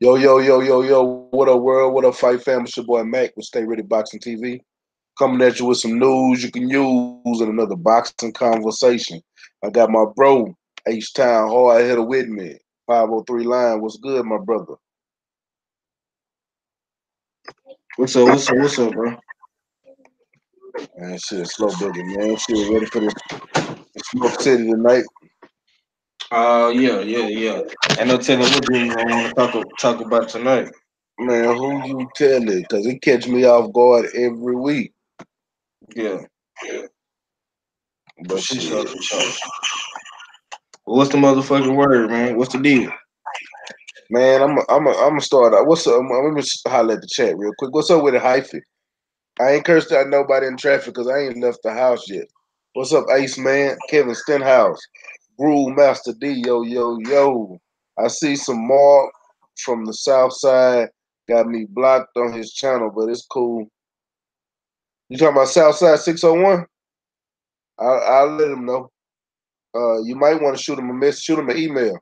Yo, yo, yo, yo, yo. What up, world? What up, fight fam? It's your boy Mac with StayReadyBoxingTV. Coming at you with some news you can use in another boxing conversation. I got my bro, H-Town hard hitter with me. 503 line. What's good, my brother? What's up, bro? Man, shit, slow boogie, man. Shit, ready for the Smoke City tonight. Yeah. Ain't no telling what games I want to talk about tonight. Man, who you telling? Because it catch me off guard every week. Yeah, for But sure, shit. for sure. What's the motherfucking word, man? What's the deal? Man, I'm gonna start out. What's up? Let me holler at the chat real quick. What's up with it, hyphy? I ain't cursed out nobody in traffic because I ain't left the house yet. What's up, Ace Man? Kevin Stenhouse, Groove Master D, yo, yo, yo. I see some Mark from the South Side got me blocked on his channel, but it's cool. You talking about Southside 601? I'll let him know. You might want to shoot him a message, shoot him an email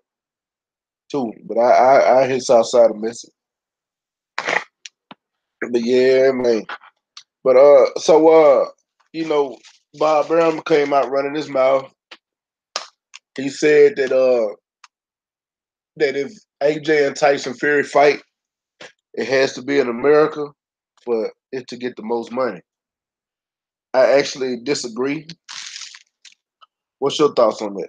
too. But I hit Southside a message. But yeah, man. But you know, Bob Brown came out running his mouth. He said that if AJ and Tyson Fury fight, it has to be in America for it to get the most money. I actually disagree. What's your thoughts on that?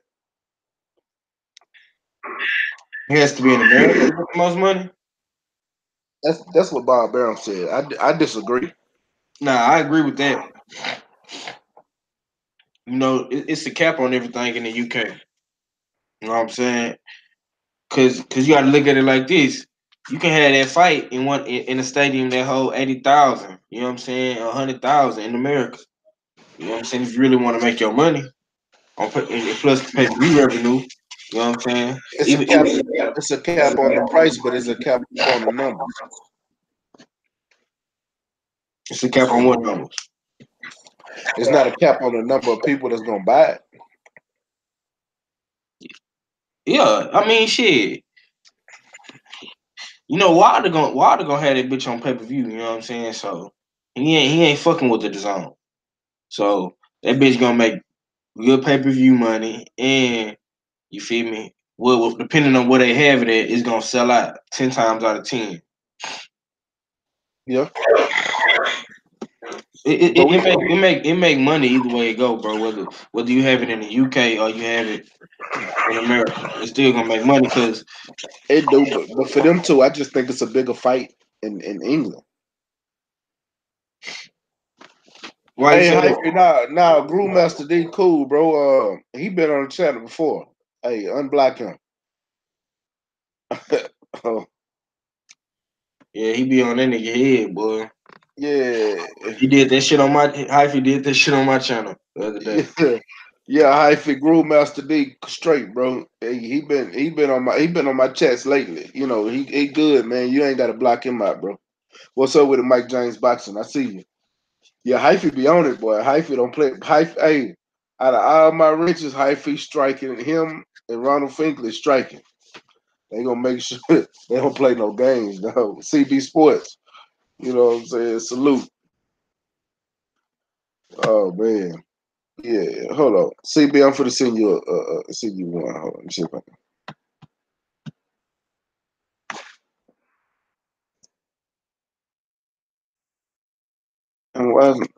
It has to be in America to get the most money. That's what Bob Brown said. I disagree. Nah, I agree with that. You know, it's a cap on everything in the UK. You know what I'm saying? Cause you got to look at it like this. You can have that fight in a stadium that hold 80,000. You know what I'm saying? 100,000 in America. You know what I'm saying? If you really want to make your money and plus the pay per view revenue. You know what I'm saying? It's a Even, cap. It's a cap on the price, but it's a cap on the numbers. it's a cap on what numbers? It's not a cap on the number of people that's gonna buy it. Yeah, I mean shit. You know Wilder gonna have that bitch on pay per view. You know what I'm saying? So he ain't fucking with the zone. So that bitch gonna make good pay per view money, and you feel me? Well, depending on where they have it at, it's gonna sell out 10 times out of 10. Yeah, It, but it, we it make money either way it go, bro. Whether you have it in the UK or you have it in America, it's still gonna make money because it do, but for them two, I just think it's a bigger fight in England. why you Hey, say that? hype, nah, Groove Master D, cool, bro. He been on the channel before. Hey, unblock him. Oh, Yeah, he be on that nigga head, boy. yeah, He did that shit on my Hyphy did that shit on my channel the other day. yeah, yeah. Hyphy Groove Master D, straight, bro. Hey, he been on my chats lately. You know, he good, man. You ain't got to block him out, bro. What's up with the Mike James boxing? I see you. Yeah, Hyphy be on it, boy. Hyphy don't play. Hyphy, hey, out of all my riches, Hyphy striking him and Ronald Finkley striking. They gonna make sure they don't play no games, though. CB Sports, you know what I'm saying? Salute. Oh man, yeah. Hold on, CB, I'm for to send you send you one. Hold on, let me see if I can. And why isn't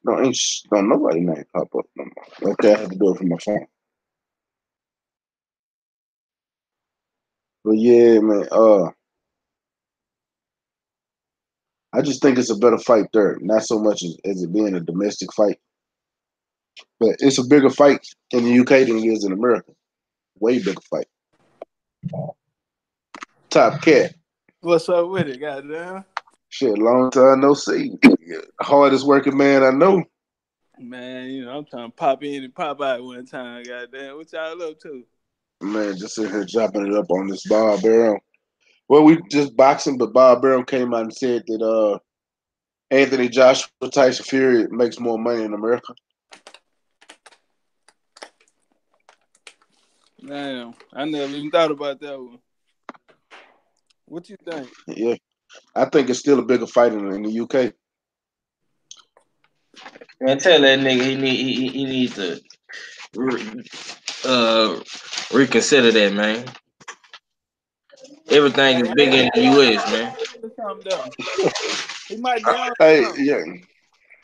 don't nobody name pop up no more? Okay, I have to do it from my phone. But yeah, man. I just think it's a better fight there. Not so much as it being a domestic fight, but it's a bigger fight in the UK than it is in America. Way bigger fight. Top cat. What's up with it, goddamn? Shit, long time no see. Hardest working man I know. Man, I'm trying to pop in and pop out one time, goddamn. What y'all up to? Man, just sitting here dropping it up on this Bob Barrow. Well, we just boxing, but Bob Barrow came out and said that Anthony Joshua Tyson Fury makes more money in America. Damn, I never even thought about that one. What you think? Yeah, I think it's still a bigger fight in the UK. Man, tell that nigga he needs to uh reconsider that, man. Everything is bigger in the He might US, man. be on to something though. He might be on to Hey, something. yeah,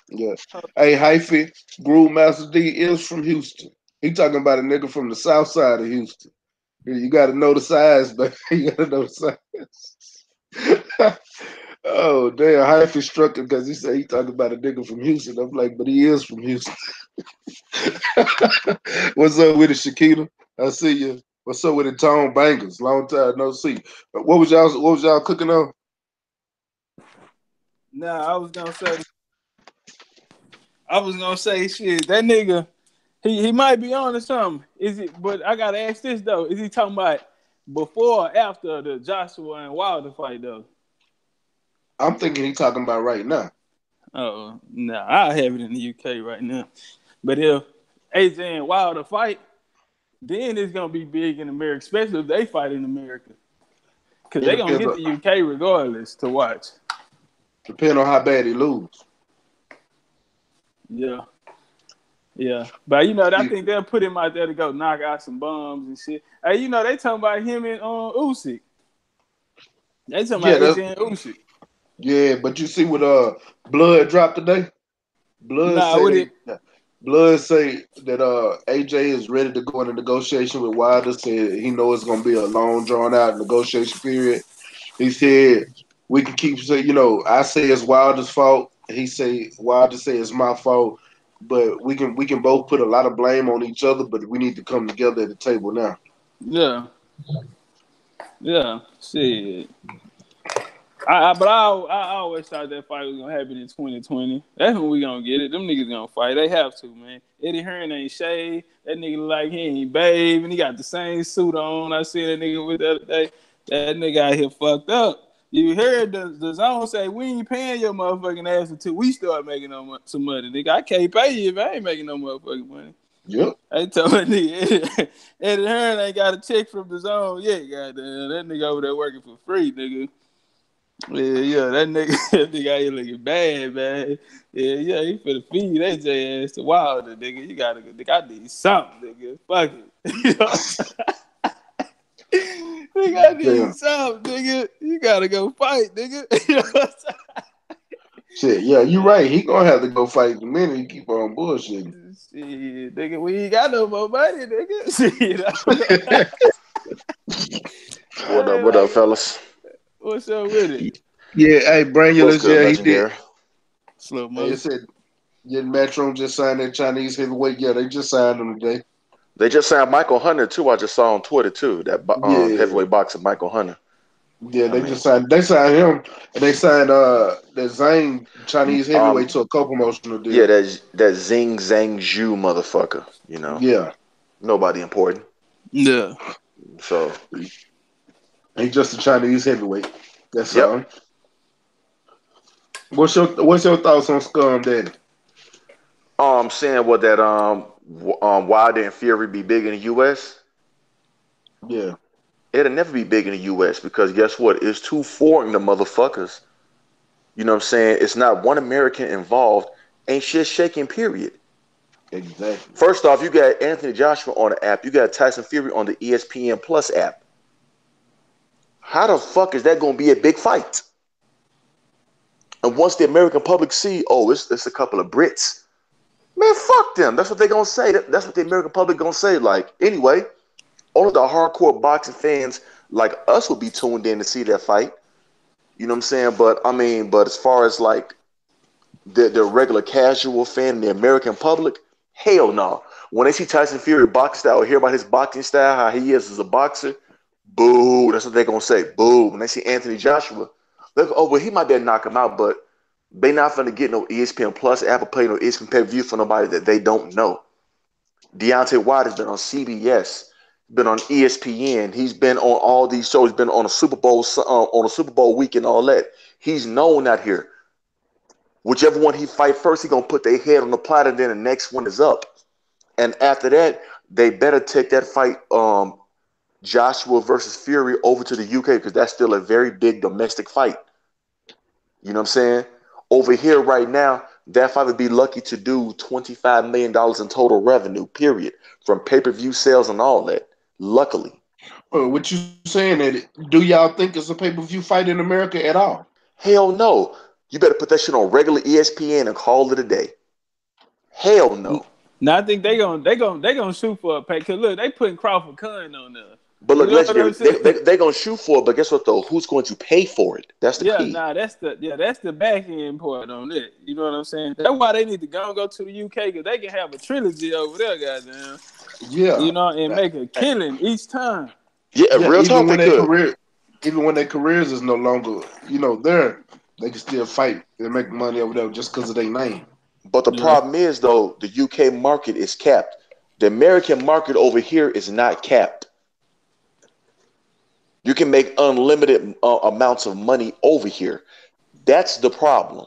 yeah. Hey, Hyphy, Groove Master D is from Houston. He talking about a nigga from the south side of Houston. You got to know the size, but you got to know the size. Oh, damn. Hyphy struck him because he said he talking about a nigga from Houston. I'm like, but he is from Houston. What's up with it, Shakita? I see you. What's up with it, Tone Bangers? Long time no see. What was y'all cooking on? Nah, I was gonna say shit. That nigga, he might be on to something. Is it? But I gotta ask this though: is he talking about before or after the Joshua and Wilder fight though? I'm thinking he talking about right now. Oh, nah, I have it in the UK right now. But if AJ and Wilder fight, then it's gonna be big in America, especially if they fight in America, because It they gonna depends get on, the UK regardless to watch. depend on how bad he lose. Yeah, yeah. But I think they'll put him out there to go knock out some bums and shit. Hey, they talking about him and Usyk. They talking Yeah, about AJ and Usyk. yeah, but you see what Blood dropped today? Blood Nah, say what it? Blood say that AJ is ready to go into negotiation with Wilder. Said he knows it's gonna be a long drawn out negotiation period. He said we can keep say, I say it's Wilder's fault. He say Wilder say it's my fault. But we can both put a lot of blame on each other, but we need to come together at the table now. Yeah, yeah. Shit. I always thought that fight was gonna happen in 2020. That's when we gonna get it. Them niggas gonna fight. They have to, man. Eddie Hearn ain't shaved. That nigga look like he ain't bathed, and he got the same suit on. I see that nigga with the other day. That nigga out here fucked up. You heard the zone say we ain't paying your motherfucking ass until we start making some money, nigga. I can't pay you if I ain't making no motherfucking money. Yep. I told that nigga Eddie Hearn ain't got a check from the zone yet. Goddamn, that nigga over there working for free, nigga. Yeah, that nigga, that nigga out here looking bad, man. Yeah, he finna feed AJ ass to Wilder, nigga. You gotta go, nigga, I need something, nigga. Fuck it. You know what I'm saying? Nigga, I Yeah. need something, nigga. You gotta go fight, nigga. You know what I'm saying? Shit, yeah, you right. He gonna have to go fight the minute he keep on bullshitting. Shit, nigga, we ain't got no more money, nigga. Shit, I don't know. Hey, What up, like, fellas? what's up with it? Yeah, hey, What's Branulus, good, yeah, he did. legendary? Slow They motion. said, yeah, Matchroom just signed that Chinese heavyweight. Yeah, they just signed him today. They just signed Michael Hunter too. I just saw on Twitter too that Yeah, heavyweight boxer Michael Hunter. yeah, I they mean, just signed. They signed him, and they signed the Zhang Chinese heavyweight to a co-promotional yeah, deal. that Zing Zhang Zhu motherfucker. Yeah, Nobody important. Yeah. So, he's just a Chinese heavyweight. That's yep. all. What's your thoughts on Scum Daddy? Saying what that Wilder and Fury be big in the U.S. Yeah, It'll never be big in the U.S. because guess what? It's too foreign to motherfuckers. You know what I'm saying? It's not one American involved. Ain't shit shaking. Period. exactly. First off, you got Anthony Joshua on the app. You got Tyson Fury on the ESPN Plus app. How the fuck is that going to be a big fight? And once the American public see, oh, it's a couple of Brits, man, fuck them. That's what they're going to say. That's what the American public going to say. Like, anyway, only the hardcore boxing fans like us will be tuned in to see that fight. You know what I'm saying? But as far as like the regular casual fan, the American public, hell no. When they see Tyson Fury box style or hear about his boxing style, how he is as a boxer, boo. That's what they're gonna say. Boo. When they see Anthony Joshua, look, oh well, he might be able to knock him out, but they not gonna get no ESPN Plus app or play no ESPN pay-per-view for nobody that they don't know. Deontay Wilder has been on CBS, been on ESPN. He's been on all these shows. He's been on a Super Bowl week and all that. He's known out here. Whichever one he fight first, he gonna put their head on the platter. Then the next one is up, and after that, they better take that fight Joshua versus Fury over to the UK because that's still a very big domestic fight. You know what I'm saying? Over here right now, that fight would be lucky to do $25 million in total revenue, period, from pay-per-view sales and all that. Luckily. What you saying that do y'all think it's a pay-per-view fight in America at all? Hell no. You better put that shit on regular ESPN and call it a day. Hell no. Now I think they gonna shoot for a pay. Cause look, they putting Crawford Cunn on there. But look, Legendary, they're gonna shoot for it, but guess what though? Who's going to pay for it? That's the key. That's the back end part on it. You know what I'm saying? That's why they need to go to the UK because they can have a trilogy over there, goddamn. Yeah. You know, and make a killing each time. Yeah, real talk. Even when their careers is no longer, there, they can still fight and make money over there just because of their name. But the problem is though, the UK market is capped. The American market over here is not capped. You can make unlimited amounts of money over here. That's the problem.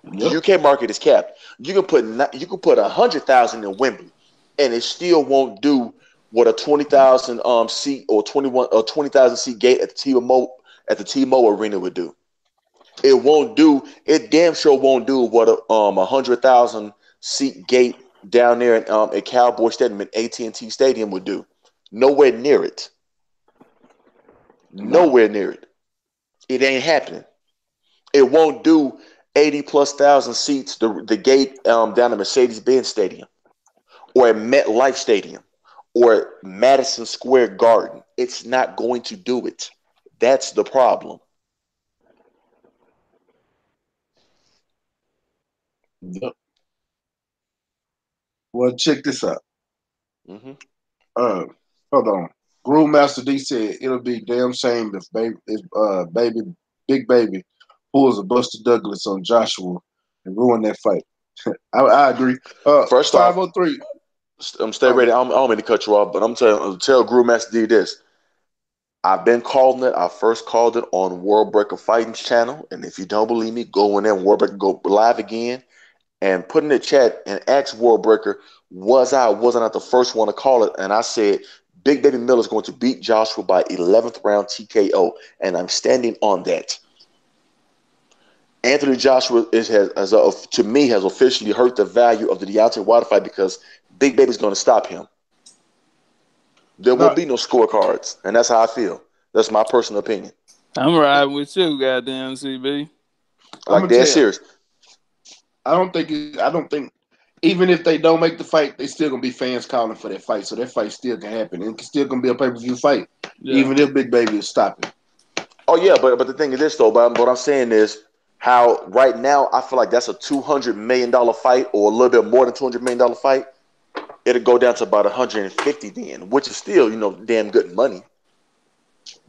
Yep. The UK market is capped. You can put 100,000 in Wembley, and it still won't do what a 20,000 seat or 20,000 seat gate at the T-Mobile Arena would do. It won't do. It damn sure won't do what a 100,000 seat gate down there at Cowboy Stadium at AT&T Stadium would do. Nowhere near it. Nowhere near it. It ain't happening. It won't do 80,000+ seats, the gate down at Mercedes-Benz Stadium or at MetLife Stadium or Madison Square Garden. It's not going to do it. That's the problem. Yep. Well, check this out. Mm-hmm. Hold on. Brewmaster D said it'll be damn shame if Big Baby pulls a Buster Douglas on Joshua and ruin that fight. I agree. First 503. Stay ready. I don't mean to cut you off, but I'm tell Brewmaster D this. I've been calling it. I first called it on World Breaker Fighting's channel, and if you don't believe me, go in there. World Breaker go live again and put in the chat and ask World Breaker, wasn't I the first one to call it? And I said, Big Baby Miller is going to beat Joshua by 11th round TKO, and I'm standing on that. Anthony Joshua has officially hurt the value of the Deontay Wilder fight because Big Baby's going to stop him. There won't be no scorecards, and that's how I feel. That's my personal opinion. I'm riding with you, goddamn CB. Like dead serious. I don't think even if they don't make the fight, they still gonna be fans calling for that fight. So that fight still can happen. It's still gonna be a pay-per-view fight, even if Big Baby is stopping. Oh yeah, but the thing is this though. But what I'm saying is how right now I feel like that's a $200 million fight or a little bit more than $200 million fight. It'll go down to about 150 then, which is still damn good money.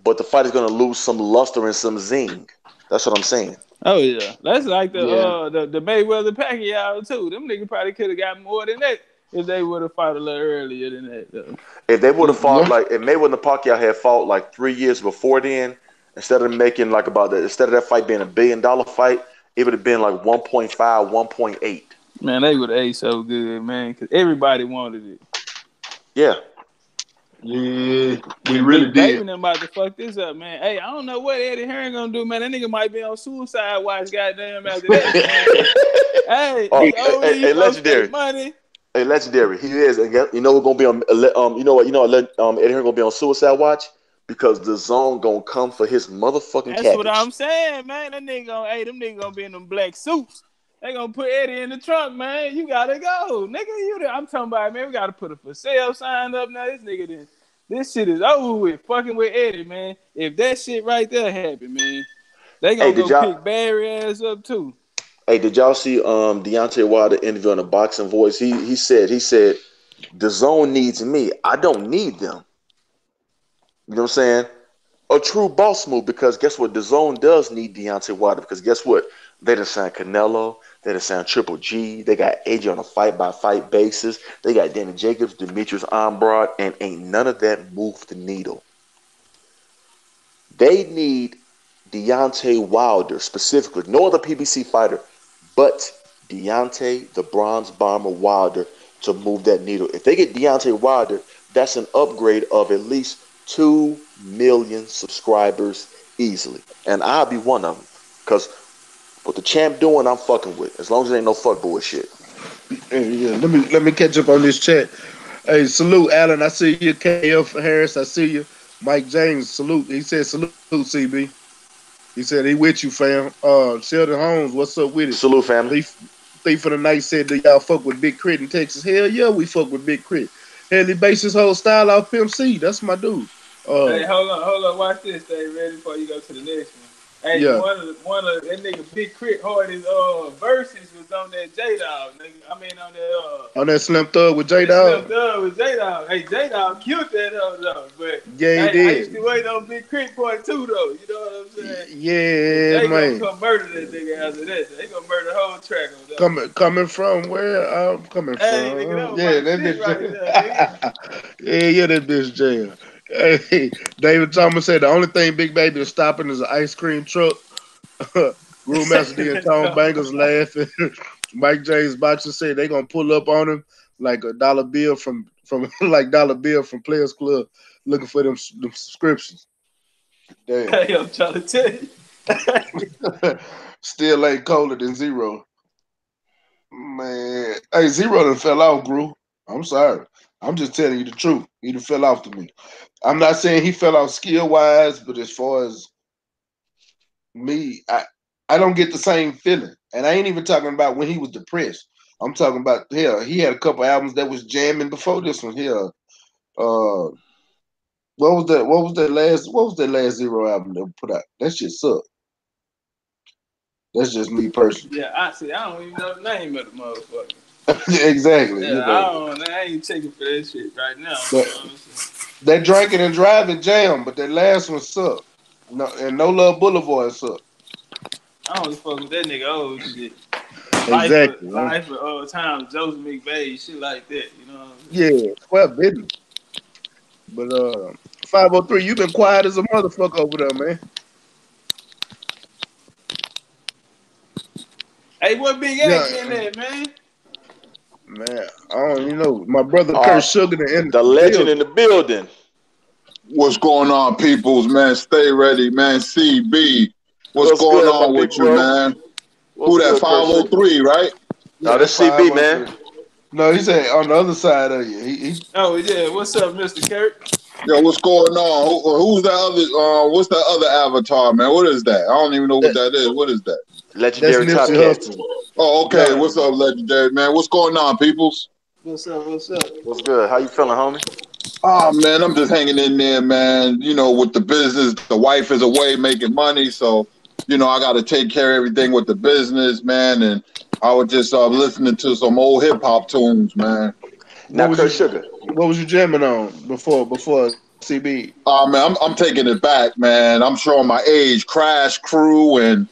But the fight is gonna lose some luster and some zing. That's what I'm saying. Oh yeah, that's like the Mayweather Pacquiao too. Them niggas probably could have got more than that if they would have fought a little earlier than that. Though. If they would have fought if Mayweather and Pacquiao had fought like 3 years before then, instead of making instead of that fight being $1 billion fight, it would have been like 1.5, 1.8. Man, they would have ate so good, man, because everybody wanted it. Yeah. Yeah, we really did. Baby them about to fuck this up, man. Hey, I don't know what Eddie Hearn gonna do, man. That nigga might be on suicide watch, goddamn, after that. Hey, Legendary. Money. Hey, Legendary. He is, and we're gonna be on. Eddie Hearn gonna be on suicide watch because the zone gonna come for his motherfucking cabbage. That's what I'm saying, man. That nigga them niggas gonna be in them black suits. They gonna put Eddie in the trunk, man. You gotta go, nigga. I'm talking about, man. We gotta put a for sale sign up now. This shit is over with. Fucking with Eddie, man. If that shit right there happen, man, they gonna go pick Barry ass up too. Hey, did y'all see Deontay Wilder interview on the Boxing Voice? He said the zone needs me. I don't need them. You know what I'm saying? A true boss move because guess what? The zone does need Deontay Wilder because guess what? They done signed Canelo. They done signed Triple G. They got AJ on a fight-by-fight basis. They got Danny Jacobs, Demetrius Andrade, and ain't none of that moved the needle. They need Deontay Wilder specifically, no other PBC fighter, but Deontay, the Bronze Bomber Wilder, to move that needle. If they get Deontay Wilder, that's an upgrade of at least 2 million subscribers easily. And I'll be one of them. Because what the champ doing, I'm fucking with. As long as it ain't no fuck bullshit. Yeah. Let me catch up on this chat. Hey, salute, Allen. I see you. KF Harris, I see you. Mike James, salute. He said salute, CB. He said he with you, fam. Sheldon Holmes, what's up with it? Salute, family. Thief of the Night said, do y'all fuck with Big Crit in Texas? Hell yeah, we fuck with Big Crit. Hell, he based his whole style off Pimp C. That's my dude. Hey, hold on. Watch this. Stay ready before you go to the next one. Hey, yeah. one of that nigga Big Crit hardest verses was on that J-Dog, nigga. I mean on that Slim Thug with J-Dog. Slim Thug with J-Dog. Hey, J-Dog killed that though. But yeah, he hey, did. I used to wait on Big Crit part 2 though. You know what I'm saying? Yeah, they man. gonna come murder that nigga after that. They gonna murder the whole track on that. Coming from where I'm coming from. Nigga, that was that bitch right there, nigga. yeah, that bitch jail. Hey, David Thomas said the only thing Big Baby is stopping is an ice cream truck. Brewmaster D and Tone Bangers laughing. Mike James Boxer said they gonna pull up on him like a dollar bill from like dollar bill from Players Club looking for them subscriptions. Damn. Hey, I'm trying to tell you. Still ain't colder than Zero. Man, hey, Zero done fell off, Gru. I'm sorry. I'm just telling you the truth. He done fell off to me. I'm not saying he fell off skill-wise, but as far as me, I don't get the same feeling. And I ain't even talking about when he was depressed. I'm talking about, hell, he had a couple albums that was jamming before this one here. What was that last Zero album that we put out? That shit sucked. That's just me personally. Yeah, I don't even know the name of the motherfucker. Exactly. Yeah, you know. I ain't checking for that shit right now. That Drinking and Driving jam, but that last one sucked. No, and No Love Boulevard sucked. I only fuck with that nigga old shit. Exactly. Life of old times, Joseph McVeigh, shit like that. You know what I'm saying? Yeah, square business. But 503, you been quiet as a motherfucker over there, man. Hey, what Big X in there, man? Man, I don't even know. My brother Kurt Sugar the legend in the building. What's going on, peoples, man? Stay ready, man. CB. What's going good, on with you, man? Who that, 503, right? No, that's CB, man. No, he said on the other side of you. Oh, yeah. What's up, Mr. Kurt? Yo, what's going on? Who's that other, what's that other avatar, man? What is that? I don't even know what that is. What is that? Legendary Top Cat. Oh, okay. What's up, Legendary, man? What's going on, peoples? What's up? What's good? How you feeling, homie? Oh, man, I'm just hanging in there, man. You know, with the business, the wife is away making money, so, you know, I got to take care of everything with the business, man, and I was just listening to some old hip-hop tunes, man. Now, Kurt Sugar. What was you jamming on before CB? Man, I'm taking it back, man. I'm showing my age. Crash Crew and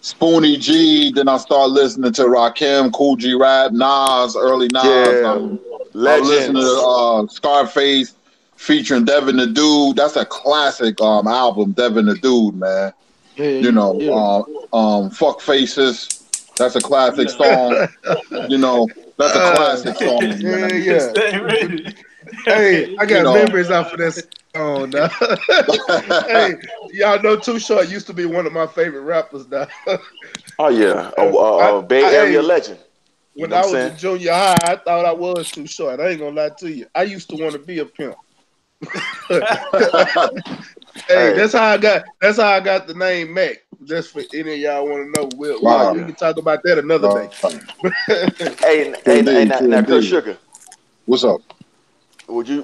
Spoonie G. Then I start listening to Rakim, Cool G Rap, Nas, early Nas. Yeah. I'm listening to Scarface featuring Devin the Dude. That's a classic album, Devin the Dude, man. Yeah, you know, Fuck Faces. That's a classic song. You know, that's a classic song, man. Yeah. Hey, I got memories off of that song, dog. Hey, y'all know Too Short used to be one of my favorite rappers, dog. Oh, yeah. Bay Area legend. When I was in junior high, I thought I was Too Short. I ain't gonna lie to you. I used to want to be a pimp. Hey, that's how I got the name Mac. Just for any of y'all want to know, we can talk about that another day. Hey, now, Kurt Sugar. What's up? Would you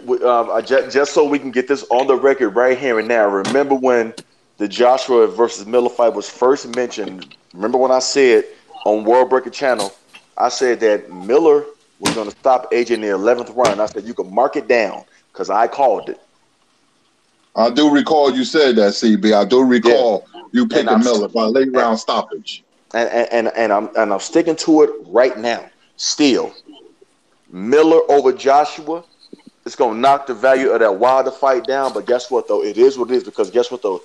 just so we can get this on the record right here and now? Remember when the Joshua versus Miller fight was first mentioned? Remember when I said on World Breaker Channel, I said that Miller was going to stop AJ in the 11th round. I said you can mark it down because I called it. I do recall you said that, CB. I do recall you picking Miller by late round stoppage. And I'm sticking to it right now. Still, Miller over Joshua. It's going to knock the value of that Wilder fight down. But guess what, though? It is what it is because guess what, though?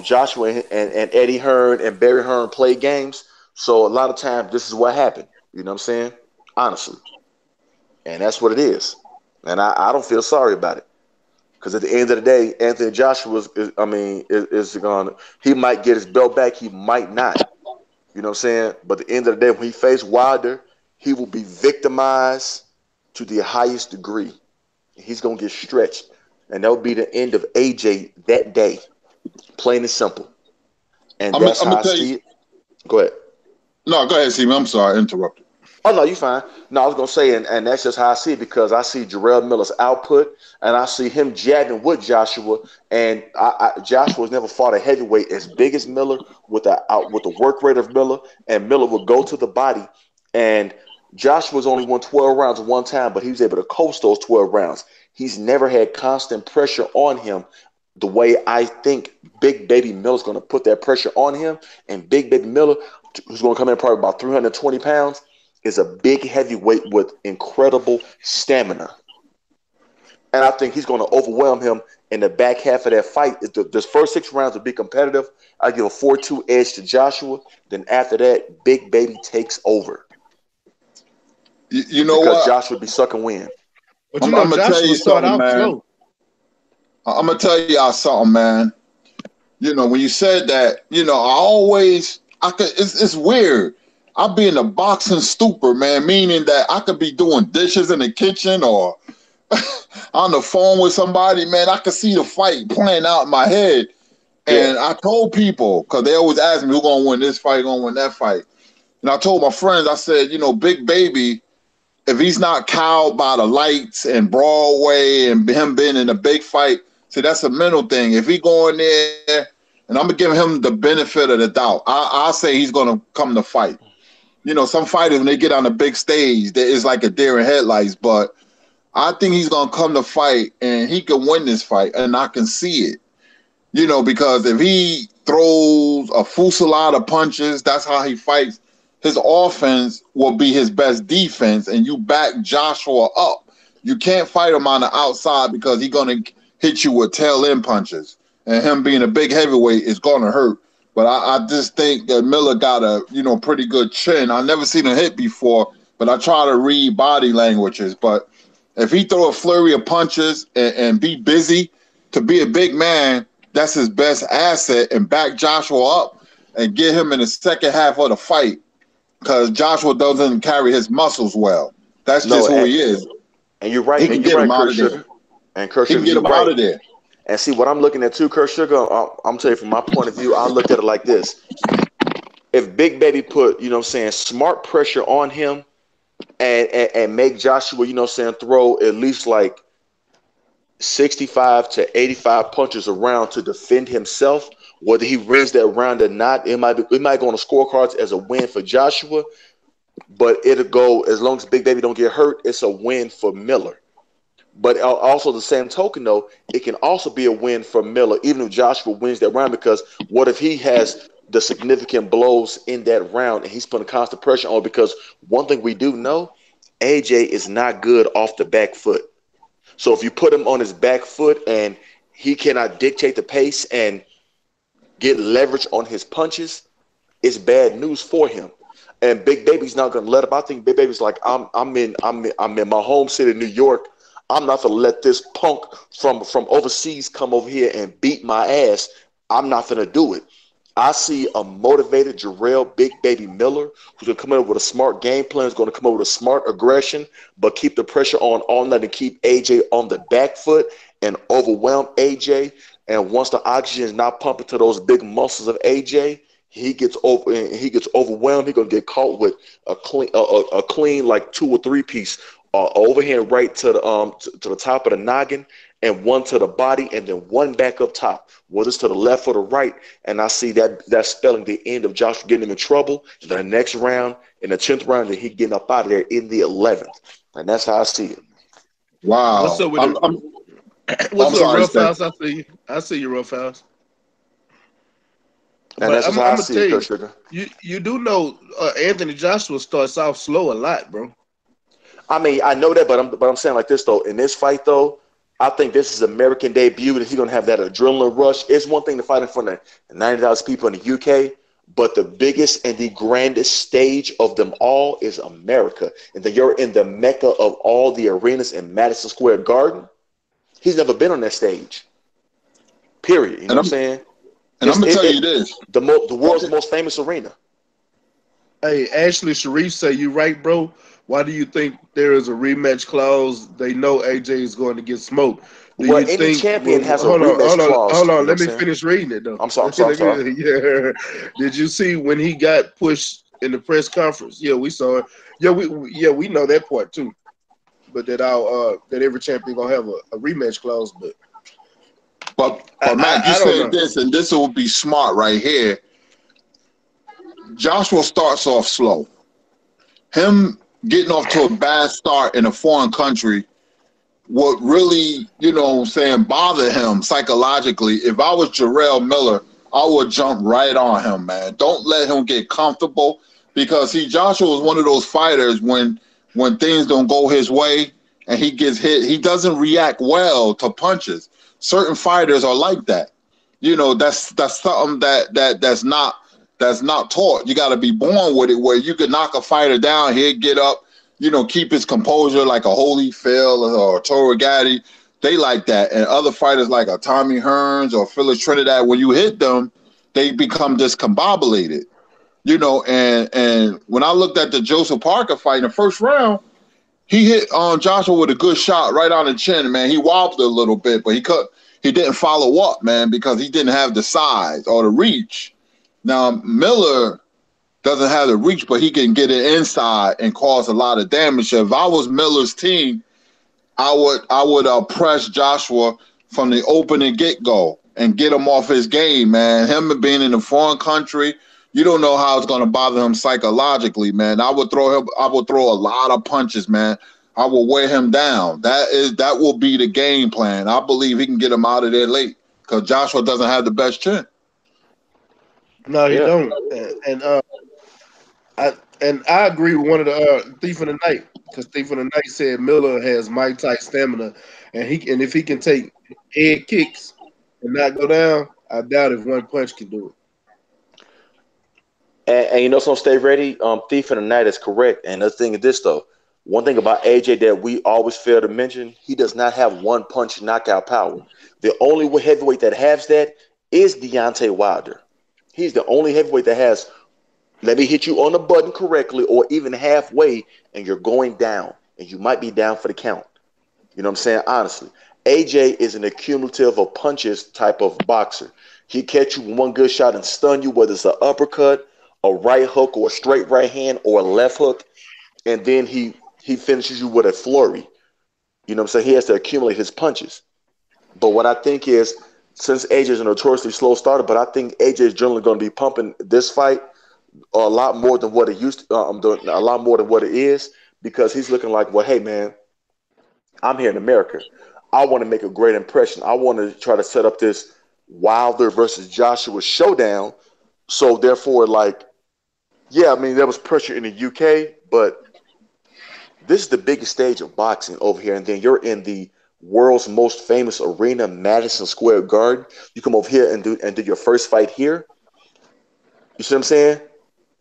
Joshua and Eddie Hearn and Barry Hearn play games. So a lot of times this is what happened. You know what I'm saying? Honestly. And that's what it is. And I don't feel sorry about it. Because at the end of the day, Anthony Joshua is going. He might get his belt back. He might not. You know what I'm saying? But at the end of the day, when he faced Wilder, he will be victimized to the highest degree. He's going to get stretched. And that will be the end of AJ that day. Plain and simple. And that's how I see it. Go ahead. No, go ahead, Steve. I'm sorry, I interrupted. Oh, no, you're fine. No, I was going to say, and that's just how I see it, because I see Jarrell Miller's output, and I see him jabbing with Joshua, and Joshua's never fought a heavyweight as big as Miller with the work rate of Miller, and Miller would go to the body, and Joshua's only won 12 rounds one time, but he was able to coast those 12 rounds. He's never had constant pressure on him the way I think Big Baby Miller's going to put that pressure on him, and Big Baby Miller, who's going to come in probably about 320 pounds, is a big heavyweight with incredible stamina. And I think he's going to overwhelm him in the back half of that fight. The first 6 rounds will be competitive. I give a 4-2 edge to Joshua. Then after that, Big Baby takes over. You know because what? Joshua would be sucking wind. But you know, Joshua start out slow. I'm going to tell y'all something, man. You know, when you said that, you know, it's weird. I'll be in a boxing stupor, man, meaning that I could be doing dishes in the kitchen or on the phone with somebody, man. I could see the fight playing out in my head. And I told people, because they always ask me, who's going to win this fight, going to win that fight. And I told my friends, I said, you know, Big Baby, if he's not cowed by the lights and Broadway and him being in a big fight, see, that's a mental thing. If he go in there, and I'm going to give him the benefit of the doubt, I'll say he's going to come to fight. You know, some fighters, when they get on the big stage, it's like a deer in headlights. But I think he's going to come to fight, and he can win this fight, and I can see it. You know, because if he throws a fusillade of punches, that's how he fights. His offense will be his best defense, and you back Joshua up. You can't fight him on the outside because he's going to hit you with tail-end punches. And him being a big heavyweight is going to hurt. But I just think that Miller got a, pretty good chin. I've never seen him hit before, but I try to read body languages. But if he throw a flurry of punches and be busy, to be a big man, that's his best asset, and back Joshua up and get him in the second half of the fight, because Joshua doesn't carry his muscles well. That's just who he is. And you're right. He can get him out of there. And Kurt Sugar, he can get him out of there. And see, what I'm looking at too, Kurt Sugar, I'm telling you from my point of view, I look at it like this. If Big Baby put, smart pressure on him and make Joshua, throw at least like 65 to 85 punches around to defend himself, whether he wins that round or not, it might go on the scorecards as a win for Joshua, but it'll go, as long as Big Baby don't get hurt, it's a win for Miller. But also the same token, though, it can also be a win for Miller, even if Joshua wins that round, because what if he has the significant blows in that round and he's putting constant pressure on? Because one thing we do know, AJ is not good off the back foot. So if you put him on his back foot and he cannot dictate the pace and get leverage on his punches, it's bad news for him. And Big Baby's not going to let up. I think Big Baby's like, I'm in my home city, New York. I'm not going to let this punk from overseas come over here and beat my ass. I'm not going to do it. I see a motivated Jarrell Big Baby Miller who's going to come in with a smart game plan, is going to come in with a smart aggression, but keep the pressure on all night and keep AJ on the back foot and overwhelm AJ. And once the oxygen is not pumping to those big muscles of AJ, he gets overwhelmed. He's going to get caught with a clean like 2 or 3 piece overhand right to the top of the noggin, and one to the body, and then one back up top, whether it's to the left or the right. And I see that spelling the end of Joshua getting him in trouble. So the next round, in the 10th round, then he getting up out of there in the 11th. And that's how I see it. Wow. What's up with what's up, Rough House? I see you, Rough House. And that's how I see it, Sugar. You do know Anthony Joshua starts off slow a lot, bro. I mean, I know that, but I'm saying like this, though. In this fight, though, I think this is American debut, that he's going to have that adrenaline rush. It's one thing to fight in front of 90,000 people in the UK, But the biggest and the grandest stage of them all is America. And then you're in the mecca of all the arenas in Madison Square Garden. He's never been on that stage. Period. You know what I'm saying? And I'm gonna tell you this: the world's most famous arena. Hey, Ashley Sharif say you right, bro. Why do you think there is a rematch clause? They know AJ is going to get smoked. Do Well, you any think? champion has a Hold on, rematch clause. hold You on. know Let what I'm me saying? finish reading it though. I'm sorry. Yeah. Did you see when he got pushed in the press conference? Yeah, we saw it. Yeah, we know that part too. But that every champion gonna have a rematch clause. But Mac, you I don't said know. this, and this will be smart right here. Joshua starts off slow. Him getting off to a bad start in a foreign country would really, bother him psychologically. If I was Jarrell Miller, I would jump right on him, man. Don't let him get comfortable because Joshua is one of those fighters when things don't go his way and he gets hit, he doesn't react well to punches. Certain fighters are like that. That's something that's not taught. You got to be born with it where you could knock a fighter down, he'd get up, keep his composure like a Holyfield or a Toro Gatti. They like that. And other fighters like a Tommy Hearns or Phyllis Trinidad, when you hit them, they become discombobulated. And when I looked at the Joseph Parker fight in the first round, he hit Joshua with a good shot right on the chin, man. He wobbled a little bit, but he didn't follow up, man, because he didn't have the size or the reach. Now, Miller doesn't have the reach, but he can get it inside and cause a lot of damage. If I was Miller's team, I would press Joshua from the opening get-go and get him off his game, man. Him being in a foreign country, you don't know how it's going to bother him psychologically, man. I would throw a lot of punches, man. I will wear him down. That will be the game plan. I believe he can get him out of there late because Joshua doesn't have the best chin. No, he don't. I agree with one of the Thief of the Night because Thief of the Night said Miller has Mike type stamina, and if he can take head kicks and not go down, I doubt if one punch can do it. And so stay ready. Thief of the Night is correct. And the thing is this though, one thing about AJ that we always fail to mention, he does not have one punch knockout power. The only heavyweight that has that is Deontay Wilder. He's the only heavyweight that has, let me hit you on the button correctly or even halfway, and you're going down. And you might be down for the count. You know what I'm saying? Honestly. AJ is an accumulative of punches type of boxer. He catch you one good shot and stun you, whether it's an uppercut, a right hook, or a straight right hand, or a left hook, and then he finishes you with a flurry. You know what I'm saying? He has to accumulate his punches. But what I think is, since AJ is a notoriously slow starter, but I think AJ is generally going to be pumping this fight a lot more than what it used to, a lot more than what it is, because he's looking like, well, hey man, I'm here in America. I want to make a great impression. I want to try to set up this Wilder versus Joshua showdown. So therefore, like, yeah, I mean, there was pressure in the UK, but this is the biggest stage of boxing over here. And then you're in the world's most famous arena, Madison Square Garden. You come over here and do your first fight here. You see what I'm saying?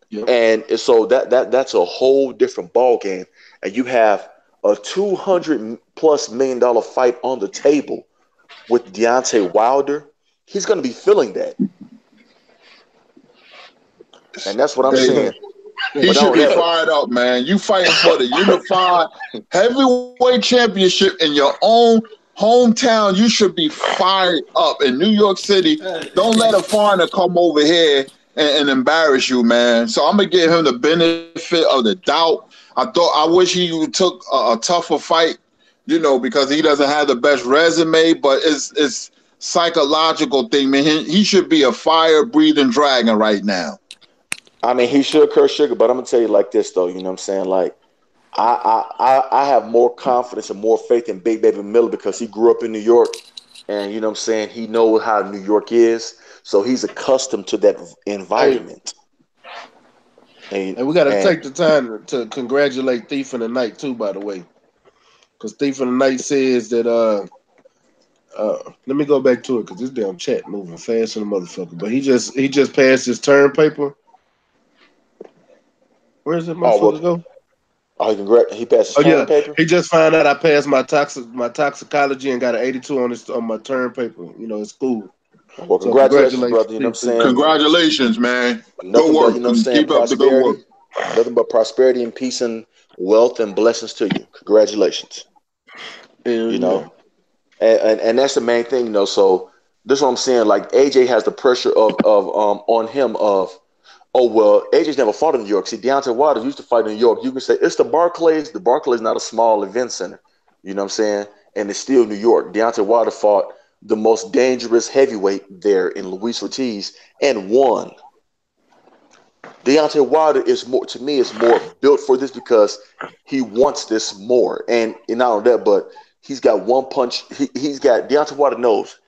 Yep. And so that's a whole different ball game. And you have a $200+ million fight on the table with Deontay Wilder. He's going to be feeling that. And that's what I'm saying. He should be fired up, man. You fighting for the unified heavyweight championship in your own hometown. You should be fired up in New York City. Don't let a foreigner come over here and embarrass you, man. So I'm gonna give him the benefit of the doubt. I wish he took a tougher fight, because he doesn't have the best resume, but it's psychological thing, man. He should be a fire-breathing dragon right now. I mean, he should curse sugar, but I'm gonna tell you like this though. You know what I'm saying? Like, I have more confidence and more faith in Big Baby Miller because he grew up in New York, and you know what I'm saying. He knows how New York is, so he's accustomed to that environment. And we got to take the time to congratulate Thief in the Night too, by the way, because Thief in the Night says that Let me go back to it because this damn chat moving fast in the motherfucker. But he just passed his term paper. Where's that Oh motherfucker well, go? he passed his Oh term yeah, paper. he just found out I passed my toxicology and got an 82 on my term paper. In school. Well, So congratulations, congratulations brother. You know to what I'm you, saying? Congratulations, man. Good Nothing but, work. you know what I'm saying, Keep up the good work. nothing but prosperity and peace and wealth and blessings to you. Congratulations. Hell You yeah. know, and that's the main thing, So this is what I'm saying. Like AJ has the pressure of on him of, oh well, AJ's never fought in New York. See, Deontay Wilder used to fight in New York. You can say it's the Barclays. The Barclays not a small event center. You know what I'm saying? And it's still New York. Deontay Wilder fought the most dangerous heavyweight there in Luis Ortiz and won. Deontay Wilder is more, to me, is more built for this because he wants this more. And not only that, but he's got one punch. He's got Deontay Wilder knows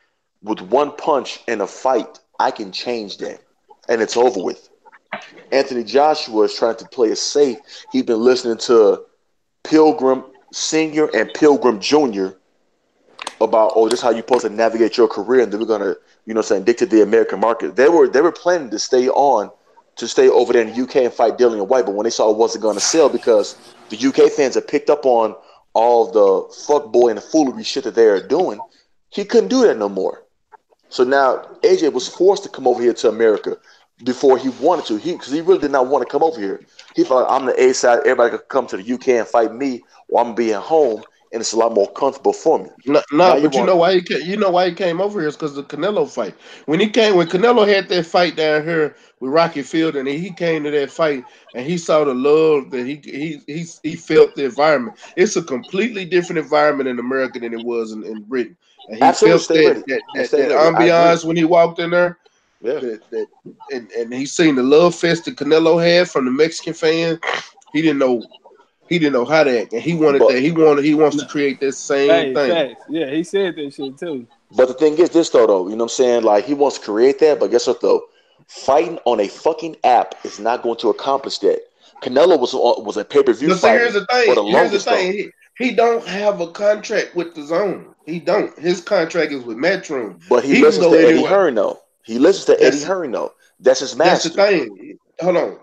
with one punch in a fight, I can change that. And it's over with. Anthony Joshua is trying to play it safe. He's been listening to Pilgrim Sr. and Pilgrim Jr. about, oh, this is how you're supposed to navigate your career, and then we're gonna, dictate the American market. They were planning to stay over there in the UK and fight Dillian White, but when they saw it wasn't gonna sell because the UK fans had picked up on all the fuckboy and the foolery shit that they are doing, he couldn't do that no more. So now AJ was forced to come over here to America before he wanted to. Because he really did not want to come over here. He thought, I'm the A side. Everybody could come to the UK and fight me, or I'm gonna be at home, and it's a lot more comfortable for me. No, Now but want you know why he came over here is because the Canelo fight. When Canelo had that fight down here with Rocky Field, and he came to that fight and he saw the love that he felt the environment. It's a completely different environment in America than it was in Britain, and he absolutely felt stay ready and stay that ready. I agree. ambiance when he walked in there. Yeah. And he seen the love fest that Canelo had from the Mexican fans. He didn't know how to act, and he wanted But that. He wants to create that same Hey, thing. facts. Yeah, he said that shit too. the thing is this though, you know what I'm saying? Like he wants to create that, but guess what though? Fighting on a fucking app is not going to accomplish that. Canelo was a pay-per-view But see, here's fighter the for thing. the Here's the longest though. thing. He don't have a contract with the zone. He don't. His contract is with Metro. But he He can listens go to Eddie anywhere. Hearn though. He listens to Eddie That's Hearn though. That's his that's the master. thing. Hold on,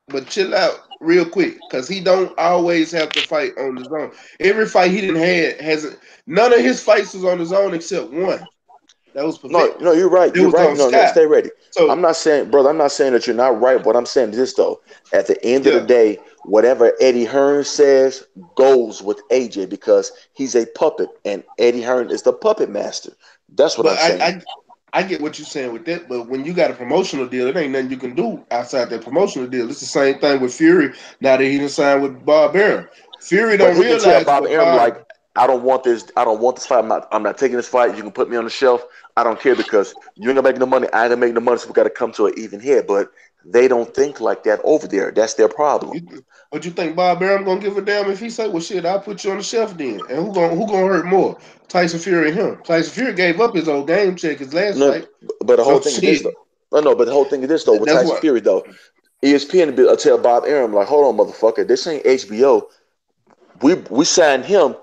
but chill out real quick, because he don't always have to fight on the zone. Every fight he didn't had hasn't. None of his fights was on the zone except one. That was No, perfect. no, you're right. It You're was right. on No, Sky. stay ready. So I'm not saying, brother, I'm not saying that you're not right. What I'm saying is this though. At the end of the yeah, day, whatever Eddie Hearn says goes with AJ because he's a puppet and Eddie Hearn is the puppet master. That's what but I'm saying. I get what you're saying with that, but when you got a promotional deal, it ain't nothing you can do outside that promotional deal. It's the same thing with Fury. Now that he done signed with Bob Arum, Fury But don't he can tell realize Bob what Arum Bob. like, I don't want this. I don't want this fight. I'm not taking this fight. You can put me on the shelf. I don't care because you ain't gonna make no money. I ain't gonna make no money. So we got to come to an even head. But they don't think like that over there. That's their problem. But you think Bob Arum gonna give a damn if he say, "Well, shit, I'll put you on the shelf then"? And who gonna hurt more, Tyson Fury and him? Tyson Fury gave up his old game check his last No, fight, but the whole so thing is this shit. though. No, but the whole thing is this though with That's Tyson what. Fury though. ESPN tell Bob Arum like, hold on, motherfucker, this ain't HBO. We signed him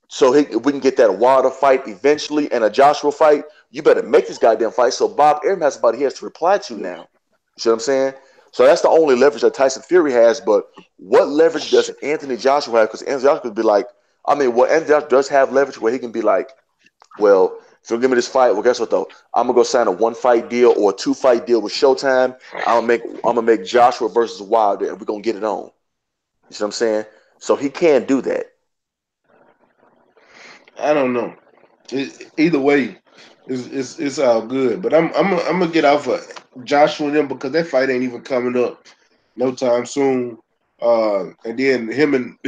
so we can get that Wilder fight eventually and a Joshua fight. You better make this goddamn fight. So Bob Arum has somebody he has to reply to now. You see what I'm saying? So that's the only leverage that Tyson Fury has. But what leverage does Anthony Joshua have? Because Anthony Joshua could be like, Anthony Joshua does have leverage where he can be like, well, if you give me this fight, well, guess what though? I'm gonna go sign a 1-fight deal or a 2-fight deal with Showtime. I'm gonna make Joshua versus Wilder, and we're gonna get it on. You see what I'm saying? So he can't do that. I don't know. Either way, it's all good. But I'm gonna get off of Joshua and them because that fight ain't even coming up no time soon. And then him and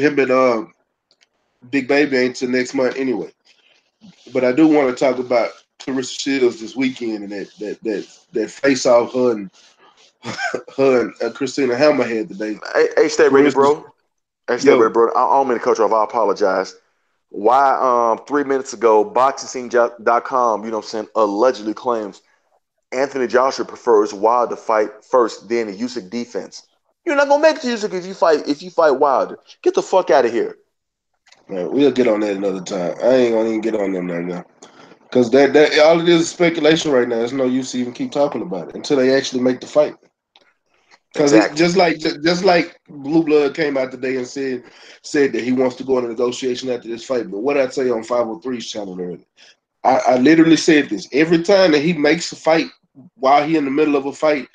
Big Baby ain't till next month anyway. But I do want to talk about Clarissa Shields this weekend and that face off her and Christina Hammerhead today. Hey, stay ready, Clarissa, bro. Hey, stay ready, yo, bro. I don't mean to cut you off. I apologize. Why 3 minutes ago, BoxingScene.com, you know what I'm saying, allegedly claims Anthony Joshua prefers Wilder to fight first, then the Usyk defense. You're not gonna make the Usyk if you fight Wilder. Get the fuck out of here. man, we'll get on that another time. I ain't gonna even get on them right now. Because that all it is speculation right now. There's no use to even keep talking about it until they actually make the fight. Because it's Exactly. just like Blue Blood came out today and said that he wants to go into negotiation after this fight. But what I say on 503's channel earlier, I literally said this every time that he makes a fight while he in the middle of a fight.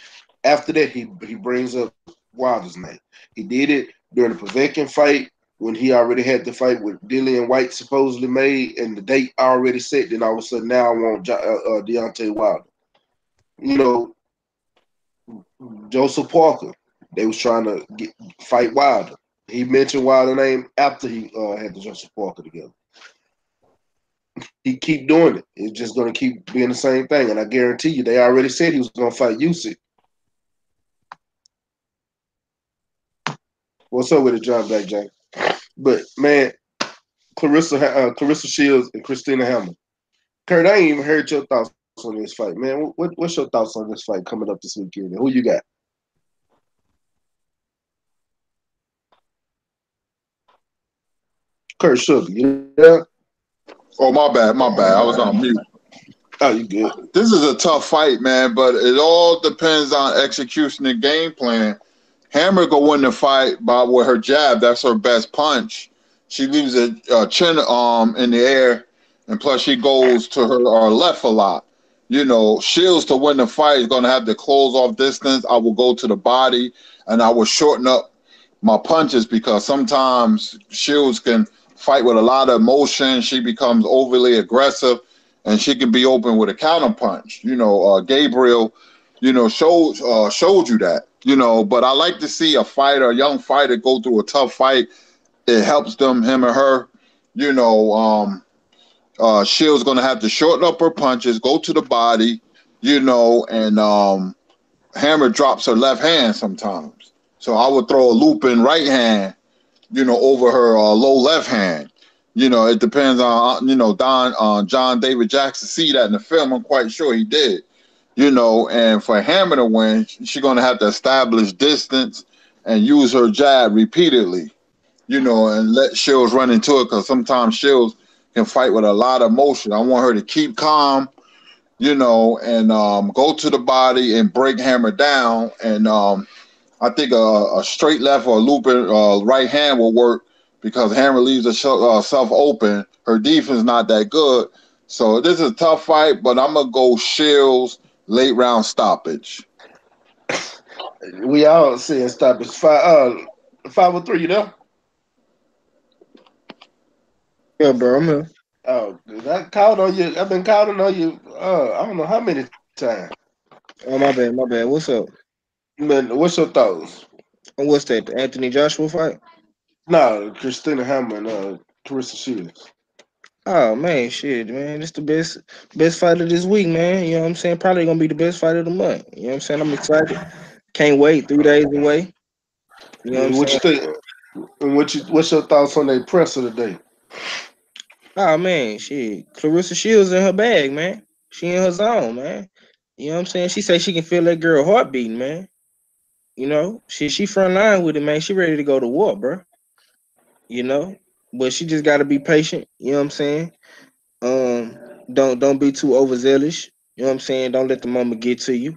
After that, he brings up Wilder's name. He did it during the Povetkin fight when he already had the fight with Dillian White supposedly made, and the date already set. Then all of a sudden, now I want Deontay Wilder. You know, Joseph Parker. They was trying to fight Wilder. He mentioned Wilder's name after he had the Joseph Parker together. He keep doing it. It's just going to keep being the same thing. And I guarantee you, they already said he was going to fight Usyk. What's up with it, John Black Jack? But man, Clarissa Shields and Christina Hammer. Kurt, I ain't even heard your thoughts on this fight, man. What's your thoughts on this fight coming up this weekend? Who you got? Kurt Sugar, yeah. Oh, my bad. I was on mute. Oh, you good? This is a tough fight, man, but it all depends on execution and game plan. Hammer go win the fight with her jab. That's her best punch. She leaves a chin in the air, and plus she goes to her left a lot. You know, Shields to win the fight is going to have to close off distance. I will go to the body, and I will shorten up my punches because sometimes Shields can fight with a lot of emotion. She becomes overly aggressive, and she can be open with a counter punch. You know, Gabriel, you know, showed you that. You know, but I like to see a young fighter, go through a tough fight. It helps them, him or her. You know, Shields going to have to shorten up her punches, go to the body, you know, and Hammer drops her left hand sometimes. So I would throw a loop in right hand, you know, over her low left hand. You know, it depends on, you know, John David Jackson see that in the film. I'm quite sure he did. You know, and for Hammer to win, she's going to have to establish distance and use her jab repeatedly, you know, and let Shields run into it because sometimes Shields can fight with a lot of motion. I want her to keep calm, you know, and go to the body and break Hammer down. And I think a straight left or a looping right hand will work because Hammer leaves herself open. Her defense is not that good. So this is a tough fight, but I'm going to go Shields late round stoppage. We all saying stoppage. 503, you know? Yeah, bro, I'm here. Oh, I called on you. I've been calling on you. I don't know how many times. Oh, my bad, my bad. What's up? Man, what's your thoughts? And what's that? The Anthony Joshua fight? No, Christina Hammer and Carissa Shields. Oh man, shit, man. It's the best fight of this week, man. You know what I'm saying? Probably gonna be the best fight of the month. You know what I'm saying? I'm excited. Can't wait. 3 days away. You know what I'm What you saying? think? And what's your thoughts on the presser today? Oh man, shit. Clarissa Shields in her bag, man. She in her zone, man. You know what I'm saying? She say she can feel that girl heart beating, man. You know, she front line with it, man. She ready to go to war, bro. You know, but she just gotta be patient. You know what I'm saying? Don't be too overzealous. You know what I'm saying? Don't let the moment get to you,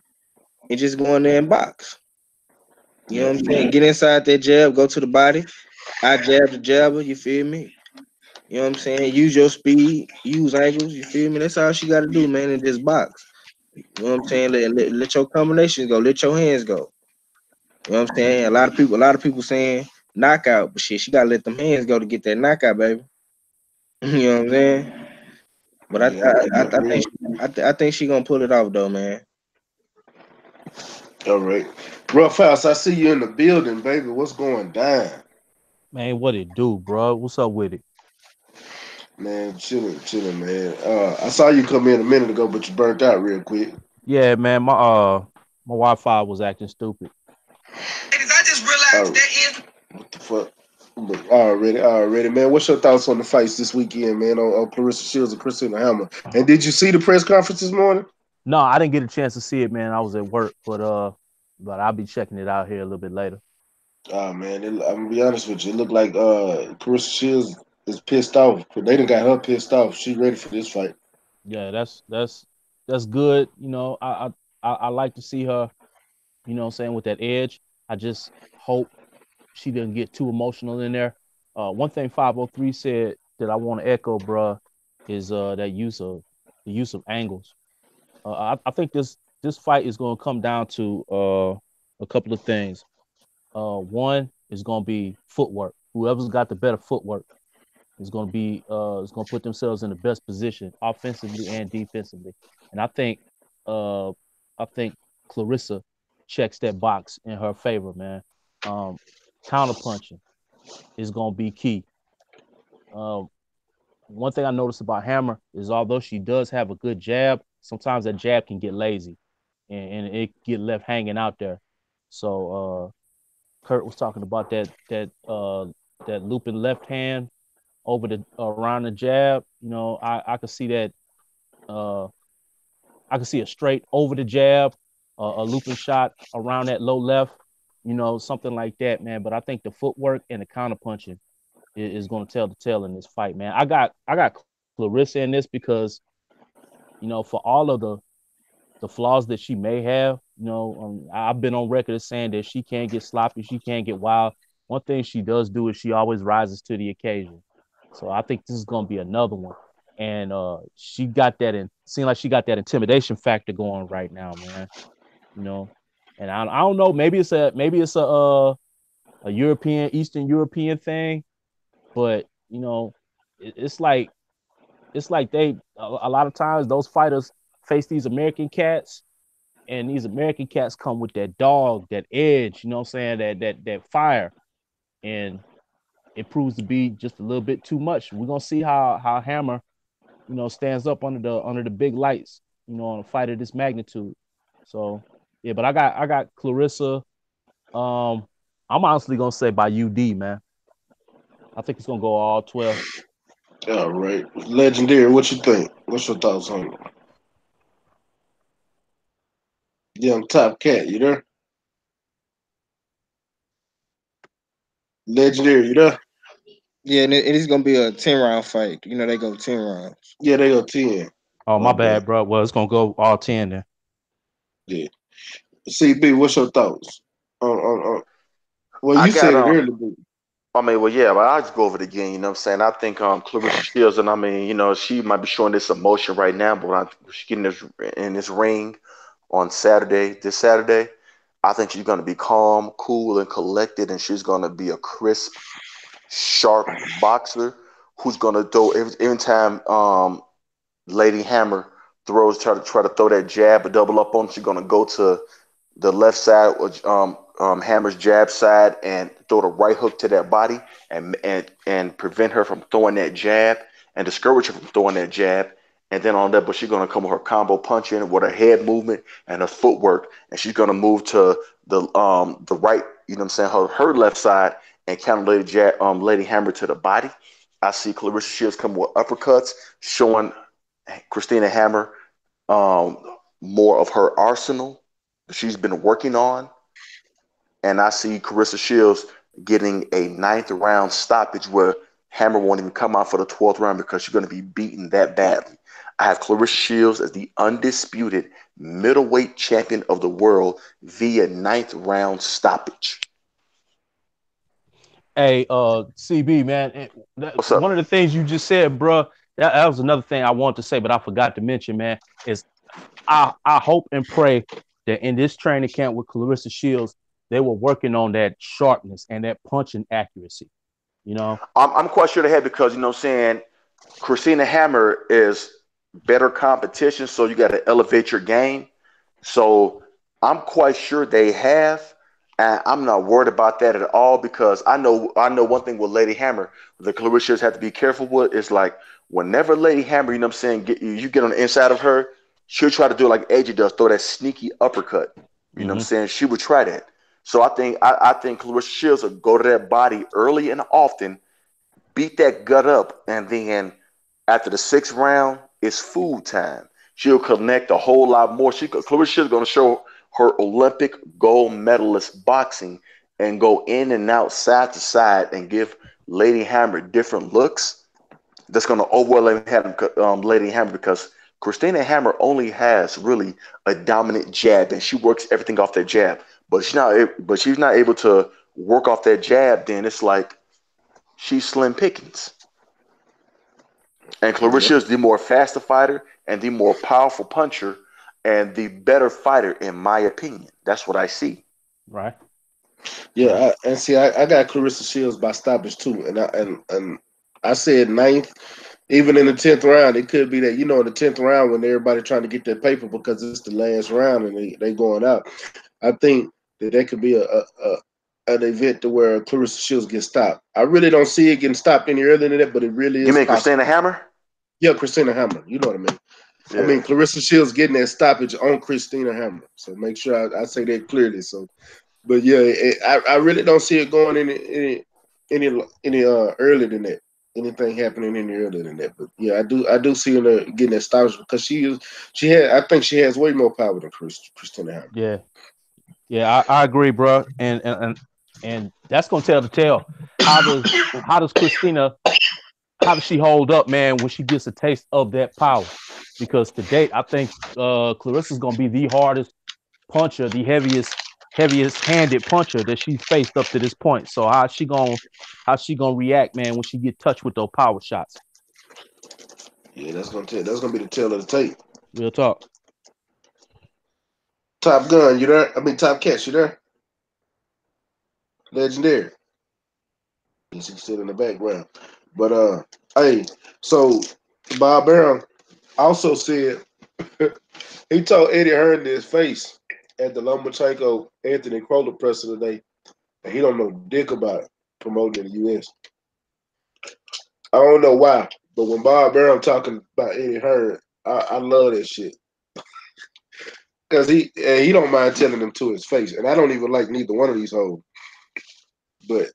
and just go in there and box. You know Yeah, what I'm saying? Get inside that jab, go to the body. I jab the jabber. You feel me? You know what I'm saying? Use your speed, use angles. You feel me? That's all she got to do, man, and just box. You know what I'm saying? Let your combinations go. Let your hands go. You know what I'm saying? A lot of people saying knockout, but shit, she gotta let them hands go to get that knockout, baby. You know what I'm saying? But I think she gonna pull it off though, man. all right. Rough House, I see you in the building, baby. What's going down? Man, what it do, bro? What's up with it? Man, chilling, man. I saw you come in a minute ago, but you burnt out real quick. Yeah, man, my Wi-Fi was acting stupid. I just realized what the fuck? But already, man. What's your thoughts on the fights this weekend, man? On Clarissa Shields and Christina Hammer. And did you see the press conference this morning? No, I didn't get a chance to see it, man. I was at work, but I'll be checking it out here a little bit later. Oh man, I'm gonna be honest with you. It looked like Clarissa Shields is pissed off, but they done got her pissed off. She ready for this fight. Yeah, that's good. You know, I like to see her, you know what I'm saying, with that edge. I just hope she didn't get too emotional in there. One thing 503 said that I want to echo, bruh, is that use of angles. I think this fight is going to come down to a couple of things. One is going to be footwork. Whoever's got the better footwork is going to put themselves in the best position offensively and defensively. And uh I think Clarissa checks that box in her favor, man. Um, Counter punching is going to be key. Um, One thing I noticed about Hammer is although she does have a good jab, sometimes that jab can get lazy and it get left hanging out there. So Kurt was talking about that looping left hand over the around the jab. You know, I could see that. Uh, I could see a straight over the jab, a looping shot around that low left. You know, something like that, man. But I think the footwork and the counter punching is going to tell the tale in this fight, man. I got Clarissa in this because you know for all of the flaws that she may have, you know, I've been on record as saying that she can't get sloppy, she can't get wild. One thing she does do is she always rises to the occasion. So I think this is going to be another one. And she got that in, seemed like she got that intimidation factor going right now, man. You know, and I don't know, maybe it's a European, Eastern European thing, but you know, it's like they a lot of times those fighters face these American cats, and these American cats come with that dog, that edge, you know what I'm saying, that fire, and it proves to be just a little bit too much. We're gonna see how Hammer, you know, stands up under the big lights, you know, on a fight of this magnitude. So yeah, but I got Clarissa. Um, I'm honestly gonna say by UD, man. I think it's gonna go all 12. All right, legendary. What you think? What's your thoughts on it? Young Top Cat, you there? Legendary, you there? Yeah, and it is gonna be a 10 round fight. You know they go 10 rounds. Yeah, they go 10. Oh, My my bad. bad, bro. Well, it's gonna go all 10 then. Yeah. CB, what's your thoughts? Well, I you got said it earlier. I mean, well, yeah, but I'll just go over it again. You know what I'm saying? I think Clarissa Shields, and I mean, you know, she might be showing this emotion right now, but when she's getting this in this ring on this Saturday, I think she's going to be calm, cool, and collected, and she's going to be a crisp, sharp boxer who's going to throw every time Lady Hammer try to throw that jab or double up on. She's gonna go to the left side, Hammer's jab side, and throw the right hook to that body, and prevent her from throwing that jab, and discourage her from throwing that jab. And then on that, but she's gonna come with her combo punching with her head movement and her footwork, and she's gonna move to the right, you know what I'm saying, her left side, and counter Lady Hammer to the body. I see Clarissa Shields come with uppercuts, showing Christina Hammer um, more of her arsenal that she's been working on. And I see Carissa Shields getting a ninth round stoppage where Hammer won't even come out for the 12th round because she's going to be beaten that badly. I have Clarissa Shields as the undisputed middleweight champion of the world via ninth round stoppage. Hey, CB, man, What's one of up? the things you just said, bro, that was another thing I wanted to say, but I forgot to mention, man, is I hope and pray that in this training camp with Clarissa Shields, they were working on that sharpness and that punching accuracy, you know? I'm quite sure they have because, you know what I'm saying, Christina Hammer is better competition, so you got to elevate your game. So I'm quite sure they have, and I'm not worried about that at all because I know one thing with Lady Hammer, the Claricias have to be careful with is like whenever Lady Hammer, you know what I'm saying, you get on the inside of her, she'll try to do like AJ does, throw that sneaky uppercut. You know what I'm Mm-hmm. saying? She would try that. So I think Clarissa Shields will go to that body early and often, beat that gut up, and then after the sixth round, it's food time. She'll connect a whole lot more. Clarissa's going to show her Olympic gold medalist boxing and go in and out, side to side, and give Lady Hammer different looks. That's going to overwhelm Lady Hammer because Christina Hammer only has really a dominant jab, and she works everything off that jab. But she's not able to work off that jab. Then it's like she's slim pickings. And Clarissa is the more faster fighter and the more powerful puncher and the better fighter, in my opinion. That's what I see. Right. Yeah, I got Clarissa Shields by stoppage too, and I said ninth. Even in the 10th round, it could be that, in the 10th round when everybody trying to get their paper because it's the last round and they going out. I think that could be an event to where Clarissa Shields gets stopped. I really don't see it getting stopped any earlier than that, but it really is. You mean possible. Christina Hammer? Yeah, Christina Hammer. You know what I mean. Yeah. I mean Clarissa Shields getting that stoppage on Christina Hammer. So make sure I say that clearly. So, but yeah, I really don't see it going any earlier than that. Anything happening any earlier than that. But yeah, I do see her getting established because I think she has way more power than Christina Hammer. Yeah, I agree, bro. And that's gonna tell the tale. How does Christina, how does she hold up, man, when she gets a taste of that power? Because to date, I think Clarissa's gonna be the hardest puncher, the heaviest handed puncher that she's faced up to this point. So how's she gonna react, man, when she get touched with those power shots? Yeah, that's gonna be the tail of the tape. Real talk. Top Gun, you there? I mean Top Cat, you there? Legendary. He's still in the background. But hey, so Bob Arum also said he told Eddie Hearn in his face at the Lomachenko Anthony Crolla presser today, and he don't know dick about promoting in the U.S. I don't know why, but when Bob Arum talking about Eddie Hearn, I love that shit. Because he don't mind telling them to his face. And I don't even like neither one of these hoes. But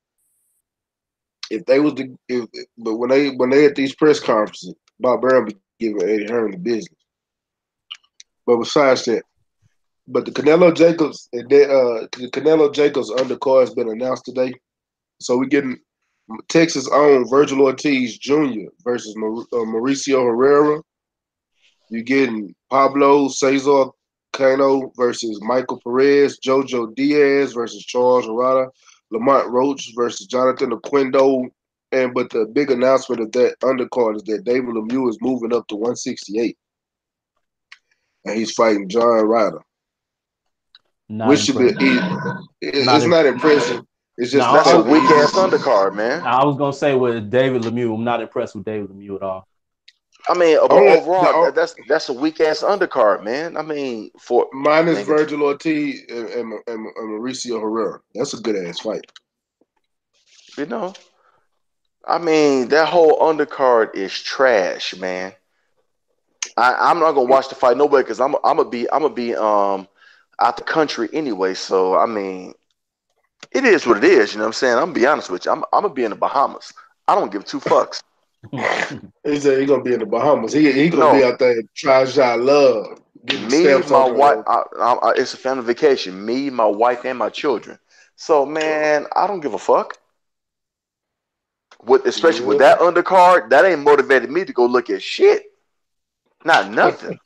if they was when they at these press conferences, Bob Arum be giving Eddie Hearn the business. But besides that, but the Canelo Jacobs undercard has been announced today. So we're getting Texas' own Virgil Ortiz Jr. versus Mauricio Herrera. You're getting Pablo Cesar Cano versus Michael Perez, Jojo Diaz versus Charles Arata, Lamont Roach versus Jonathan Oquendo. But the big announcement of that undercard is that David Lemieux is moving up to 168. And he's fighting John Ryder. Which should be it's not impressive. It's just that's a weak ass undercard, man. I was gonna say with David Lemieux, I'm not impressed with David Lemieux at all. I mean, overall, that's a weak ass undercard, man. I mean, for minus Virgil Ortiz and Mauricio Herrera, that's a good ass fight. I mean, that whole undercard is trash, man. I'm not gonna watch the fight nobody because I'm gonna be out the country anyway. So I mean, it is what it is. You know what I'm saying? I'm gonna be honest with you. I'm gonna be in the Bahamas. I don't give two fucks. He said he's gonna be in the Bahamas. He gonna be out there trying to love. Me, my wife. It's a family vacation. Me, my wife, and my children. So man, I don't give a fuck. Especially with that undercard, that ain't motivated me to go look at shit. Not nothing.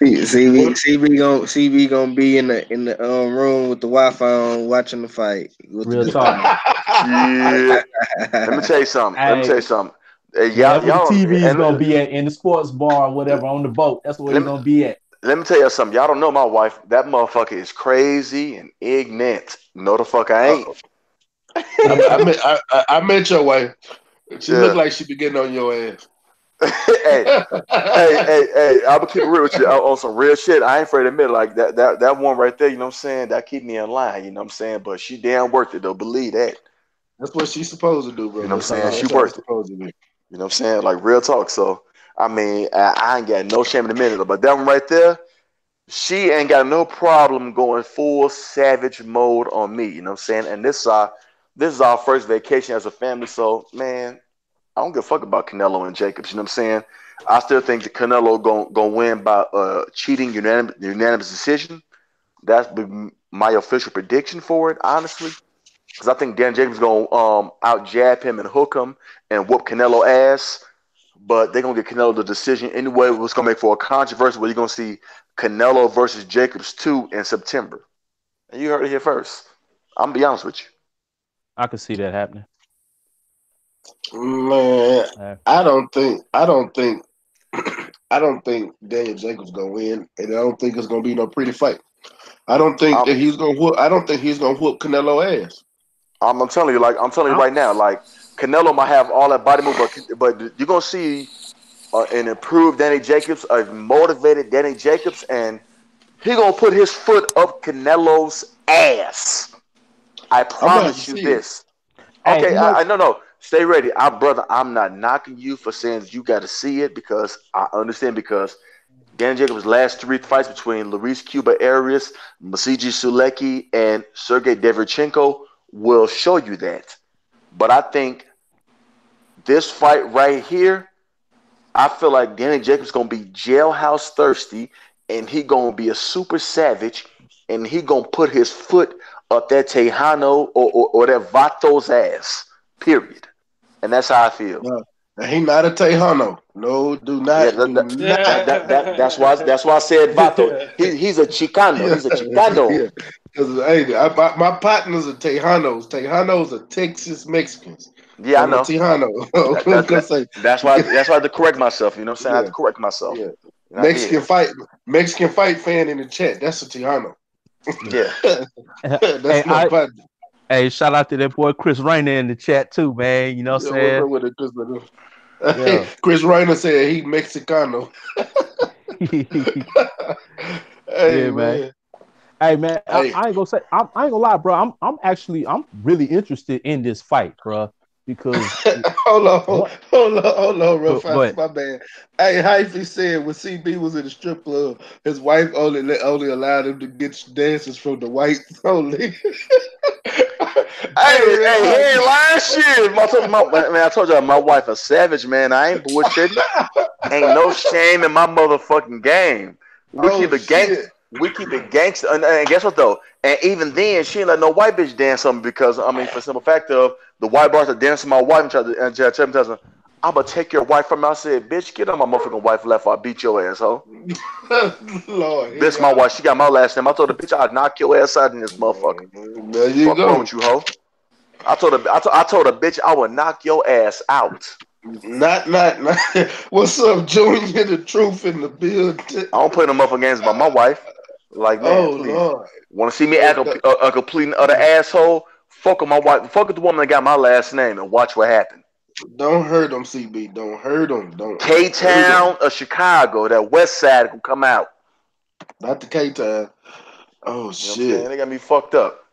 CB gonna be in the room with the Wi-Fi on, watching the fight. Real talk. Yeah. Let me tell you something. Y'all, the TV is gonna be in the sports bar or whatever on the boat. That's where he's gonna be at. Let me tell you something. Y'all don't know my wife. That motherfucker is crazy and ignorant. No, the fuck I ain't. I met your wife. She looked like she be getting on your ass. hey, I'm gonna keep it real with you on some real shit. I ain't afraid to admit like that one right there, you know what I'm saying? That keep me in line, you know what I'm saying? But she damn worth it though, believe that. That's what she's supposed to do, bro. You know what I'm saying? She worth it. You know what I'm saying? Like real talk. So I mean, I ain't got no shame in the minute, but that one right there, she ain't got no problem going full savage mode on me, you know what I'm saying? And this is our first vacation as a family, so man, I don't give a fuck about Canelo and Jacobs. You know what I'm saying? I still think that Canelo gonna win by cheating unanimous decision. That's my official prediction for it, honestly. Because I think Dan Jacobs gonna out jab him and hook him and whoop Canelo ass. but they're gonna get Canelo the decision anyway. What's gonna make for a controversy where you're gonna see Canelo versus Jacobs 2 in September. And you heard it here first. I'm gonna be honest with you. I could see that happening. Man, I don't think Daniel Jacobs gonna win, and I don't think it's gonna be no pretty fight. I don't think that he's gonna whoop. I don't think he's gonna whoop Canelo ass. I'm telling you, right now, like Canelo might have all that body move, but you're gonna see an improved Danny Jacobs, a motivated Danny Jacobs, and he gonna put his foot up Canelo's ass. I promise you this. Okay, no. Stay ready, brother. I'm not knocking you for saying you got to see it because I understand because Danny Jacobs' last 3 fights between Luis Cuba Arias, Masiji Sulecki, and Sergey Deverchenko will show you that. But I think this fight right here, I feel like Danny Jacobs gonna be jailhouse thirsty, and he gonna be a super savage, and he gonna put his foot up that Tejano or that Vato's ass. Period. And that's how I feel. No, he not a Tejano. No, do not. That's why I said Vato. He's a Chicano. Yeah. He's a Chicano. Because hey, my partners are Tejanos. Tejanos are Texas Mexicans. Yeah, I know. Tejano. That's why I had to correct myself. You know what I'm saying? I had to correct myself. Yeah. Mexican fight fan in the chat. That's a Tejano. Yeah. That's my partner. Hey, shout out to that boy Chris Rainer in the chat too, man. You know what I'm saying? Chris Rainer said he Mexicano. Hey, man. Hey man, I ain't gonna say I ain't gonna lie, bro. I'm really interested in this fight, bro. Because hold on, real fast. My bad. Hey, Hyphy said when CB was in the strip club, his wife only allowed him to get dances from the whites only. Hey, he ain't lying shit. I told y'all my wife a savage, man. I ain't bullshitting. Ain't no shame in my motherfucking game. We keep it gangster. And guess what though? And even then, she ain't let no white bitch dance something because for the simple fact of the white bars are dancing my wife and tell me, I'm gonna take your wife from me. I said, bitch, get on my motherfucking wife left or I'll beat your ass, ho. Lord, this my wife. She got my last name. I told the bitch I'd knock your ass out in this motherfucker. There you go. What's wrong with you, ho? I told her, bitch, I would knock your ass out. Not. What's up, Junior? The truth in the building. I don't play no motherfucking games about my wife. Like, man, please. Lord. Want to see me act a complete other asshole? Fuck with my wife. Fuck with the woman that got my last name and watch what happens. Don't hurt them, CB. Don't hurt them. K-Town or Chicago, that west side will come out. Not the K-Town. Oh, shit. They got me fucked up.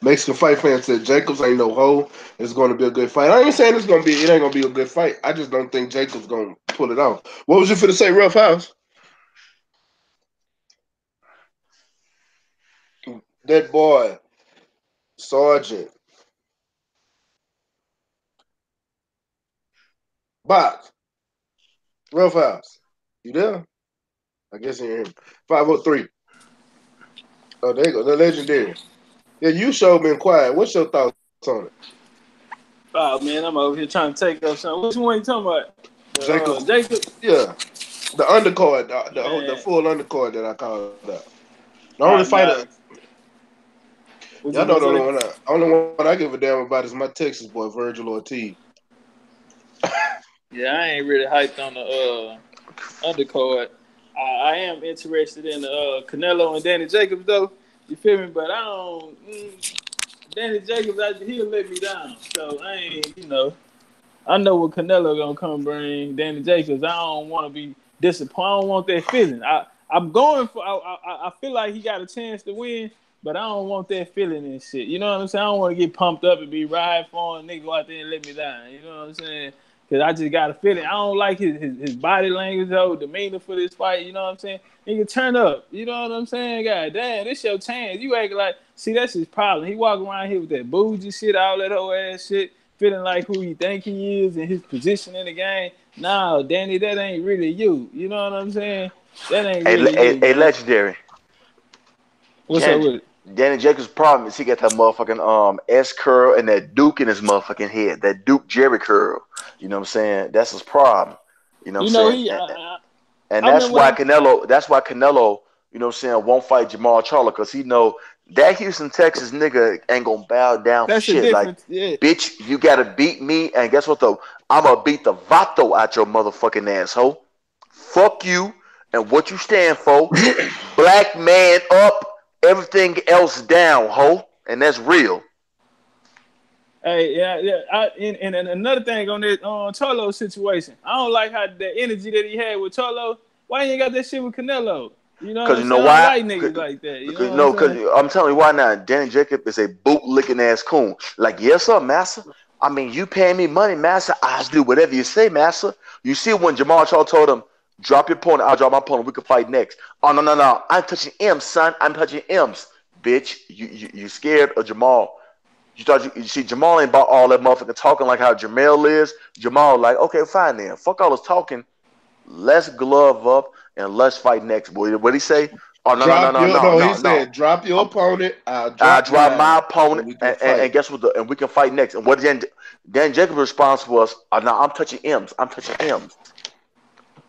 Mexican fight fan said Jacobs ain't no hoe. It's going to be a good fight. I ain't saying it ain't going to be a good fight. I just don't think Jacobs going to pull it off. What was you finna say, Rough House? That boy, Sergeant. Box. Rough House. You there? I guess you hear him. 503. Oh, there you go. The legendary. Yeah, you showed been quiet. What's your thoughts on it? Oh, man, I'm over here trying to take up something. Which one you talking about? Jacob? Yeah. The undercard, the full undercard that I called out. The only fighter. Y'all know the only one I give a damn about is my Texas boy, Virgil Ortiz. Yeah, I ain't really hyped on the undercard. I am interested in Canelo and Danny Jacobs, though. You feel me? But I don't. Danny Jacobs, he'll let me down. So I ain't, I know what Canelo gonna come bring. Danny Jacobs, I don't want to be disappointed. I don't want that feeling. I'm going for. I feel like he got a chance to win, but I don't want that feeling and shit. You know what I'm saying? I don't want to get pumped up and be riding for him. Nigga go out there and let me down. You know what I'm saying? Because I just got a feeling. I don't like his body language, though, demeanor for this fight. You know what I'm saying? Nigga, turn up. You know what I'm saying? God damn, this your chance. You acting like, see, that's his problem. He walk around here with that bougie shit, all that whole ass shit, feeling like who he think he is and his position in the game. Nah, Danny, that ain't really you. You know what I'm saying? That ain't really you. Legendary. What's up with it? Danny Jacobs' problem is he got that motherfucking S curl and that Duke in his motherfucking head. That Duke Jerry curl. You know what I'm saying? That's his problem. You know You what I'm know, saying? And I that's remember when why Canelo, you know what I'm saying, won't fight Jamal Charlo, because he know that Houston, Texas nigga ain't gonna bow down for that's a shit. Like, difference. Yeah. bitch, you gotta beat me, and guess what though? I'm gonna beat the vato out your motherfucking asshole. Fuck you and what you stand for. Black man up, everything else down, ho. And that's real. Hey, yeah. And another thing on that Cholo situation, I don't like how the energy that he had with Cholo. Why you ain't got that shit with Canelo? You know what Because I'm you know saying? I don't why? like niggas like that. You know Because what I'm no, because saying? I'm telling you why now. Danny Jacob is a boot licking ass coon. Like, yes, sir, master. I mean, you paying me money, master. I just do whatever you say, master. You see when Jamal Charles told him, drop your opponent, I'll drop my opponent, we can fight next. Oh, no, no, no. I'm touching M's, son. I'm touching M's. Bitch, you scared of Jamal. You thought you see Jamal ain't about all that motherfucking talking like how Jamel is. Jamal like, okay, fine then. Fuck all this talking. Let's glove up and let's fight next, boy. What'd he say? Oh, no, no, no, Drop no, your no, he no, no. said, drop your opponent, I'll I drop drop mine, my and opponent, we can fight. and guess what? And we can fight next. And what Dan Jacobs' response was, oh, no, I'm touching M's. I'm touching M's.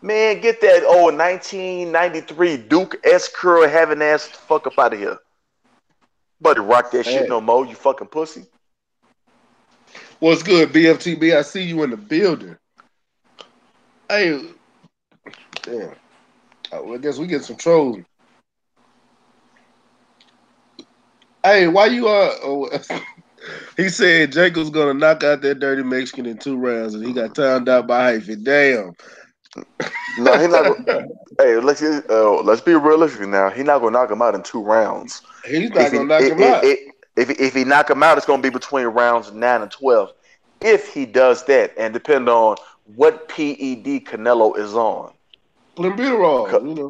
Man, get that old 1993 Duke S. Curl having ass the fuck up out of here. Buddy, rock that shit no more, you fucking pussy. What's good, BFTB? I see you in the building. Hey, damn. I guess we get some trolls. Hey, why you he said Jacob's gonna knock out that dirty Mexican in 2 rounds, and he got timed out by Hyphy. Damn. No, he not. Hey, let's be realistic now. He's not gonna knock him out in 2 rounds. He's not gonna knock him out. If he knock him out, it's gonna be between rounds 9 and 12. If he does that, and depend on what PED Canelo is on. Clenbuterol, you know.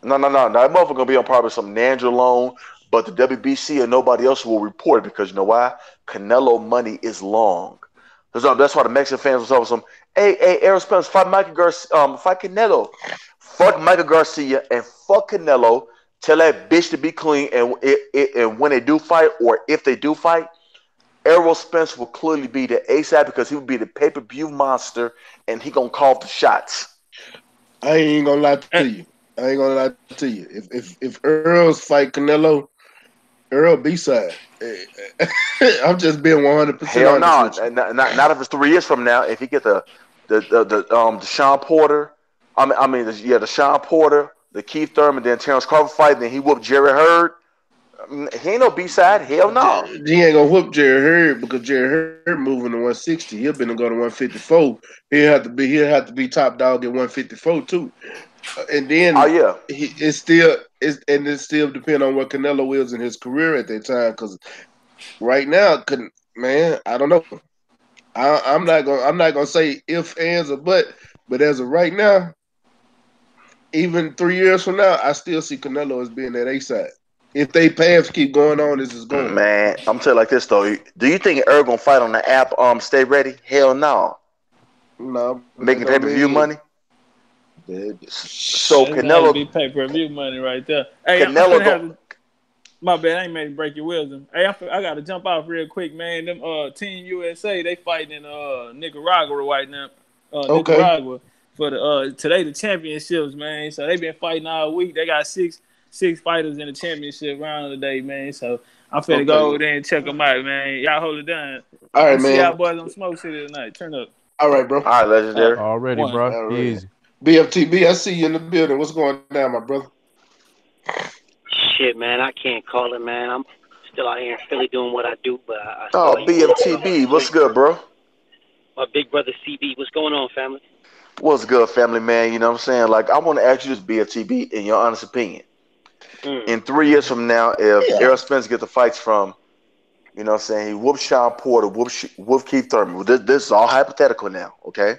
No. That motherfucker gonna be on probably some Nandrolone, but the WBC or nobody else will report it because you know why? Canelo money is long. That's why the Mexican fans was always some, hey, Errol Spence, fight Michael Garcia, fight Canelo. Fuck Michael Garcia and fuck Canelo. Tell that bitch to be clean, and when they do fight, or if they do fight, Errol Spence will clearly be the ASAP because he will be the pay-per-view monster, and he gonna call the shots. I ain't gonna lie to you. If Earl's fight Canelo, Earl B-side. I'm just being 100% Hell no, honest. not if it's 3 years from now. If he get the Sean Porter, the Sean Porter, the Keith Thurman, then Terrence Crawford fight, then he whooped Jerry Hurd. He ain't no B-side. Hell no. He ain't gonna whoop Jerry Hurd because Jerry Hurd moving to 160. He'll been to go to 154. He'll have to be top dog at 154 too. And then it still depends on what Canelo is in his career at that time. Because right now, man, I don't know. I'm not gonna say if, ands, or but as of right now, even 3 years from now, I still see Canelo as being that A side. If they paths keep going on as it's going. Man, I'm telling you like this though. Do you think Earl gonna fight on the app? Stay ready? Hell no. No, making pay-per-view money. So Canelo be pay-per-view money right there. Hey, I'm finna have to. My bad, I ain't made to break your wisdom. Hey, I got to jump off real quick, man. Them Team USA, they fighting in Nicaragua right now. Nicaragua for the today the championships, man. So they been fighting all week. They got six fighters in the championship round today, man. So I'm finna go over there and check them out, man. Y'all hold it down. All right, man. See y'all boys on Smoke City tonight. Turn up. All right, bro. All right, legendary. Already, bro. Already. Easy. BFTB, I see you in the building. What's going down, my brother? Shit, man, I can't call it, man. I'm still out here in Philly doing what I do, but I saw BFTB, what's good, bro? My big brother CB, what's going on, family? What's good, family, man? You know what I'm saying? Like, I want to ask you this, BFTB, in your honest opinion. In 3 years from now, if Errol Spence get the fights from, you know what I'm saying, he whooped Sean Porter, whooped Keith Thurman. This is all hypothetical now, okay?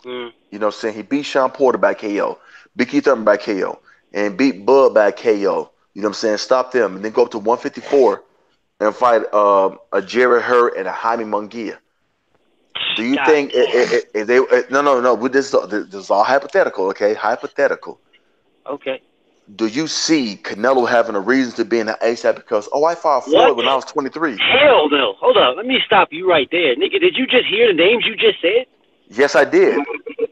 You know what I'm saying? He beat Sean Porter by KO, beat Keith Thurman by KO, and beat Bud by KO. You know what I'm saying? Stop them, and then go up to 154 and fight a Jerry Hurd and a Jaime Munguia. Do you think if they no? This is all hypothetical, okay? Hypothetical. Okay. Do you see Canelo having a reason to be in the ASAP because I fought Floyd when I was 23? Hell no. Hold on. Let me stop you right there, nigga. Did you just hear the names you just said? Yes, I did.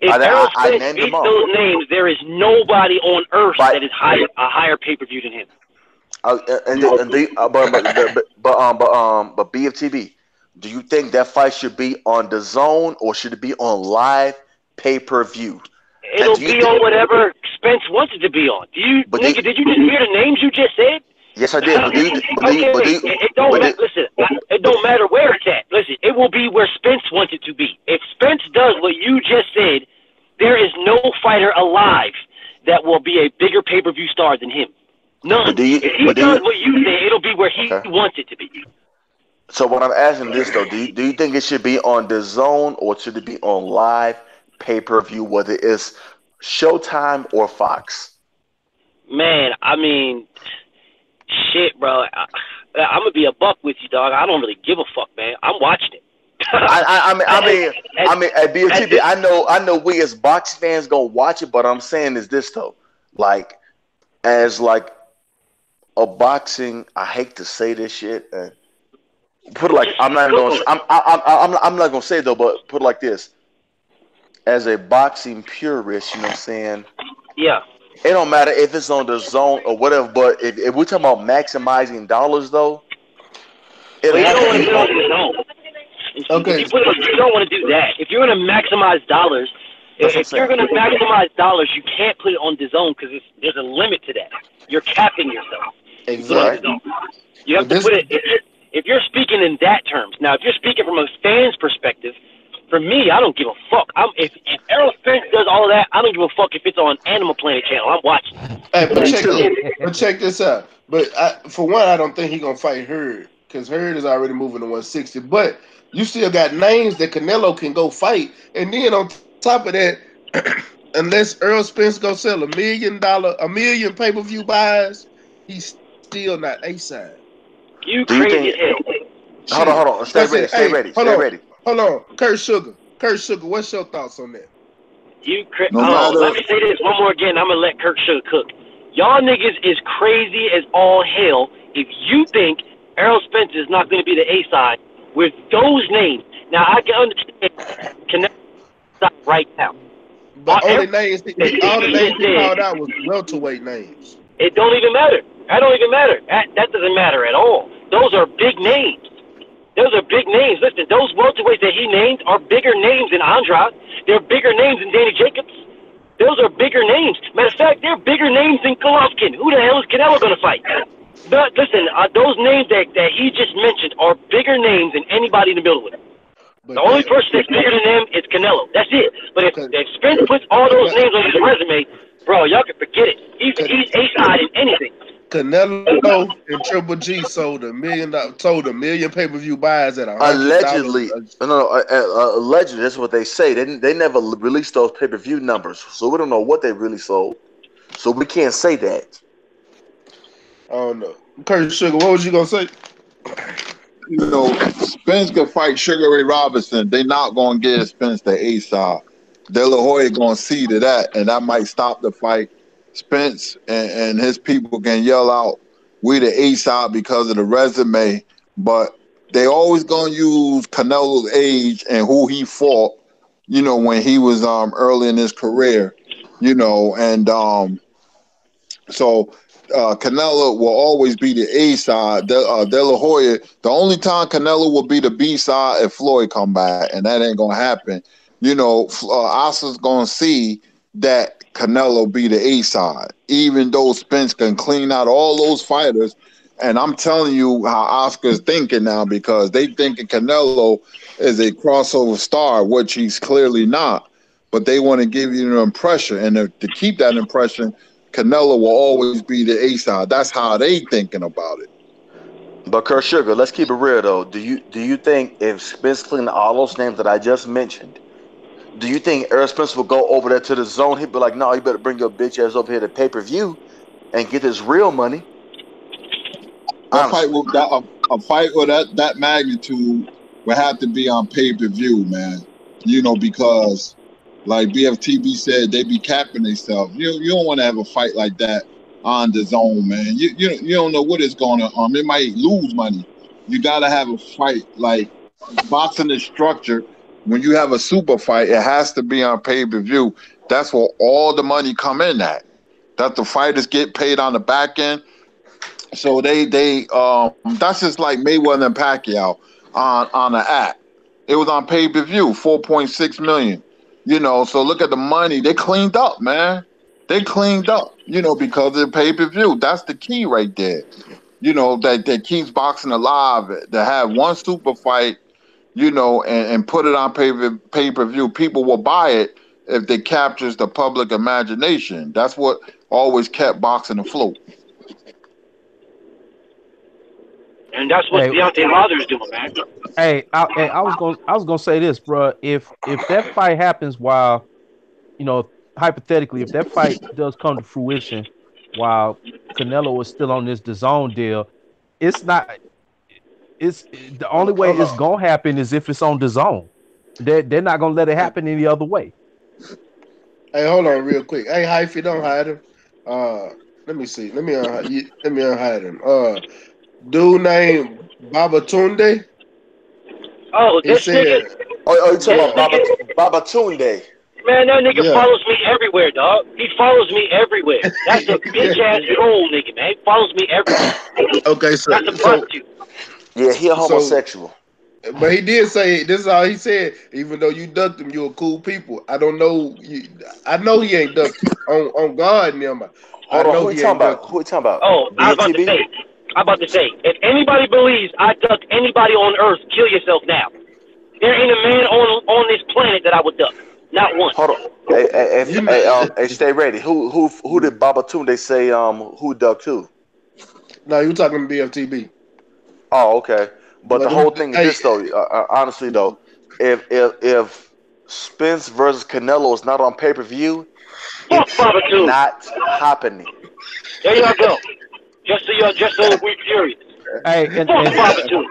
If Errol I Spence named them beats all. those names, there is nobody on earth But that is a higher pay-per-view than him. But BFTB, do you think that fight should be on the zone or should it be on live pay-per-view? It'll be on whatever Spence wants it to be on. Did you just hear the names you just said? Yes, I did. It don't matter where it's at. Listen, it will be where Spence wants it to be. If Spence does what you just said, there is no fighter alive that will be a bigger pay-per-view star than him. None. If he does what you say, it'll be where he wants it to be. So what I'm asking this though, do you think it should be on the zone or should it be on live pay-per-view, whether it's Showtime or Fox? Man, I mean, shit, bro. I'm gonna be a buck with you, dog. I don't really give a fuck, man. I'm watching it. I mean, at BFTV, I know we as box fans gonna watch it, but I'm saying is this though, like, as like a boxing, I hate to say this shit and put it like I'm not gonna say it though, but put it like this: as a boxing purist, you know what I'm saying? Yeah. It don't matter if it's on the zone or whatever, but if we're talking about maximizing dollars though, you don't want to do it on the zone. Okay. You don't want to do that. If you're going to maximize dollars, if you're going to maximize dollars, you can't put it on the zone because there's a limit to that. You're capping yourself. Exactly. You have to put it. If you're speaking in that terms, now if you're speaking from a fan's perspective, for me, I don't give a fuck. If Errol Spence does all of that, I don't give a fuck if it's on Animal Planet channel. I'm watching. Hey, but check this out. But for one, I don't think he's gonna fight Hurd because Hurd is already moving to 160. But you still got names that Canelo can go fight, and then on top of that, unless Errol Spence go sell $1 million pay-per-view buys, he's still not A-side. You crazy as hell. Hold on. Stay ready. Hold on. Kurt Sugar, what's your thoughts on that? Let me say this one more again. I'm going to let Kurt Sugar cook. Y'all niggas is crazy as all hell if you think Errol Spence is not going to be the A-side with those names. Now, I can understand Canelo right now. But all the names he called out was welterweight names. It don't even matter. That don't even matter. That doesn't matter at all. Those are big names. Those are big names. Listen, those welterweights that he named are bigger names than Andrade. They're bigger names than Danny Jacobs. Those are bigger names. Matter of fact, they're bigger names than Golovkin. Who the hell is Canelo going to fight? But listen, those names that he just mentioned are bigger names than anybody in the middle of it. The only person that's bigger than them is Canelo. That's it. But if Spence puts all those names on his resume, bro, y'all can forget it. He's A-side in anything. Canelo and Triple G sold $1 million pay-per-view buys at $100. Allegedly, allegedly, that's what they say. They never released those pay-per-view numbers, so we don't know what they really sold. So we can't say that. I don't know. Kurt Sugar, what was you gonna say? You know, Spence can fight Sugar Ray Robinson. They not gonna give Spence the A-side. De La Hoya gonna see to that, and that might stop the fight. Spence and his people can yell out, "We the A-side" because of the resume, but they always gonna use Canelo's age and who he fought. You know, when he was early in his career. You know, and so. Canelo will always be the A-side. De La Hoya, the only time Canelo will be the B-side if Floyd come back, and that ain't gonna happen. You know, Oscar's gonna see that Canelo be the A-side, even though Spence can clean out all those fighters. And I'm telling you how Oscar's thinking now, because they thinking Canelo is a crossover star, which he's clearly not. But they want to give you an impression, and to keep that impression, Canelo will always be the A-side. That's how they thinking about it. But Kurt Sugar, let's keep it real though. Do you think if Spence cleaned all those names that I just mentioned, do you think Errol Spence will go over there to the zone? He'd be like, "No, you better bring your bitch ass over here to pay-per-view and get this real money." A fight with that magnitude would have to be on pay-per-view, man. You know, because like BFTB said, they be capping themselves. You don't want to have a fight like that on the zone, man. You don't know what is going on. It might lose money. You gotta have a fight like boxing is structured. when you have a super fight, it has to be on pay-per-view. That's where all the money come in at. That the fighters get paid on the back end. So that's just like Mayweather and Pacquiao on the app. It was on pay-per-view, 4.6 million. You know, so look at the money. They cleaned up, man. They cleaned up, you know, because of the pay-per-view. That's the key right there. You know, that keeps boxing alive. To have one super fight, you know, and put it on pay-per-view, people will buy it if it captures the public imagination. That's what always kept boxing afloat. And that's what Deontay Wilder's doing, man. Hey, I was gonna say this, bro. If that fight happens while, you know, hypothetically, if that fight does come to fruition while Canelo is still on this DAZN deal, it's not. It's the only way Hold it's on. gonna happen is if it's on DAZN. They're not gonna let it happen any other way. Hey, hold on real quick. Hey, Hyphy, don't hide him. Let me see. Let me unhide him. Dude named Babatunde. Oh, He this said, nigga, Oh, you talking yeah, about Babatunde? man, that nigga yeah. follows me everywhere, dog. He follows me everywhere. That's a bitch ass troll nigga, man. He follows me everywhere. Okay, That's a prostitute. Yeah, he a so, homosexual. but he did say this is all he said. Even though you ducked him, you're cool people. I don't know. I know he ain't ducked you on God, never. I Hold on, know who you he talking ain't about? ducked Who you. you talking about? Oh, I'm about to say, if anybody believes I ducked anybody on earth, kill yourself now. There ain't a man on this planet that I would duck. Not one. Hold on. You know, Hey, stay ready. Who did Babatunde say who ducked who? no, you talking BFTB. Oh, okay. But But the whole thing is hey, this though. Honestly though, if Spence versus Canelo is not on pay-per-view, Fuck it's Babatunde. not happening. There y'all go. Just so we're curious. Hey, Fuck Babatunde.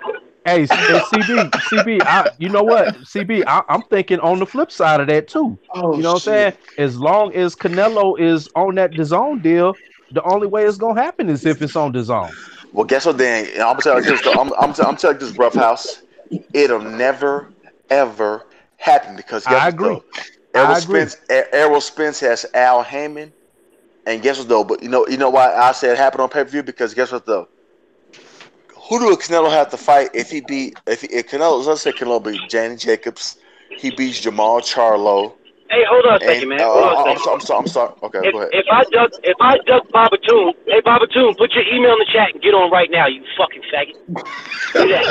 hey, CB, you know what, CB, I'm thinking on the flip side of that too. oh You know what I'm saying? shit. As long as Canelo is on that DAZN deal, the only way it's gonna happen is if it's on DAZN. Well, guess what? Then I'm gonna tell you like this though. I'm telling you this, Rough House. It'll never ever happen because guess I what agree. though? I agree. Errol Spence has Al Heyman, and guess what though? But you know why I said it happened on pay-per-view? Because guess what though? Who do Canelo have to fight if Canelo? Let's say Canelo beat Danny Jacobs, he beats Jamal Charlo, Hey, hold on a and second, man. Hold on a I'm second. sorry. I'm sorry. Okay, go ahead. If I duck Babatunde, hey Babatunde, put your email in the chat and get on right now, you fucking faggot. Do that.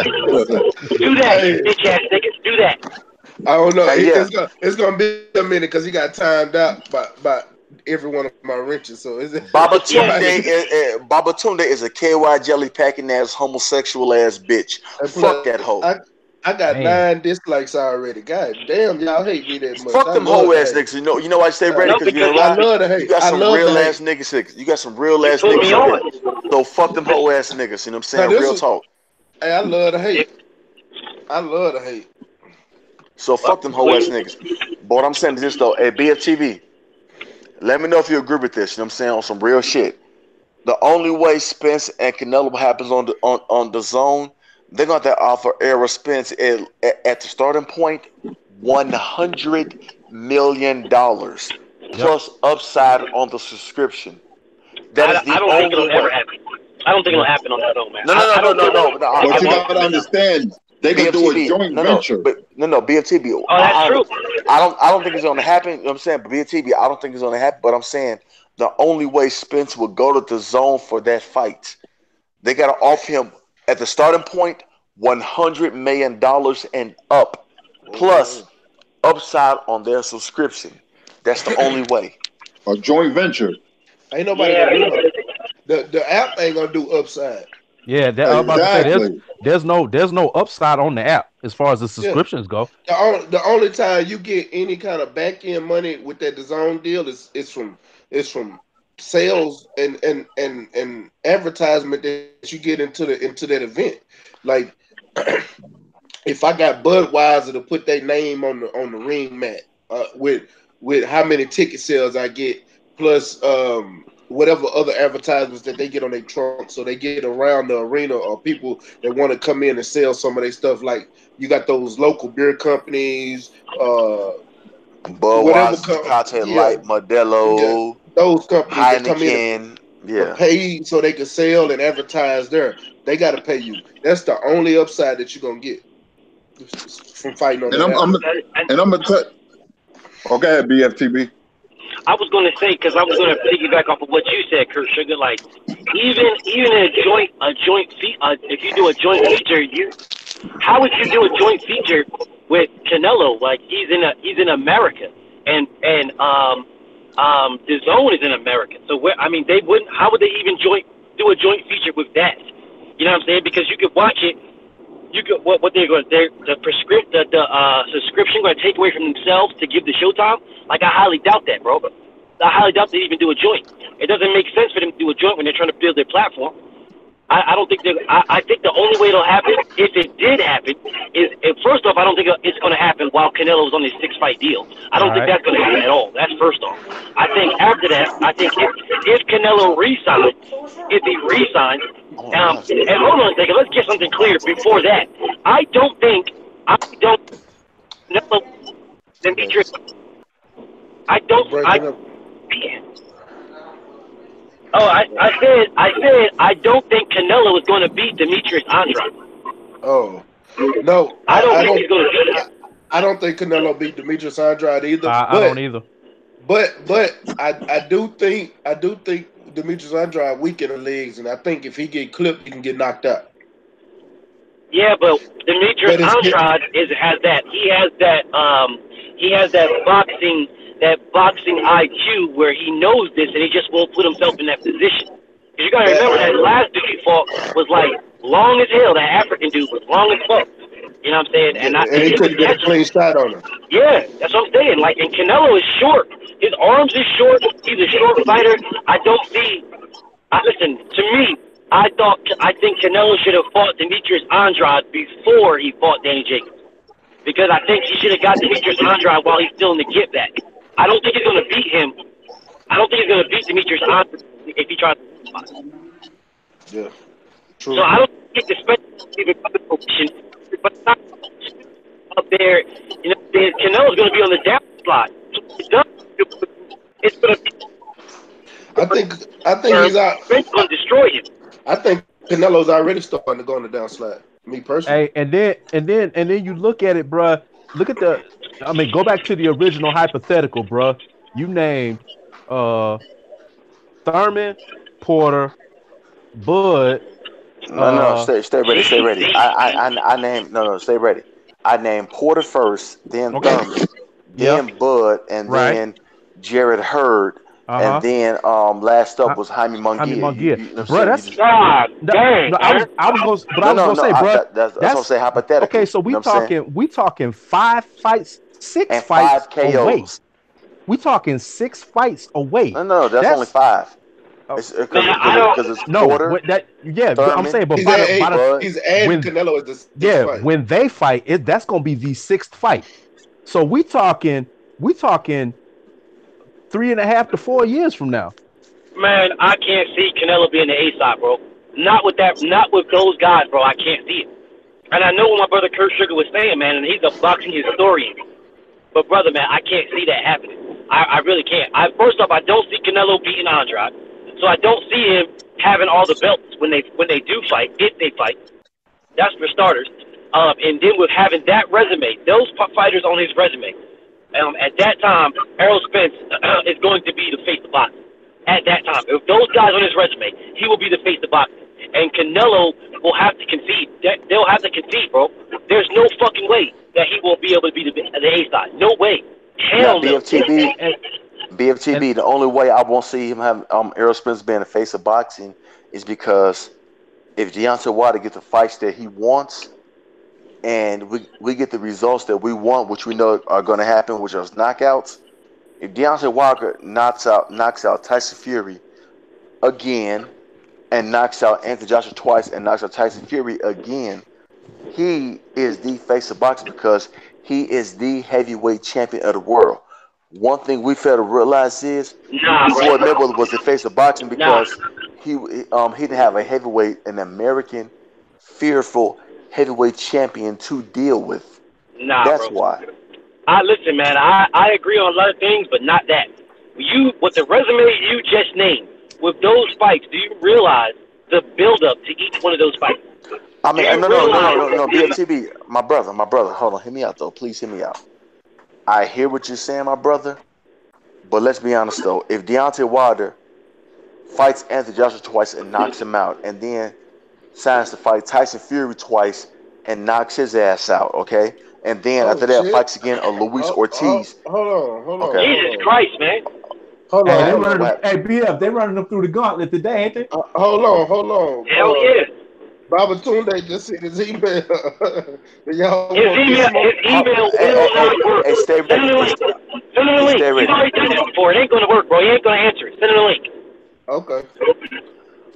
Do that, Hey, you bitch ass nigga. Do that. I don't know. Hey, yeah. It's gonna be a minute because he got timed out by every one of my wrenches. So is it? Yeah. Babatunde is a KY jelly packing ass homosexual ass bitch. And Fuck plus, that hoe. I got Man. 9 dislikes already. God damn, y'all hate me that much. Fuck I them love hoe the ass hate. niggas. You know why I stay ready? No, Because you know because I why? love the hate. You got I some love the real ass hate. niggas. You got some real ass put me niggas on here. on. So fuck them hoe ass niggas. You know what I'm saying? This Real is, talk. hey, I love the hate. I love the hate. So fuck them hoe ass niggas. But what I'm saying is this though, hey BFTV, let me know if you agree with this. You know what I'm saying? On some real shit. The only way Spence and Canelo happens on the zone, they're going to offer Errol Spence at the starting point $100 million Yep. plus upside on the subscription. That is I the don't think only it'll ever way. happen. I don't think it'll Yeah. happen on that, though, man. No, I don't think But it you won't. gotta understand, they could do a BFTV. joint venture. BFTV. Oh, that's true. I don't think it's going to happen. You know what I'm saying? But BFTV, I don't think it's going to happen. But I'm saying the only way Spence would go to the zone for that fight, they got to offer him at the starting point $100 million and up, plus upside on their subscription. That's the only way. A joint venture. Ain't nobody Yeah. gonna do that. The app ain't gonna do upside. Yeah, I was about to say Exactly. there's no upside on the app as far as the Yeah. subscriptions go. The only time you get any kind of back end money with that DAZN deal is from sales and advertisement that you get into that event. Like if I got Budweiser to put their name on the ring mat with how many ticket sales I get plus whatever other advertisements that they get on their trunk, so they get around the arena or people that want to come in and sell some of their stuff. Like you got those local beer companies, whatever, Budweiser, Tecate yeah, Light, yeah, Modelo, those companies that come in Heineken. to Yeah. pay so they can sell and advertise there. They got to pay you. That's the only upside that you're gonna get from fighting on And that app. I'm gonna tell. Oh, go ahead, BFTB. I was going to say, because I was going to piggyback off of what you said, Kurt Sugar. Like, even if you do a joint feature, how would you do a joint feature with Canelo? Like, he's in America, and the zone is in America. So they wouldn't. How would they even do a joint feature with that? You know what I'm saying? Because you could watch it. You could what they're going the subscription going to take away from themselves to give the Showtime. Like, I highly doubt that, bro. I highly doubt they even do a joint. It doesn't make sense for them to do a joint when they're trying to build their platform. I don't think I think the only way it'll happen, if it did happen, is first off, I don't think it's going to happen while Canelo's on his 6-fight deal. I don't think that's going to happen at all. That's first off. I think after that, if Canelo resigns, if he resigns, and hold on a second, let's get something clear before that. I don't Canelo, Demetrius. I don't think Canelo is going to beat Demetrius Andrade. Oh no, I don't think he's going to beat him. I don't think Canelo beat Demetrius Andrade either. I don't either. But I do think Demetrius Andrade weak in the legs, and I think if he get clipped, he can get knocked out. Yeah, but Demetrius Andrade has that boxing IQ where he knows this and he just won't put himself in that position. Because you gotta remember that last dude he fought was like long as hell. That African dude was long as fuck. You know what I'm saying? And he couldn't get a clean shot on him. Yeah, that's what I'm saying. Like, and Canelo is short. His arms is short. He's a short fighter. Listen, to me, I think Canelo should have fought Demetrius Andrade before he fought Danny Jacobs. Because I think he should have got Demetrius Andrade while he's still in the get back. I don't think he's going to beat him. I don't think he's going to beat Demetrius Andrade if he tries to fight. Yeah. True. So I don't think the position, but not up there. You know, Canelo's going to be on the downslide. It's going to be. I think he's out. It's going to destroy him. I think Canelo's already starting to go on the downslide. Me personally. Hey, and then you look at it, bruh. Look at go back to the original hypothetical, bruh. You named Thurman, Porter, Bud. Stay ready. I named stay ready. I named Porter first, then Thurman, then Bud, and then Jared Hurd. And then last up was Jaime Munguia. Bro, that's dang. No, I was gonna say, bro. That's what I'm saying. Hypothetical. Okay, so we talking 5 fights, 6 and fights 5 KOs. away. We talking 6 fights away. No, that's only 5. Because it's Porter. Thurman, I'm saying, but he's adding Canelo as the 6th fight. When they fight, that's gonna be the 6th fight. So we talking 3.5 to 4 years from now. Man, I can't see Canelo being the A-side, bro. Not with those guys, bro. I can't see it. And I know what my brother Kurt Sugar was saying, man, and he's a boxing historian. But brother, man, I can't see that happening. I really can't. First off, I don't see Canelo beating Andrade, so I don't see him having all the belts when they do fight, if they fight. That's for starters. And then with having that resume, those fighters on his resume. At that time, Errol Spence is going to be the face of boxing. At that time, if those guys on his resume, he will be the face of boxing. And Canelo will have to concede. They'll have to concede, bro. There's no fucking way that he won't be able to be the A side. No way. Hell no. BFTB. The only way I won't see him have Errol Spence being the face of boxing is because if Deontay Wilder gets the fights that he wants, and we get the results that we want, which we know are going to happen, which are knockouts. If Deontay Wilder knocks out Tyson Fury again, and knocks out Anthony Joshua twice, and knocks out Tyson Fury again, he is the face of boxing because he is the heavyweight champion of the world. One thing we fail to realize is Nah, Floyd bro. Mayweather was the face of boxing Nah, because he didn't have a heavyweight, an American, fearful heavyweight champion to deal with. nah, That's bro. why. Listen, man. I agree on a lot of things, but not that. With the resume you just named, with those fights, do you realize the build-up to each one of those fights? I Do mean, you no, realize? BFTB, my brother. Hold on, hear me out though. Please hear me out. I hear what you're saying, my brother. But let's be honest though. If Deontay Wilder fights Anthony Joshua twice and knocks him out, and then signs to fight Tyson Fury twice and knocks his ass out, okay? And then Oh after that, shit. fights again a Luis Ortiz. Hold on. Okay. Jesus Christ, man. Hold Hey, they on. running. Hey, BF, they running them through the gauntlet today, ain't they? Hold on. Hell yeah. Baba Tunde just sent his email. Y'all His want this smoke? email will not work. Hey, stay Send him the ready. link. Send him the link. Stay He's ready. already done this before. It ain't going to work, bro. He ain't going to answer it. Send him the link. Okay.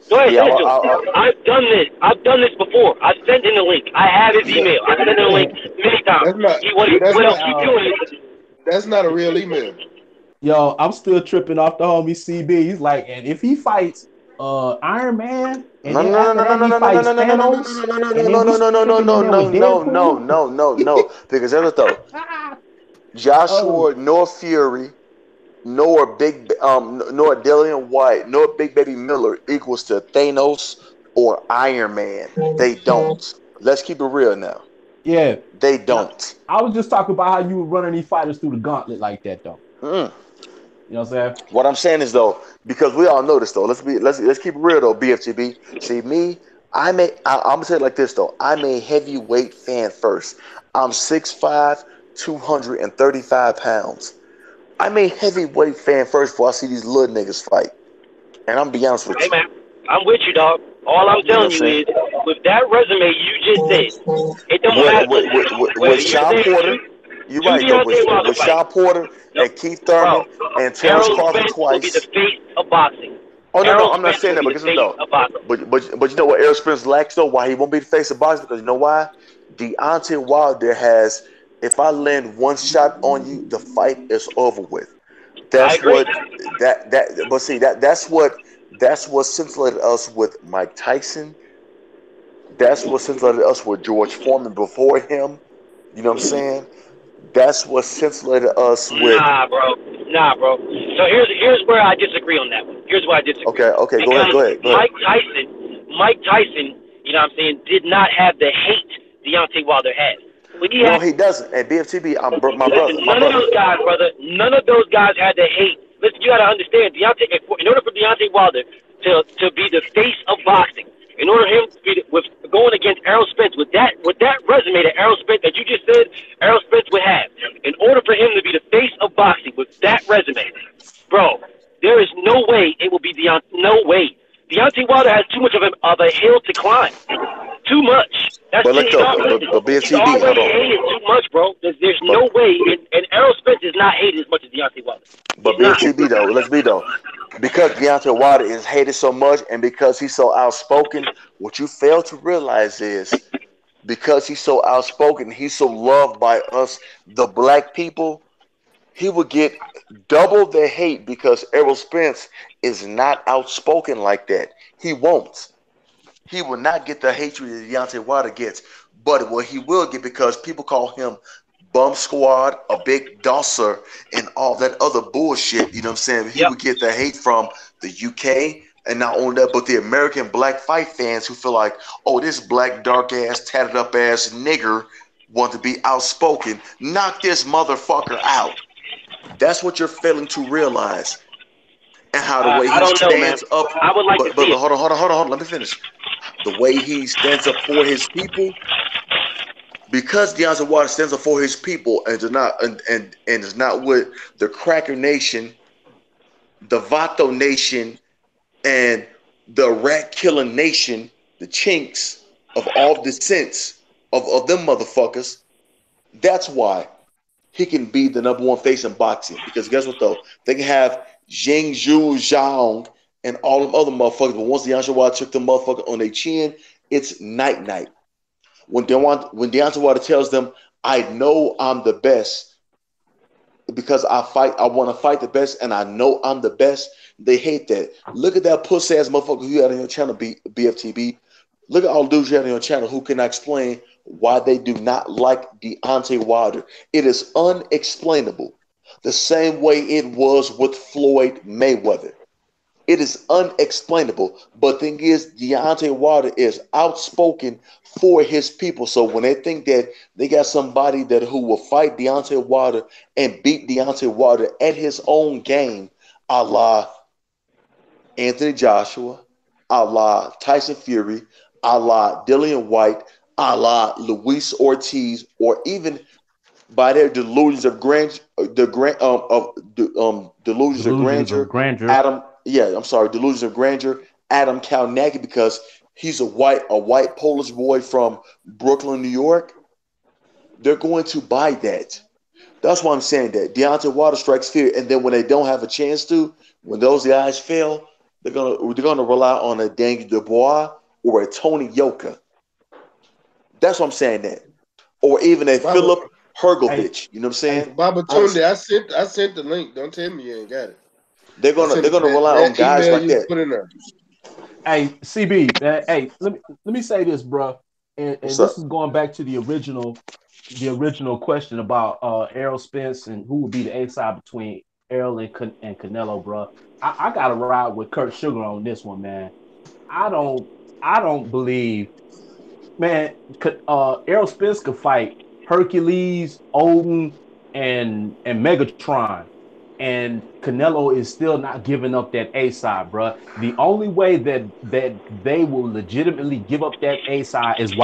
Go ahead, Yeah, send it to him. I've done this. I've done this before. I sent him the link. I have his email. I sent him the link many times. What else he doing? That's not a real email. Yo, I'm still tripping off the homie CB. He's like, and if he fights Iron Man, and then after that he fights Thanos, no. Because that's though. Joshua nor Fury nor nor Dillian White nor Big Baby Miller equals to Thanos or Iron Man. They don't. Let's keep it real now. Yeah, they don't. I was just talking about how you were running these fighters through the gauntlet like that, though. You know what I'm saying? What I'm saying is though, because we all know this though. Let's keep it real though. BFTB. See me, I'm gonna say it like this though. I'm a heavyweight fan first. I'm 6'5", 235 pounds. I'm a heavyweight fan first before I see these little niggas fight. And I'm be honest with you. Hey man, I'm with you, dog. All I'm telling you is, with that resume you just said, it don't matter. With Sean Porter, you're right though. With Sean Porter and Keith Thurman and Terrence Crawford twice. Will be the face of boxing. Oh no, I'm not saying that because no. But you know what Errol Spence lacks though? Why he won't be the face of boxing? Because you know why? Deontay Wilder has. If I land one shot on you, the fight is over with. That's what But see that's what scintillated us with Mike Tyson. That's what scintillated us with George Foreman before him. You know what I'm saying? That's what scintillated us with. Nah, bro. So here's where I disagree on that one. Here's where I disagree. Okay. Go ahead. Mike Tyson, you know what I'm saying, did not have the hate Deontay Wilder has. No, he doesn't. And BFTB, my brother. None of those guys, brother. None of those guys had the hate. Listen, you got to understand, Deontay. In order for Deontay Wilder to be the face of boxing, in order for him to be with going against Errol Spence with that resume that Errol Spence that you just said Errol Spence would have, in order for him to be the face of boxing with that resume, bro, there is no way it will be Deontay. No way. Deontay Wilder has too much of a hill to climb. Too much. That's but let's go. He's already hated too much, bro. There's no way. And Errol Spence is not hated as much as Deontay Wilder. But BFTB though, let's be though. Because Deontay Wilder is hated so much and because he's so outspoken, what you fail to realize is because he's so outspoken, he's so loved by us, the black people, he would get double the hate because Errol Spence is not outspoken like that. He won't. He will not get the hatred that Deontay Wilder gets. But what he will get, because people call him Bum Squad, a big dosser, and all that other bullshit, you know what I'm saying? He would get the hate from the UK, and not only that, but the American black fight fans who feel like, oh, this black, dark-ass, tatted-up-ass nigger want to be outspoken. Knock this motherfucker out. That's what you're failing to realize. And how the way he stands up. I would like to see hold on. Let me finish. The way he stands up for his people, because Deontay Wilder stands up for his people and is not with the Cracker Nation, the Vato Nation, and the rat killing nation, the chinks of all descents of them motherfuckers. That's why he can be the number one face in boxing. Because guess what though? They can have Jing Zhu Zhang and all them other motherfuckers, but once Deontay Wilder took the motherfucker on their chin, it's night. When Deontay Wilder tells them, I know I'm the best, because I want to fight the best, and I know I'm the best. They hate that. Look at that pussy ass motherfucker you had on your channel, BFTB. Look at all the dudes you had on your channel who cannot explain why they do not like Deontay Wilder. It is unexplainable. The same way it was with Floyd Mayweather. It is unexplainable. But thing is, Deontay Wilder is outspoken for his people. So when they think that they got somebody who will fight Deontay Wilder and beat Deontay Wilder at his own game, a la Anthony Joshua, a la Tyson Fury, a la Dillian White, a la Luis Ortiz, or even by their delusions of grandeur, delusions of grandeur. Delusions of grandeur. Adam Kalnacki, because he's a white Polish boy from Brooklyn, New York. They're going to buy that. That's why I'm saying that Deontay Wilder strikes fear, and then when they don't have a chance to, when those guys fail, they're gonna rely on a Daniel Dubois or a Tony Yoka. That's what I'm saying. That, or even a Philip Hergovich. You know what I'm saying? Baba Tunde, I sent the link. Don't tell me you ain't got it. They're gonna rely on guys like that. Put in there. Hey, CB, hey, let me say this, bro, and this is going back to the original question about Errol Spence and who would be the A side between Errol and Canelo, bro. I gotta ride with Kurt Sugar on this one, man. I don't believe, man. Errol Spence could fight Hercules, Odin, and Megatron, and Canelo is still not giving up that A side, bro. The only way that they will legitimately give up that A side is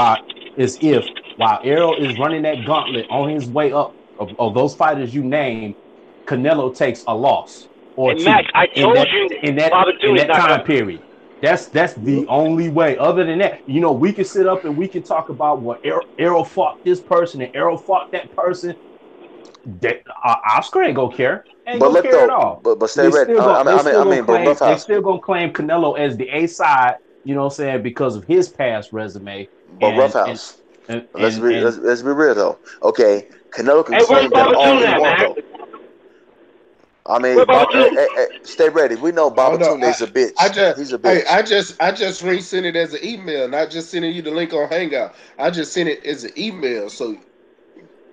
if while Errol is running that gauntlet on his way up of those fighters you named, Canelo takes a loss or two. Max, I told you in that time period. That's the only way. Other than that, we can sit up and we can talk about what Errol fought this person and Errol fought that person. Oscar ain't gonna care. Ain't gonna care at all. But stay ready. They're still gonna claim Canelo as the A side. You know what I'm saying, because of his past resume. But Roughhouse. Let's be real though. Okay, Canelo can claim that all he wants though. I mean, stay ready. We know Babatunde is a bitch. He's a bitch. Hey, I just resent it as an email, not just sending you the link on Hangout. I just sent it as an email. So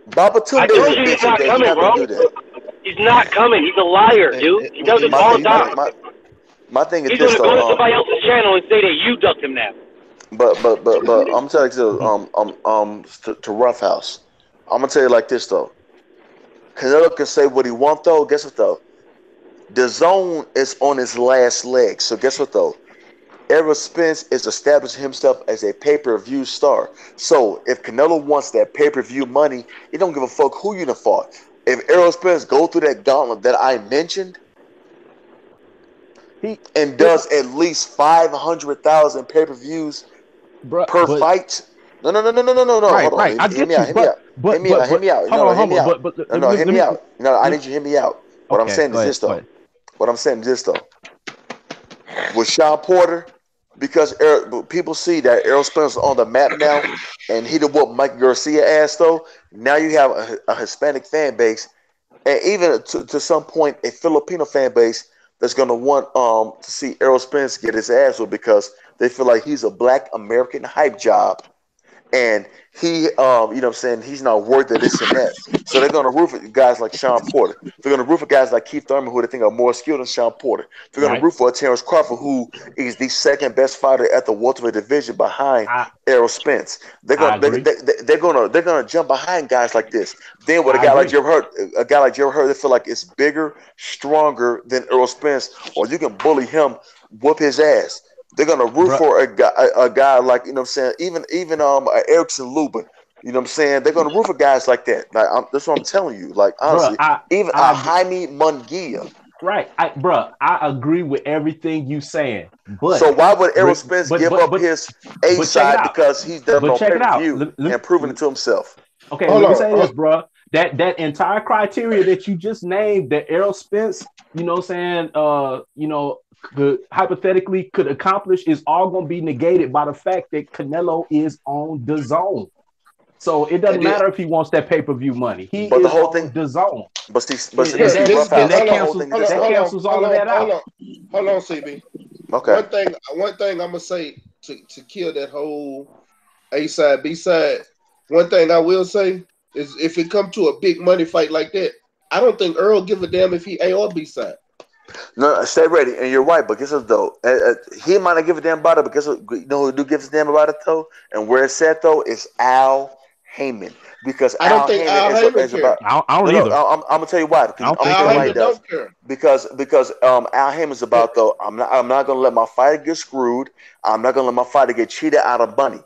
Babatunde is a bitch. He's not coming, bro. He's not coming. He's a liar, dude. He does it all the time. My thing is he's this though. He's going to go to somebody else's channel and say that you ducked him now. But I'm telling you to Roughhouse. I'm gonna tell you like this though. Canelo can say what he wants though. Guess what though? The zone is on his last leg. So guess what though? Errol Spence is establishing himself as a pay-per-view star. So if Canelo wants that pay-per-view money, he don't give a fuck who you done fought. If Errol Spence go through that gauntlet that I mentioned, and does at least 500,000 pay-per-views per fight. No. Right. I get you. Hear me out. No, I need you to hear me out. What I'm saying is this though. With Sean Porter, because people see that Errol Spence is on the map now, and he done whooped Mike Garcia ass though. Now you have a Hispanic fan base, and even to some point a Filipino fan base that's gonna want to see Errol Spence get his ass whooped because they feel like he's a Black American hype job. And he, you know what I'm saying, he's not worth of this and that. So they're going to root for guys like Sean Porter. They're going to root for guys like Keith Thurman, who they think are more skilled than Sean Porter. They're going to root for Terrence Crawford, who is the second best fighter at the welterweight division behind Errol Spence. They're going to jump behind guys like this. Then with a guy like Jerry Hurt, they feel like it's bigger, stronger than Errol Spence, or you can bully him, whoop his ass. They're gonna root for a guy like, you know what I'm saying, even Erickson Lubin, you know what I'm saying. They're gonna root for guys like that. Like that's what I'm telling you. Like honestly, even Jaime Munguia. Right, I agree with everything you saying. But so why would Errol Spence give up his A side because he's done on pay-per-view and proven it to himself? Okay, let me say this, bro. That entire criteria that you just named, that Errol Spence, you know what I'm saying, hypothetically could accomplish, is all going to be negated by the fact that Canelo is on the zone. So it doesn't And then, matter if he wants that pay-per-view money. He But the is whole on thing, DAZN. but And this that, Rough and House. that The whole cancels thing is this that though. cancels all of that out. hold on, CB. Okay. One thing I'm gonna say to kill that whole A side, B side. One thing I will say is if it come to a big money fight like that, I don't think Earl give a damn if he A or B side. No, stay ready, and you're right. But guess what though? He might not give a damn about it, but guess what? You know who do give a damn about it though? And where it's at though is Al Heyman, because I don't Al think Heyman Al Heyman is about. care. I don't No, no. either. I'm gonna tell you why. I don't I'm gonna think Al tell so you why he Heyman either. does. don't care. Because Al Heyman's about though. I'm not gonna let my fighter get screwed. I'm not gonna let my fighter get cheated out of money.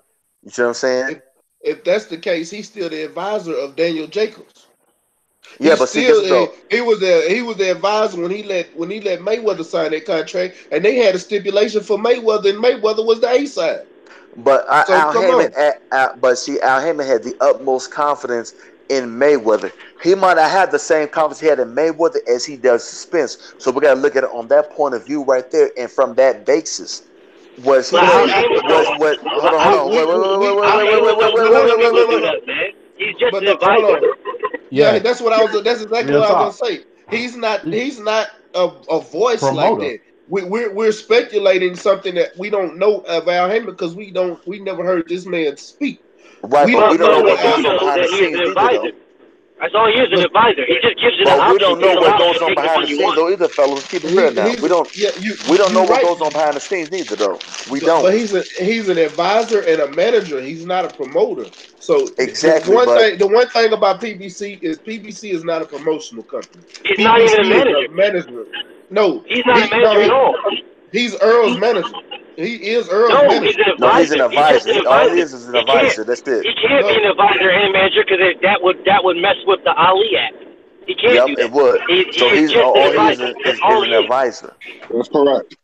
You see what I'm saying? If that's the case, he's still the advisor of Daniel Jacobs. Yeah, He's but see, guess still what though? he was the advisor when he let Mayweather sign that contract, and they had a stipulation for Mayweather, and Mayweather was the A side. But So Al come on. Heyman, but see, Al Heyman had the utmost confidence in Mayweather. He might not have the same confidence he had in Mayweather as he does Spence. So we got to look at it on that point of view right there, and from that basis, was But he Al Well, a Heyman was don't. what? Hold on, hold we on, we we Al Heyman don't do wait, wait, anything wait, with wait. us, man. He's just But an no, hold advisor. on. Yeah, Yeah, that's what I was. That's exactly real what I was talk. gonna say. He's not a voice like Promoter. that. We're speculating something that we don't know of Al Heyman because we never heard this man speak. right? We But we don't don't know know But we what what do Al. goes on know behind the that he is scenes an neither, though. advisor. That's all he is, an But advisor. He just gives you the But we option. don't Gives know you the what option goes to on take which behind one the you scenes want. though either, fellas. Let's keep it real now. He's yeah. We don't know You're what right. goes on behind the scenes neither though. We But don't. he's an advisor and a manager. He's not a promoter. So Exactly, but the one thing about PBC is not a promotional company. He's not even a PBC is manager. a management. No, He's not a manager at all. he's Earl's manager. He is Earl's No, he's manager. an no, he's an advisor. He's just advisor. an All he advisor. is an advisor. That's it. He can't be No, an advisor and manager because that would mess with the Ali Act. He can't Yep, do it that. would. He So is he's just an all he advisor. That's is all an he is. advisor. That's correct.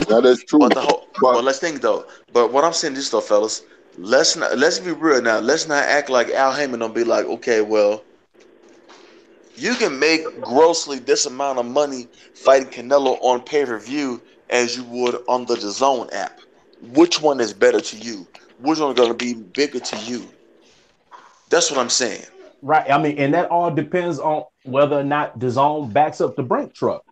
That is true. But the whole But but let's think though. But what I'm saying is though, fellas, let's be real now. Let's not act like Al Heyman don't be like, okay, well, you can make grossly this amount of money fighting Canelo on pay-per-view as you would on the DAZN app. Which one is better to you? Which one is going to be bigger to you? That's what I'm saying. Right. I mean, and that all depends on whether or not DAZN backs up the Brink truck.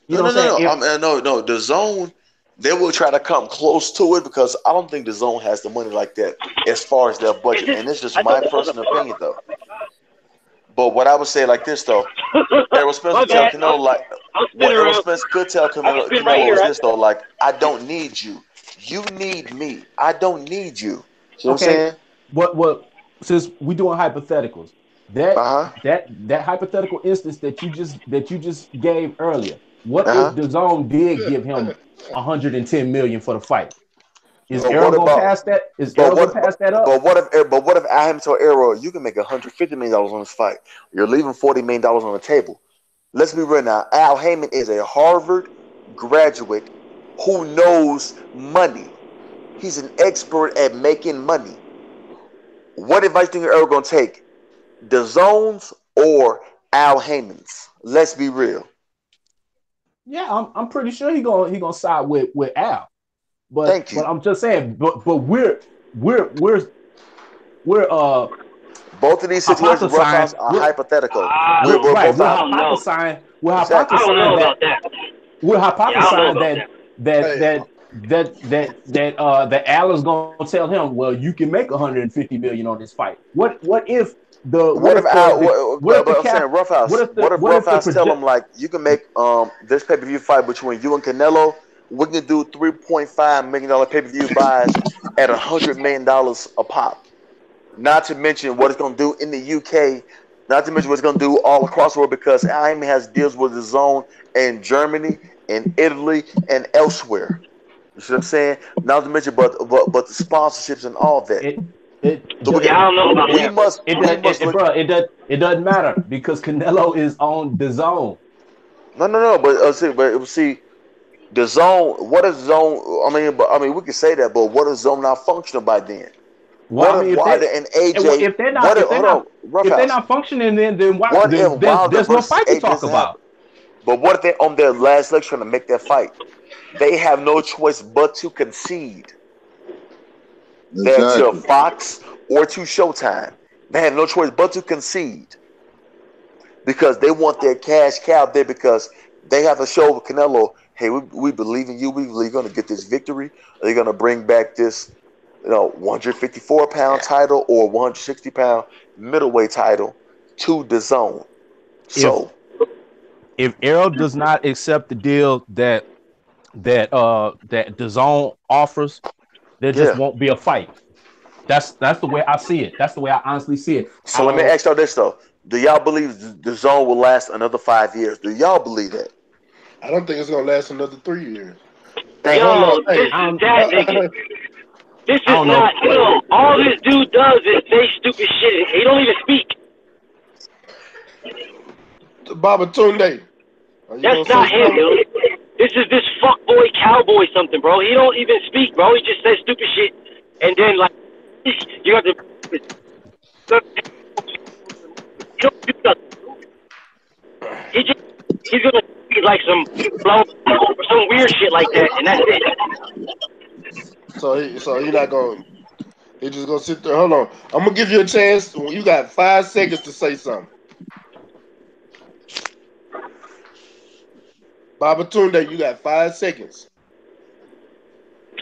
You No, know no, what I'm no, saying? no. The zone, they will try to come close to it because I don't think the zone has the money like that as far as their budget. And it's just I my thought that was personal opinion, though. But what I would say like this, though, Errol Spence My would tell bad. Canelo like I'm what spinning Errol around. Spence could tell I'm spinning right Canelo here. is this though, like I don't need you, you need me. I don't need you. See what I'm Okay. saying? What since we doing hypotheticals, that Uh huh. that hypothetical instance that you just gave earlier, what Uh if huh. DAZN did give him 110 million for the fight? Is But Errol what gonna about pass that? Is but Errol gonna what pass that up? but what if I am to Arrow, you can make $150 million on this fight. You're leaving $40 million on the table. Let's be real now. Al Heyman is a Harvard graduate who knows money. He's an expert at making money. What advice do you think Errol gonna take? The zones or Al Heyman's? Let's be real. Yeah, I'm pretty sure he gonna side with Al. But Thank you. I'm just saying, but we're Both of these situations, Rough hypothesizing. House, are hypothetical. We're Right. both We're out. I don't know. hypothesizing. We're Exactly. I don't know hypothesizing about that that. we're Yeah, I don't know hypothesizing about that. hey, that Al is gonna tell him, well, you can make 150 million on this fight. What if the What if Al? what if the But I'm saying cap Rough House. What if what Rough if the House tell project him like you can make this pay per view fight between you and Canelo? We can do $3.5 million pay per view buys at $100 million a pop. Not to mention what it's going to do in the UK. Not to mention what it's going to do all across the world because Al Heyman has deals with the zone in Germany, in Italy, and elsewhere. You see what I'm saying? Not to mention, but the sponsorships and all that. So Yeah, I don't know about we that, bro. must look. bro, it doesn't matter because Canelo is on the zone. No. But see, the zone. What is zone? I mean, we can say that, but what is zone not functional by then? Well, I What mean, if Wilder and AJ? if they're not Rough if they're House. not functioning, then why What if Wilder there's no versus fight to AJ talk doesn't happen? about. But what if they on their last leg trying to make that fight? They have no choice but to concede. They're to exactly. Fox or to Showtime. They have no choice but to concede because they want their cash cow there because they have to show Canelo, hey, we believe in you. We believe you're going to get this victory. Are you going to bring back this, 154-pound title or 160-pound middleweight title to the zone? So if Errol does not accept the deal that the zone offers, there just won't be a fight. That's the way I see it. That's the way I honestly see it. So let me ask y'all this though: do y'all believe the zone will last another 5 years? Do y'all believe that? I don't think it's gonna last another 3 years. Hey, Yo, this is that nigga. This is not, all this dude does is say stupid shit. He don't even speak. Baba Tunde. That's not him, dude. This is this fuckboy cowboy something, bro. He don't even speak, bro. He just says stupid shit. And then, like, you have to... You don't do nothing. He's gonna be like some flow or some weird shit like that, and that's it. So he not gonna... He just gonna sit there. Hold on. I'm gonna give you a chance. You got 5 seconds to say something. Baba Tunde, you got 5 seconds.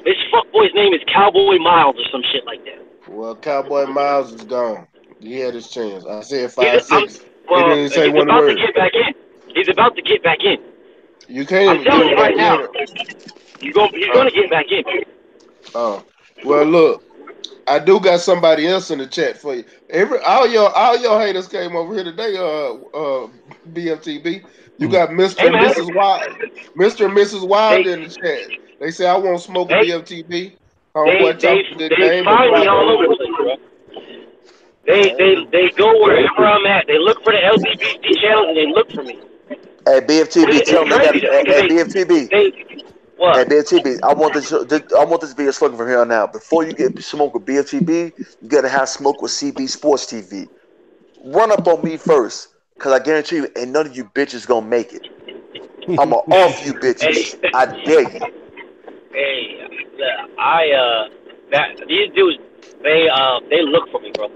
This fuckboy's name is Cowboy Miles or some shit like that. Well, Cowboy Miles is gone. He had his chance. I said 5 seconds. Well, he didn't say he's one about word. to get back in. He's about to get back in. You can't. I'm telling you right now. He's gonna get back in. Oh, well, look. I do got somebody else in the chat for you. All your haters came over here today. BFTB. You got Mr. and Mrs. Wild, Mr. and Mrs. Wild in the chat. They say I won't smoke with BFTB. Homeboy talking good game. They find me all over the place, bro. They go wherever I'm at. They look for the LGBT channels and they look for me. Hey, BFTB, tell me that. Hey, BFTB. What? Hey, BFTB, I want this to be a slogan from here on out. Before you get smoke with BFTB, you gotta have smoke with CB Sports TV. Run up on me first, cause I guarantee you, ain't none of you bitches gonna make it. I'ma off you bitches. I dare you. Hey, these dudes, they look for me, bro.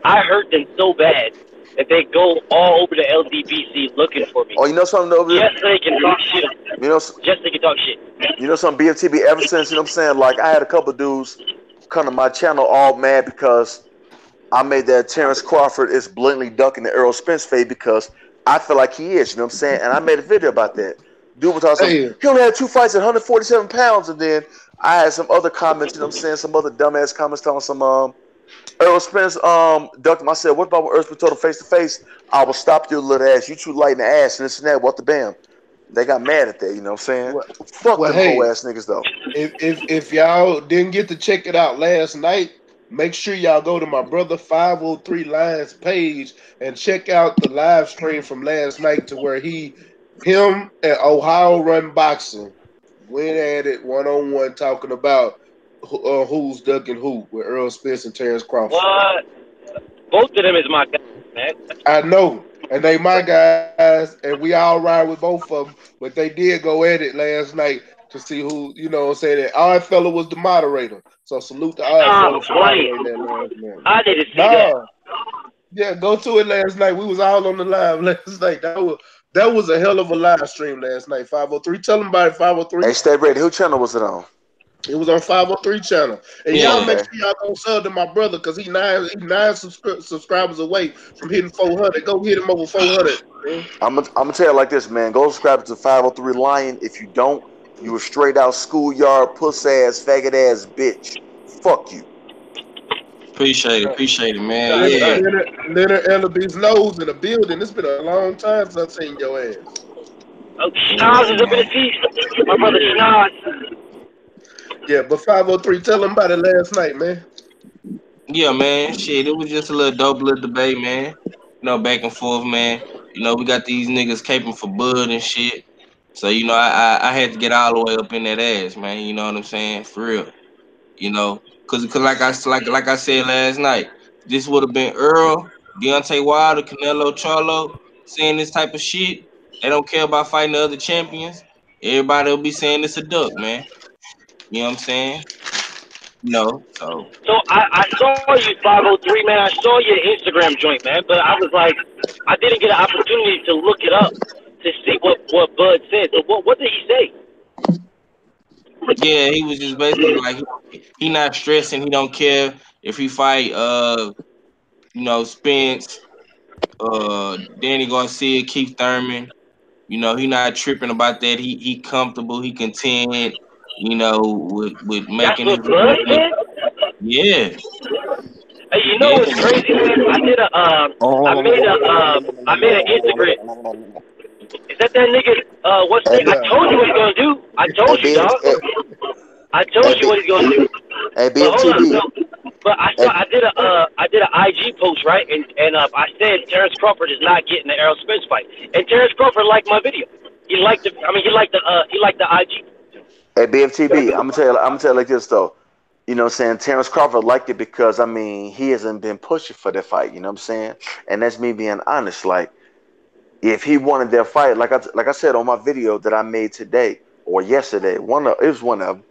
I hurt them so bad that they go all over the LDBC looking for me. Oh, you know something over there? Just so they can talk shit. Just so they can talk shit. You know something, BFTB, ever since, you know what I'm saying? Like, I had a couple dudes come to my channel all mad because I made that Terrence Crawford is blatantly ducking the Errol Spence fade because I feel like he is, you know what I'm saying? And I made a video about that. Dude was talking, he only had 2 fights at 147 pounds, and then I had some other comments, you know what I'm saying? Some other dumbass comments telling some, Errol Spence ducked him. I said, what about when Errol Spence told him face to face? I will stop your little ass. You too light in the ass and this and that. What the bam? They got mad at that, you know what I'm saying? Fuck them whole ass niggas though. If y'all didn't get to check it out last night, make sure y'all go to my brother 503 Lions page and check out the live stream from last night to where him and Ohio Run Boxing went at it one-on-one talking about who's ducking who with Errol Spence and Terrence Crawford. What? Both of them is my guys, man. I know. And they my guys, and we all ride with both of them. But they did go at it last night to see who, you know, say that Odd Fella was the moderator. So salute to Odd Fella for moderating that last night. I didn't see that. Yeah, go to it last night. We was all on the live last night. That was a hell of a live stream last night. 503. Tell them about it, 503. Hey, Stay Ready. Who channel was it on? It was on 503 channel. And y'all make sure y'all go sub to my brother because he's nine subscribers away from hitting 400. Go hit him over 400. Man. I'm gonna tell you like this, man. Go subscribe to 503 Lion. If you don't, you a straight out schoolyard puss ass faggot ass bitch. Fuck you. Appreciate it, man. Yeah. Leonard Ellaby's nose in the building. It's been a long time since I've seen your ass. Oh, Schnoz is up in the seats. My brother Schnoz. Yeah, but 503, tell him about it last night, man. Yeah, man. Shit, it was just a little dope little debate, man. You know, back and forth, man. You know, we got these niggas caping for Bud and shit. So, you know, I had to get all the way up in that ass, man. You know what I'm saying? For real. You know, cause like I said last night, this would have been Earl, Deontay Wilder, Canelo, Charlo saying this type of shit. They don't care about fighting the other champions. Everybody will be saying it's a duck, man. You know what I'm saying? So So I saw you 503, man. I saw your Instagram joint, man. But I was like, I didn't get an opportunity to look it up to see what Bud said. So what did he say? yeah, he was just basically like he not stressing. He don't care if he fight Spence, Danny Garcia, Keith Thurman. He not tripping about that. He comfortable. He content. With That's making his what Bud money. said. Yeah, Hey, you know yeah. what's crazy, man? I made an Instagram. Is that nigga? What's Hey, name? I told you what he's gonna do. I hey, told you, BM, dog. hey, I hey, told you B, what he's gonna do. hey, But hold on, BMTV. but Hey, I did an IG post, right? And I said Terrence Crawford is not getting the Errol Spence fight. And Terrence Crawford liked my video. He liked the IG. hey, BMTV. I'm gonna tell you like this though. You know what I'm saying? Terrence Crawford liked it because I mean he hasn't been pushing for that fight. You know what I'm saying? And that's me being honest. Like if he wanted that fight, like I said on my video that I made today or yesterday, it was one of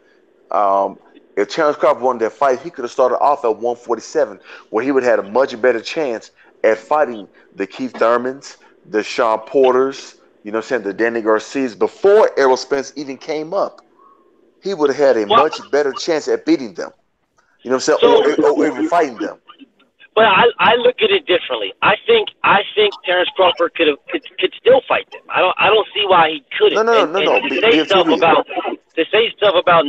them. If Terrence Crawford wanted that fight, he could have started off at 147, where he would have had a much better chance at fighting the Keith Thurmans, the Sean Porters, you know what I'm saying, the Danny Garcias before Errol Spence even came up. He would have had a Well, much better chance at beating them. You know what I'm so saying, or even fighting them. but I look at it differently. I think Terrence Crawford could still fight them. I don't see why he No, couldn't. no, no, no, And no. BFTV. to say stuff about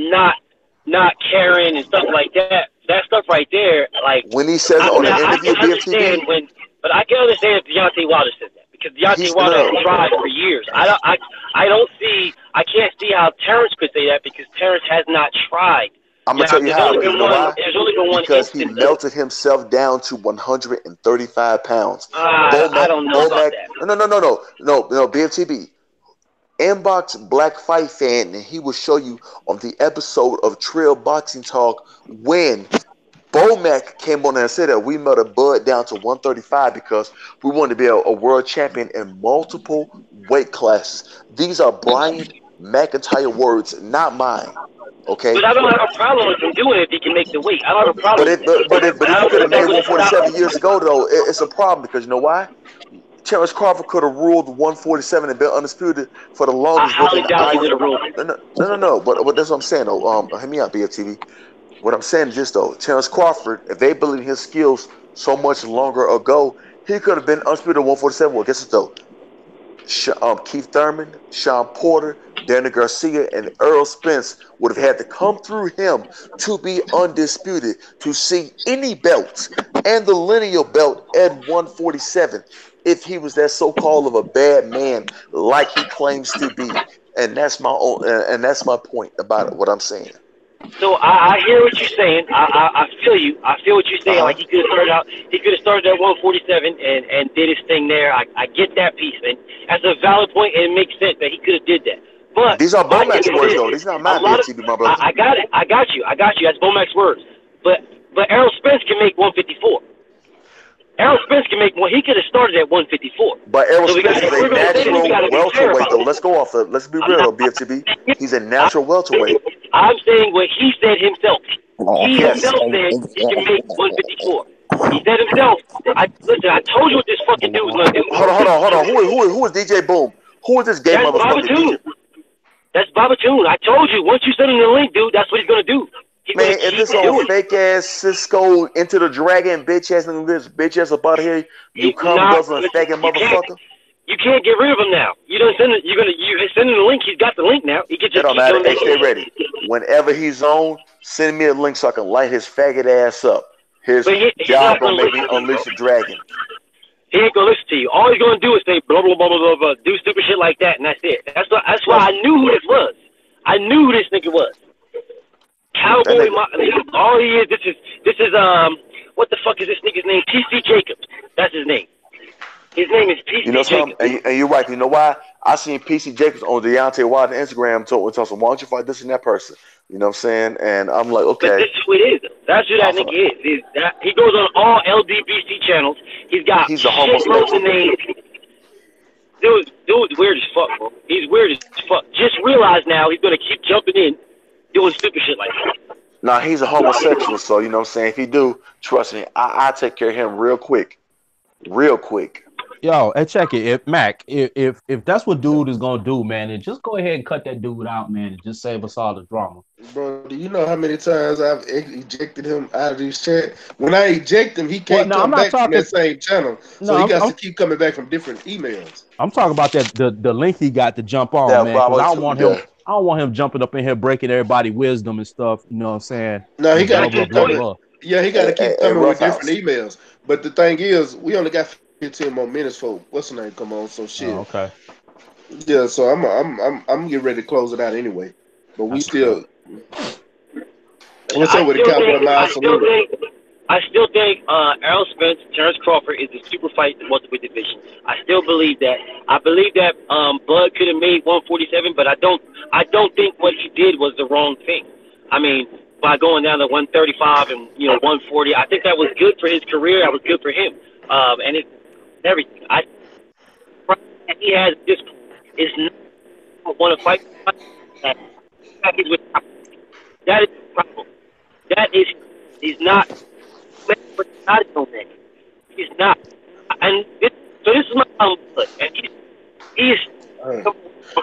not caring and stuff like that. That stuff right there, like When he says on an I interview, can BFTV, understand but I can understand if Deontay Wilder said that because Deontay he's no, Wilder no. has tried for years. I can't see how Terrence could say that because Terrence has not tried. I'm gonna tell you how. Because you know why? There's only been one Because he instance. melted himself down to 135 pounds. I don't know about Bomac. that. No. BFTB. Inbox Black Fight Fan, and he will show you on the episode of Trail Boxing Talk when Bomac came on there and said that we melted Bud down to 135 because we wanted to be a world champion in multiple weight classes. These are Brian McIntyre words, not mine. Okay. But I don't have a problem with him doing it if he can make the weight. I don't have a problem with that. But I if he don't could have think that made would stop 147 him. years ago, though, it's a problem because you know why? Terrence Crawford could have ruled 147 and been undisputed for the I longest highly within the doubt he I. would have ruled it. No. But that's what I'm saying, though. Hear me out, BFTV. What I'm saying is this, though. Terrence Crawford, if they believe his skills so much longer ago, he could have been undisputed at 147. Well, guess what, though? Keith Thurman, Sean Porter, Danny Garcia, and Earl Spence would have had to come through him to be undisputed, to see any belts and the lineal belt at 147 if he was that so-called of a bad man like he claims to be. And that's my point about what I'm saying. So I hear what you're saying. I feel you. I feel what you're saying. Uh-huh. Like he could have started at 147 and did his thing there. I get that piece, man. That's a valid point, and it makes sense that he could have did that. But These are my thing Bomac's is words, this: though. These are not a my lot of BFTV, my brother. I got it. I got you. That's Bomac's words. But Errol Spence can make 154. Errol Spence can make one. He could have started at 154. But Errol So Spence is a natural welterweight, though. It. Let's go off of. Let's be real, though, BFTB. He's a natural welterweight. I'm saying what he said himself. He Yes. himself said he can make 154. He said himself, I told you what this fucking dude was gonna do. Hold on. Who is DJ Boom? Who is this gay That's motherfucker? Babatunde. That's Babatunde. I told you. Once you send him the link, dude, that's what he's gonna do. Man, if this old fake ass Cisco into the dragon bitch ass nigga, this bitch ass up out here, you come guzzling faggot motherfucker. You can't get rid of him now. You don't send it. You send him the link. He's got the link now. He can just It don't matter. Hey, stay ready. Whenever he's on, send me a link so I can light his faggot ass up. His job gonna make me unleash the dragon. He ain't gonna listen to you. All he's gonna do is say blah blah blah blah blah, do stupid shit like that, and that's it. That's why I knew who this was. I knew who this nigga was. Cowboy, all he is. This is what the fuck is this nigga's name? PC Jacobs. That's his name. His name is PC Jacobs. And you're right. You know why? I seen PC Jacobs on Deontay Wilder Instagram talking, why don't you fight this and that person? You know what I'm saying? And I'm like, okay. But this is who it is. That's who that nigga is. He goes on all LDBC channels. He's a homosexual name. Dude's weird as fuck, bro. He's weird as fuck. Just realize now he's gonna keep jumping in, doing stupid shit like that. Now he's a homosexual, so you know what I'm saying. If he do, trust me, I take care of him real quick, real quick. Yo, and check it, Mac. If that's what dude is gonna do, man, then just go ahead and cut that dude out, man, and just save us all the drama. Bro, do you know how many times I've ejected him out of this chat? When I eject him, he Well, can't no, I'm come not back from talking. that same channel. No, So he got to keep coming back from different emails. I'm talking about that the link he got to jump on, That man, because Bravo I don't want him. yeah. I don't want him jumping up in here breaking everybody's wisdom and stuff. You know what I'm saying? No, he And got to blah blah keep blah coming. blah. Yeah, he got to keep Hey, coming with Rough different House. emails. But the thing is, we only got 15 more minutes for what's the name come on. So shit. Oh, okay. Yeah, so I'm getting ready to close it out anyway. But we That's what's still. What's up with the Cowboy Miles salute? I still think Errol Spence, Terrence Crawford is a super fight in the welterweight division. I still believe that. I believe that Bud could have made 147, but I don't think what he did was the wrong thing. I mean, by going down to 135 and 140, I think that was good for his career. That was good for him, and it everything. He has this is not want to fight. That is the problem. That is he's not. He's not. And so this is my output. And he's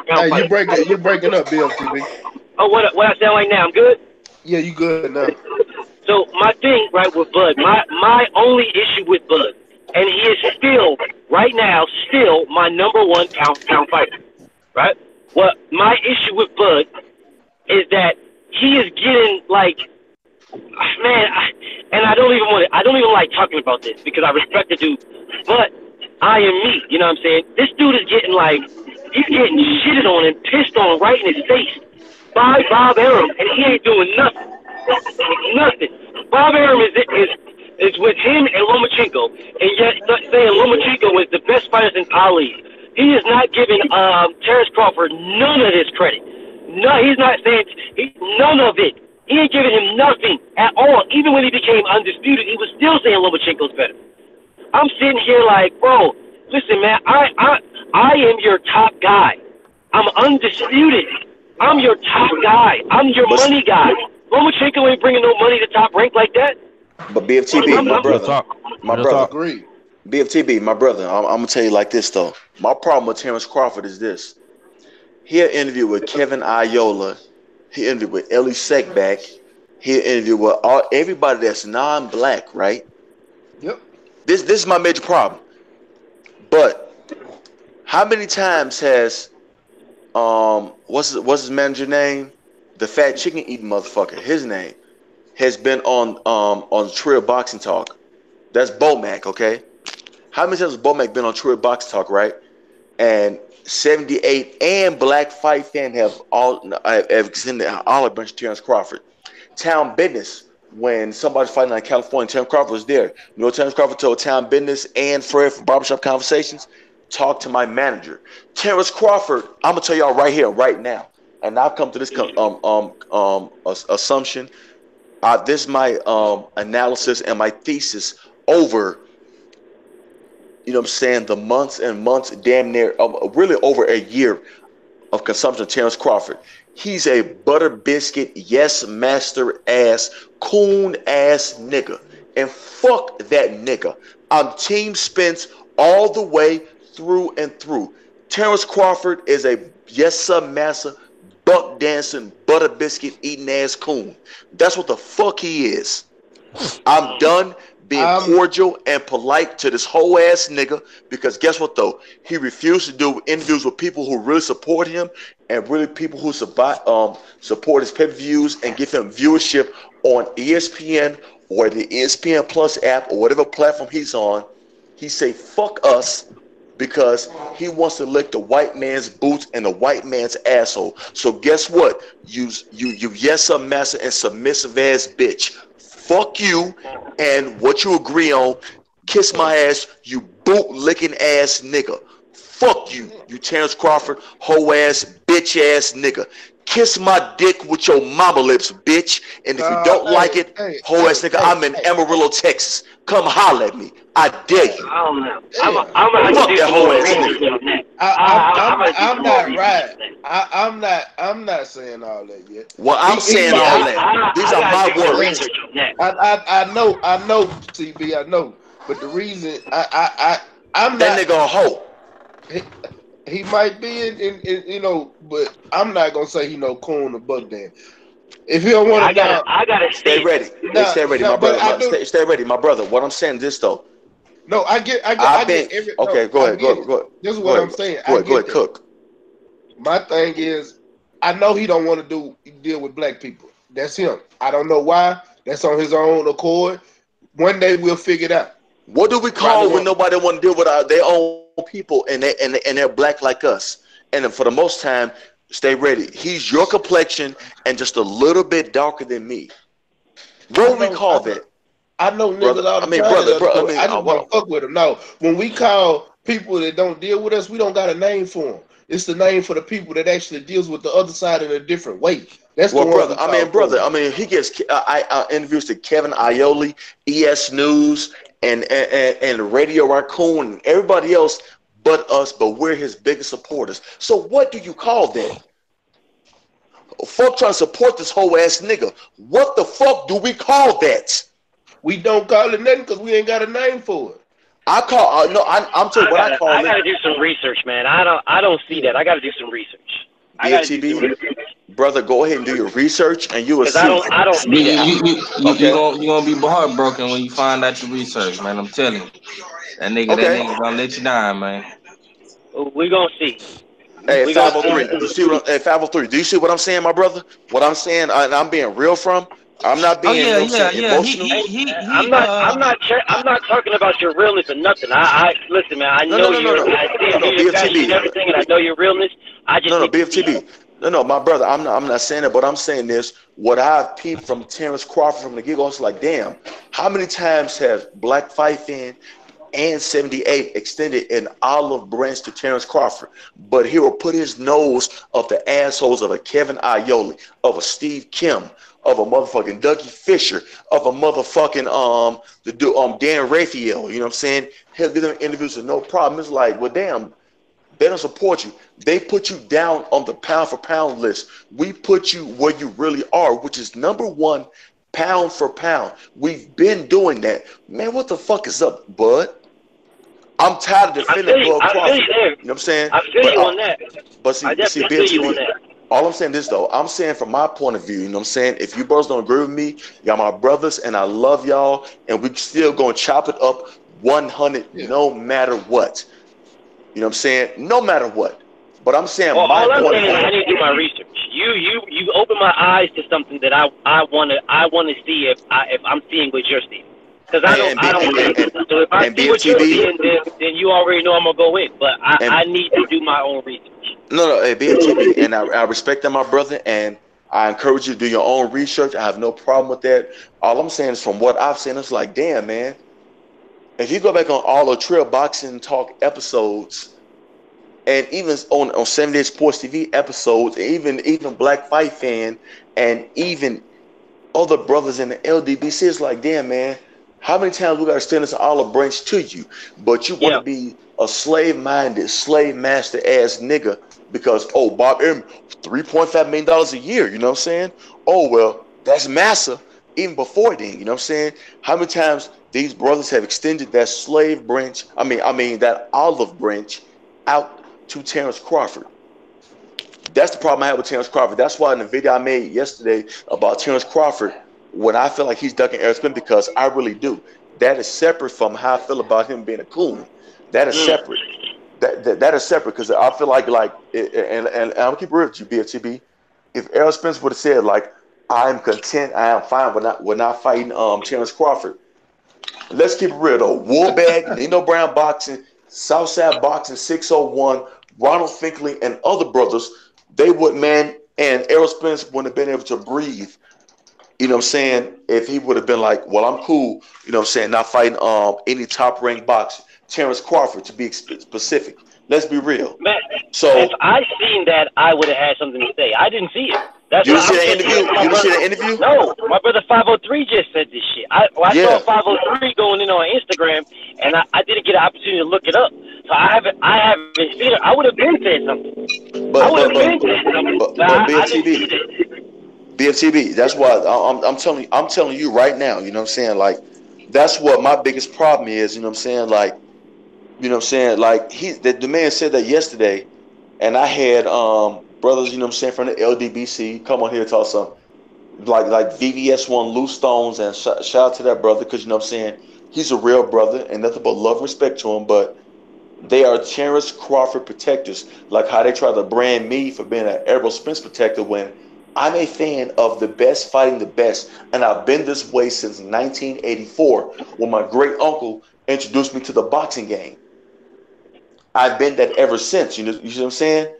Hey, you breaking up, BLTV. Oh, what I sound like now? I'm good? Yeah, you good now. So my thing, right, with Bud, my only issue with Bud, and he is still, right now, still my number one pound fighter, right? What my issue with Bud is that he is getting, like, man, I don't even like talking about this because I respect the dude, but I am me, you know what I'm saying? This dude is getting, like, he's getting shitted on and pissed on right in his face by Bob Arum, and he ain't doing nothing. Nothing. Bob Arum is with him and Lomachenko, and yet saying Lomachenko is the best fighter since Ali. He is not giving Terrence Crawford none of his credit. No, he's not saying none of it. He ain't giving him nothing at all. Even when he became undisputed, he was still saying Lomachenko's better. I'm sitting here like, bro, listen, man, I am your top guy. I'm undisputed. I'm your top guy. I'm your money guy. Lomachenko ain't bringing no money to Top Rank like that. But BFTB, my brother, Agreed. BFTB, my brother, I'm gonna tell you like this though. My problem with Terrence Crawford is this. He had an interview with Kevin Iola. He interviewed with Ellie Seckback. He interviewed with everybody that's non-black, right? Yep. This is my major problem. But how many times has what's his manager name? The fat chicken eating motherfucker. His name has been on Trill Boxing Talk. That's Bomac, okay? How many times has Bomac been on Trill Boxing Talk, right? And 78 and Black Fight Fan have extended all a bunch of Terrence Crawford. Town Business, when somebody's fighting in California, Terrence Crawford was there. You know, Terrence Crawford told Town Business and Fred from Barbershop Conversations, talk to my manager. Terrence Crawford, I'm gonna tell y'all right here, right now, and I've come to this assumption. This is my analysis and my thesis over, you know what I'm saying, the months and months, damn near, really over a year of consumption of Terrence Crawford. He's a butter biscuit, yes master ass, coon ass nigga. And fuck that nigga. I'm Team Spence all the way through and through. Terrence Crawford is a yes sir massa, buck dancing, butter biscuit eating ass coon. That's what the fuck he is. I'm done being cordial and polite to this whole ass nigga because guess what though? He refused to do interviews with people who really support him and really people who support his pay-per-views and give him viewership on ESPN or the ESPN Plus app or whatever platform he's on. He say fuck us because he wants to lick the white man's boots and the white man's asshole. So guess what? You yes sir massa and submissive ass bitch. Fuck you and what you agree on. Kiss my ass, you boot licking ass nigga. Fuck you, you Terrence Crawford, hoe ass, bitch ass nigga. Kiss my dick with your mama lips, bitch. And if you don't like it, hoe ass nigga, I'm in Amarillo, Texas. Come holler at me. I dare you. I don't know. Damn. I'm gonna have Fuck to do that some hoe more ass research nigga. on that. I'm not right. I'm not saying all that yet. Well, I'm saying all that. These are my words. Research on that. I know, TB, I know. But the reason I'm That not nigga a hoe. he might be in you know, but I'm not gonna say he no coon or buck dan. If he don't want to now, I gotta stay ready. Stay ready, my brother. Stay ready, my brother. What I'm saying this though. No, I get every. Okay, no, go ahead. This is what I'm saying. Go ahead, Cook. My thing is, I know he don't want to deal with black people. That's him. I don't know why. That's on his own accord. One day we'll figure it out. What do we call when nobody want to deal with their own people and they're black like us? And for the most time, stay ready. He's your complexion and just a little bit darker than me. What do we call that? I know niggas all the time. I just don't fuck with them. No, when we call people that don't deal with us, we don't got a name for them. It's the name for the people that actually deals with the other side in a different way. That's the brother. He gets interviews to Kevin Aioli, ES News, and Radio Raccoon, and everybody else but us. But we're his biggest supporters. So what do you call that? Fuck trying to support this whole ass nigga. What the fuck do we call that? We don't call it nothing because we ain't got a name for it. I'm telling you what I call it. I gotta do some research, man. I don't see that. I gotta do some research. BFTB, brother, go ahead and do your research, and you will see. I don't see that. You're gonna be heartbroken when you find out your research, man. I'm telling you, that nigga gonna let you down, man. We gonna see. Hey, 503. Do you see what? Hey, 503. Do you see what I'm saying, my brother? What I'm saying, and I'm being real from. I'm not being emotional. I'm not talking about your realness or nothing. I listen, man. I know your passion and everything, and I know your realness. I just BFTB. No, my brother. I'm not saying that, but I'm saying this. What I've peeped from Terrence Crawford from the get-go, it's like, damn, how many times has Black Fight Fan and 78 extended an olive branch to Terrence Crawford, but he will put his nose up the assholes of a Kevin Aioli, of a Steve Kim, of a motherfucking Dougie Fisher, of a motherfucking Dan Raphael. You know what I'm saying? He'll give them interviews with no problem. It's like, well, damn, they don't support you. They put you down on the pound for pound list. We put you where you really are, which is number one, pound for pound. We've been doing that. Man, what the fuck is up, bud? I'm tired of defending Bud Crawford. You know what I'm saying? I feel you on that. But see, BFTB, all I'm saying this, though, I'm saying from my point of view, you know what I'm saying? If you brothers don't agree with me, y'all my brothers, and I love y'all, and we still going to chop it up 100 no matter what. You know what I'm saying? No matter what. But I'm saying all I'm saying is I need to do my research. You open my eyes to something that I want to see if I'm seeing what you're seeing. Because I don't so if I see what you're seeing, then you already know I'm going to go in. But I need to do my own research. No, hey, BFTB, and I respect that, my brother, and I encourage you to do your own research. I have no problem with that. All I'm saying is from what I've seen, it's like, damn, man. If you go back on all the Trail Boxing Talk episodes, and even on 78 Sports TV episodes, and even Black Fight Fan, and even other brothers in the LDBC, it's like, damn, man, how many times we got to extend this olive branch to you? But you want to be a slave-minded, slave-master-ass nigga because, Bob M, $3.5 million a year, you know what I'm saying? Oh, well, that's massa even before then, you know what I'm saying? How many times these brothers have extended that slave branch, that olive branch out to Terrence Crawford? That's the problem I have with Terrence Crawford. That's why in the video I made yesterday about Terrence Crawford, when I feel like he's ducking Errol Spence, because I really do. That is separate from how I feel about him being a coon. That is separate. That is separate because I feel like and I'm gonna keep it real with you, BFTB. If Errol Spence would have said like, I'm content, I am fine with not fighting Terrence Crawford. Let's keep it real though. Woolbag, Nino Brown Boxing, Southside Boxing 601, Ronald Finkley, and other brothers, they would, man, and Errol Spence wouldn't have been able to breathe. You know what I'm saying? If he would have been like, well, I'm cool, you know what I'm saying, not fighting any top ranked boxer. Terrence Crawford, to be specific. Let's be real. Man, So if I seen that, I would have had something to say. I didn't see it. That's you why didn't see I'm that saying. interview? You didn't see that interview? No, my brother 503 just said this shit. I Yeah. saw 503 going in on Instagram, and I didn't get an opportunity to look it up. So I haven't seen it. I would have been saying something. I would have been saying something. But I didn't see it. BFTB, that's why I'm telling you right now, you know what I'm saying? Like, that's what my biggest problem is, you know what I'm saying? Like, you know what I'm saying? Like, the man said that yesterday, and I had brothers, you know what I'm saying, from the LDBC come on here and talk some like VVS1 Loose Stones, and shout out to that brother, because you know what I'm saying, he's a real brother and nothing but love and respect to him. But they are Terrence Crawford protectors, like how they try to brand me for being an Errol Spence protector when I'm a fan of the best fighting the best, and I've been this way since 1984 when my great uncle introduced me to the boxing game. I've been that ever since. You know what I'm saying?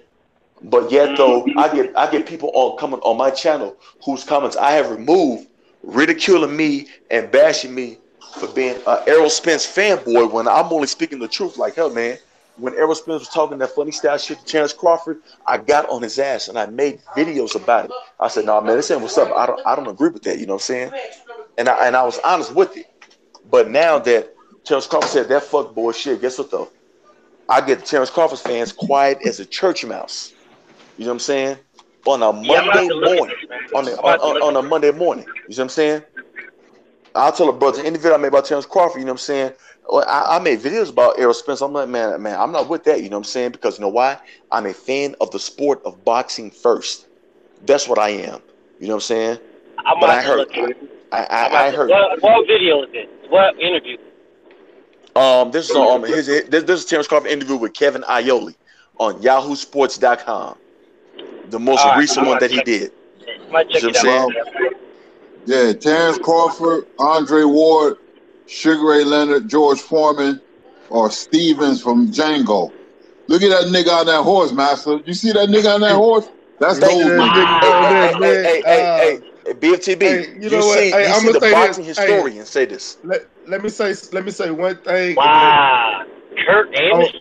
But yet though, I get people coming on my channel whose comments I have removed, ridiculing me and bashing me for being an Errol Spence fanboy when I'm only speaking the truth. Like, hell, man, when Errol Spence was talking that funny style shit to Terrence Crawford, I got on his ass and I made videos about it. I said, "No, man, this ain't what's up. I don't agree with that." You know what I'm saying? And I was honest with it. But now that Terrence Crawford said that fuck boy shit, guess what though? I get Terrence Crawford's fans quiet as a church mouse. You know what I'm saying? On a Monday morning. On a Monday morning. You see what I'm saying? I'll tell a brother, any video I made about Terrence Crawford, you know what I'm saying? I made videos about Errol Spence. I'm like, man, I'm not with that, you know what I'm saying? Because you know why? I'm a fan of the sport of boxing first. That's what I am. You know what I'm saying? But I heard. I heard. What video is it? What interview? This is this is Terrence Crawford interview with Kevin Aioli on YahooSports.com. The most recent one that he did. Might check it out. Yeah, Terrence Crawford, Andre Ward, Sugar Ray Leonard, George Foreman, or Stevens from Django. Look at that nigga on that horse, master. You see that nigga on that horse? That's gold. Hey, BFTB. Hey, you know what? Hey, you I'm see gonna the say boxing this. historian say this. Let me say one thing. Wow, Kurt Anderson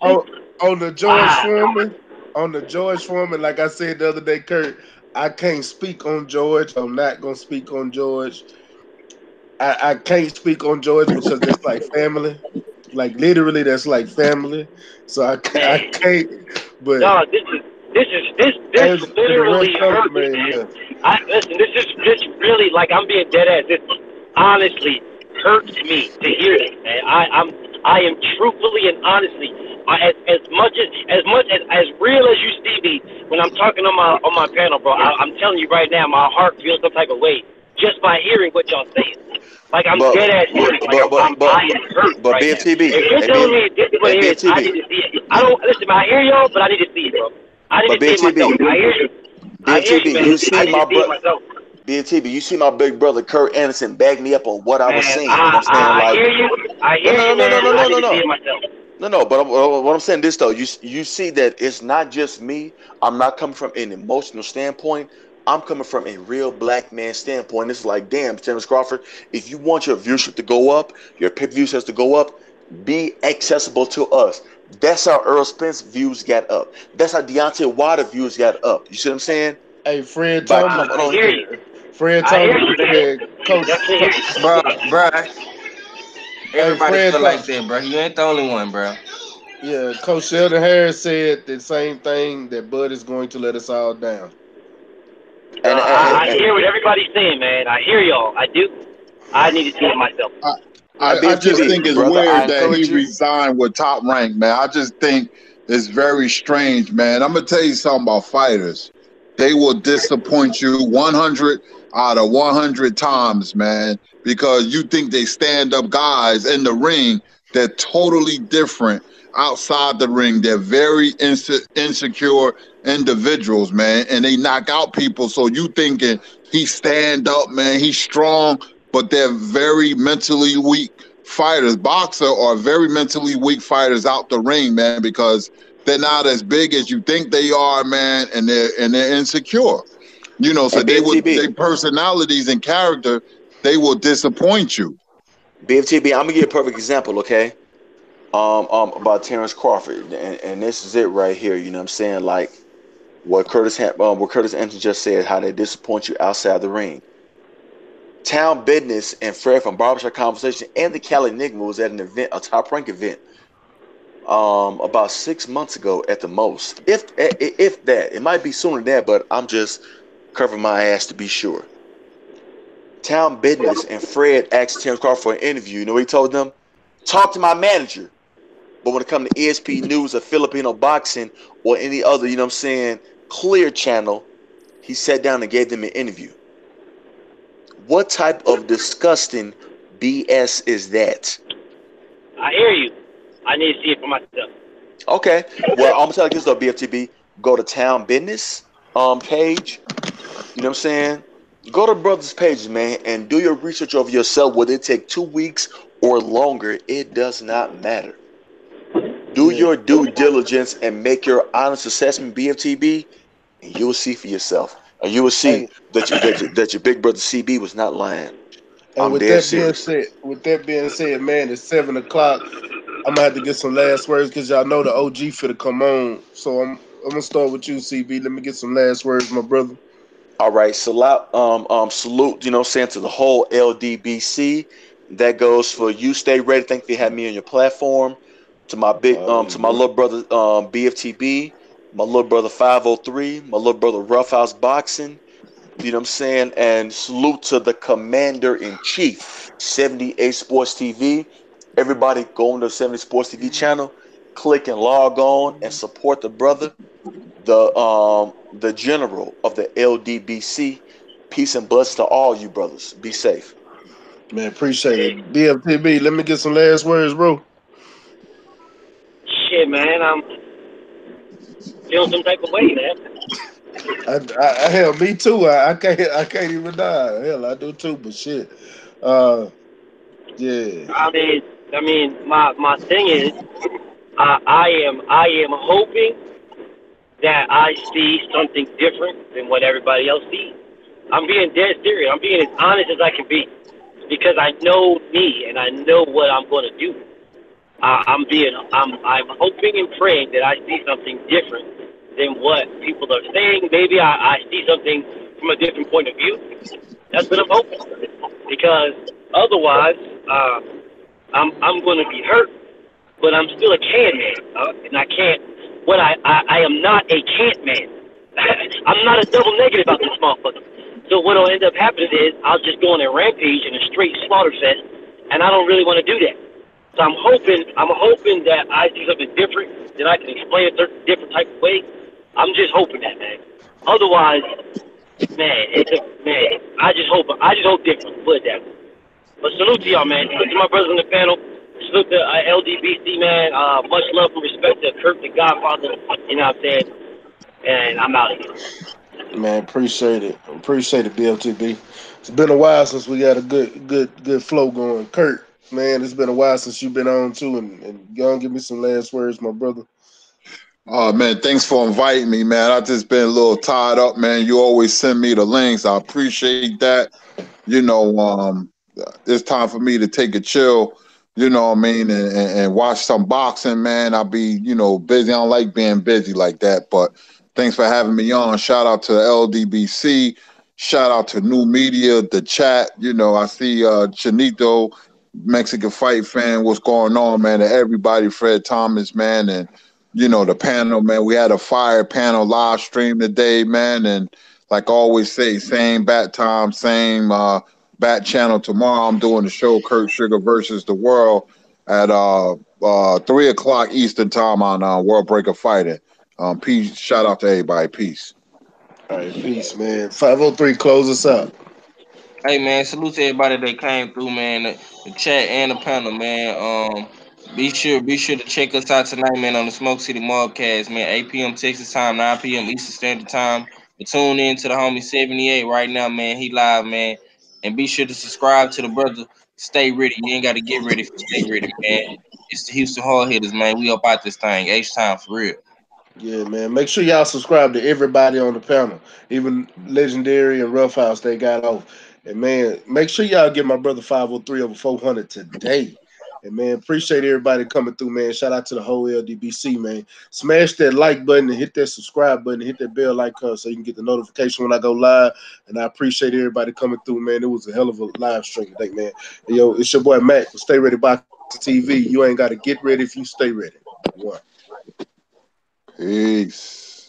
on the George Foreman. On the George Foreman, like I said the other day, Kurt, I can't speak on George. I'm not gonna speak on George. I can't speak on George because that's like family. Like literally, that's like family. So I can't. But no, this literally hurt me. Listen, this really, like, I'm being dead ass. This honestly hurts me to hear this, man. I am truthfully and honestly, as much as real as you see me when I'm talking on my panel, bro. I'm telling you right now, my heart feels some type of way just by hearing what y'all saying. Like, I'm dead ass serious. Like, I am hurt right BFTB, now. If you're telling me this is what it is, I need to see it. I don't listen. I hear y'all, but I need to see it, bro. I need to see it myself. I hear you. BFTB, you see my brother. BFTB, you see my big brother Kurt Anderson back me up on what I was saying. You know what I'm saying? I hear you. I hear you, man. I need to see it myself. No, but what I'm saying this though, you see that it's not just me. I'm not coming from an emotional standpoint. I'm coming from a real black man standpoint. It's like, damn, Terrence Crawford, if you want your viewership to go up, your pay-per-view sales to go up, be accessible to us. That's how Errol Spence views got up. That's how Deontay Wilder views got up. You see what I'm saying? Hey, Fred Thomas. I hear you. Fred Thomas said, Coach. Bro. Everybody feel like that, bro. You ain't the only one, bro. Yeah, Coach Sheldon Harris said the same thing, that Bud is going to let us all down. I hear what everybody's saying, man. I hear y'all. I do. I need to see it myself. I just think it's weird that he resigned with Top Rank, man. I just think it's very strange, man. I'm going to tell you something about fighters. They will disappoint you 100 out of 100 times, man, because you think they stand-up guys in the ring. They're totally different outside the ring. They're very insecure individuals, man, and they knock out people. So you thinking he stand up, man, he's strong, but they're very mentally weak fighters. Boxer are very mentally weak fighters out the ring, man, because they're not as big as you think they are, man, and they're insecure. You know, so their personalities and character, they will disappoint you. BFTB, I'm gonna give you a perfect example, okay? about Terrence Crawford, and this is it right here. You know what I'm saying? Like what Curtis Anderson just said, how they disappoint you outside the ring. Town Business and Fred from Barbershop Conversation and the Cali Enigma was at an event, a Top Rank event, about 6 months ago at the most. If that, it might be sooner than that, but I'm just covering my ass to be sure. Town Business and Fred asked Terrence Crawford for an interview. You know what he told them? Talk to my manager. But when it comes to ESP News or Filipino boxing or any other, you know what I'm saying, clear channel, he sat down and gave them an interview. What type of disgusting BS is that? I hear you. I need to see it for myself. Okay. Well, I'm gonna tell you this though, BFTB. Go to Town Business page. You know what I'm saying? Go to brothers' pages, man, and do your research over yourself. Whether it take 2 weeks or longer, it does not matter. Do your due diligence and make your honest assessment, BFTB, and you will see for yourself. And you will see that your big brother CB was not lying. And I'm with dead that being serious. said, man, it's 7 o'clock. I'm gonna have to get some last words because y'all know the OG finna come on. So I'm gonna start with you, CB. Let me get some last words, my brother. All right, salute, you know what I'm saying, to the whole LDBC. That goes for you, Stay Ready. Thank you for having me on your platform. To my to my little brother, BFTB, my little brother 503, my little brother Roughhouse Boxing, you know what I'm saying? And salute to the Commander in Chief, 78 Sports TV. Everybody go on the 70 Sports TV channel, click and log on and support the brother, the general of the LDBC. Peace and blessings to all you brothers. Be safe. Man, appreciate it. BFTB, let me get some last words, bro. Shit, man, I'm feeling some type of way, man. Hell, me too. I can't even die. Hell, I do too. But shit, yeah. I mean, my thing is, I am hoping that I see something different than what everybody else sees. I'm being dead serious. I'm being as honest as I can be because I know me and I know what I'm going to do. I'm hoping and praying that I see something different than what people are saying. Maybe I see something from a different point of view. That's what I'm hoping, because otherwise, I'm going to be hurt. But I'm still a can man, and I can't. I am not a can't man. I'm not a double negative about this motherfucker. So what'll end up happening is I'll just go on a rampage and a straight slaughter fest, and I don't really want to do that. So I'm hoping that I see something different, that I can explain a certain different type of way. I'm just hoping that, man. Otherwise, man, I just hope different. Put it that way. But salute to y'all, man. Salute to my brothers on the panel. Salute to LDBC, man. Much love and respect to Kirk, the Godfather. You know what I'm saying? And I'm out of here. Man, appreciate it. Appreciate it, BFTB. It's been a while since we got a good flow going. Kurt, man, it's been a while since you've been on too, and go and give me some last words, my brother. Oh man, thanks for inviting me, man. I just been a little tied up, man. You always send me the links. I appreciate that. You know, it's time for me to take a chill, you know what I mean, and watch some boxing, man. I'll be, you know, busy. I don't like being busy like that, but thanks for having me on. Shout out to LDBC. Shout out to New Media, the chat. You know, I see Chinito, Mexican fight fan. What's going on, man? And everybody, Fred Thomas, man, and you know the panel, man. We had a fire panel live stream today, man, and like I always say, same bat time, same bat channel tomorrow. I'm doing the show Kurt Sugar versus the World at 3 o'clock Eastern time on World Breaker Fighting. Peace. Shout out to everybody. Peace. All right, peace, man. 503, close us out. Hey man, salute to everybody that came through, man. The chat and the panel, man. Be sure to check us out tonight, man, on the Smoke City Mobcast, man. 8 p.m. Texas time, 9 p.m. Eastern Standard Time. But tune in to the homie 78 right now, man. He live, man. And be sure to subscribe to the brother. Stay ready. You ain't got to get ready for Stay Ready, man. It's the Houston Hard Hitters, man. We up out this thing. H time for real. Yeah, man. Make sure y'all subscribe to everybody on the panel, even Legendary and Roughhouse. They got off. And man, make sure y'all get my brother 503 over 400 today. And man, appreciate everybody coming through, man. Shout out to the whole LDBC, man. Smash that like button and hit that subscribe button, hit that bell icon so you can get the notification when I go live. And I appreciate everybody coming through, man. It was a hell of a live stream today, man. And, yo, it's your boy Mac with Stay Ready Boxing TV. You ain't got to get ready if you stay ready. One. Peace.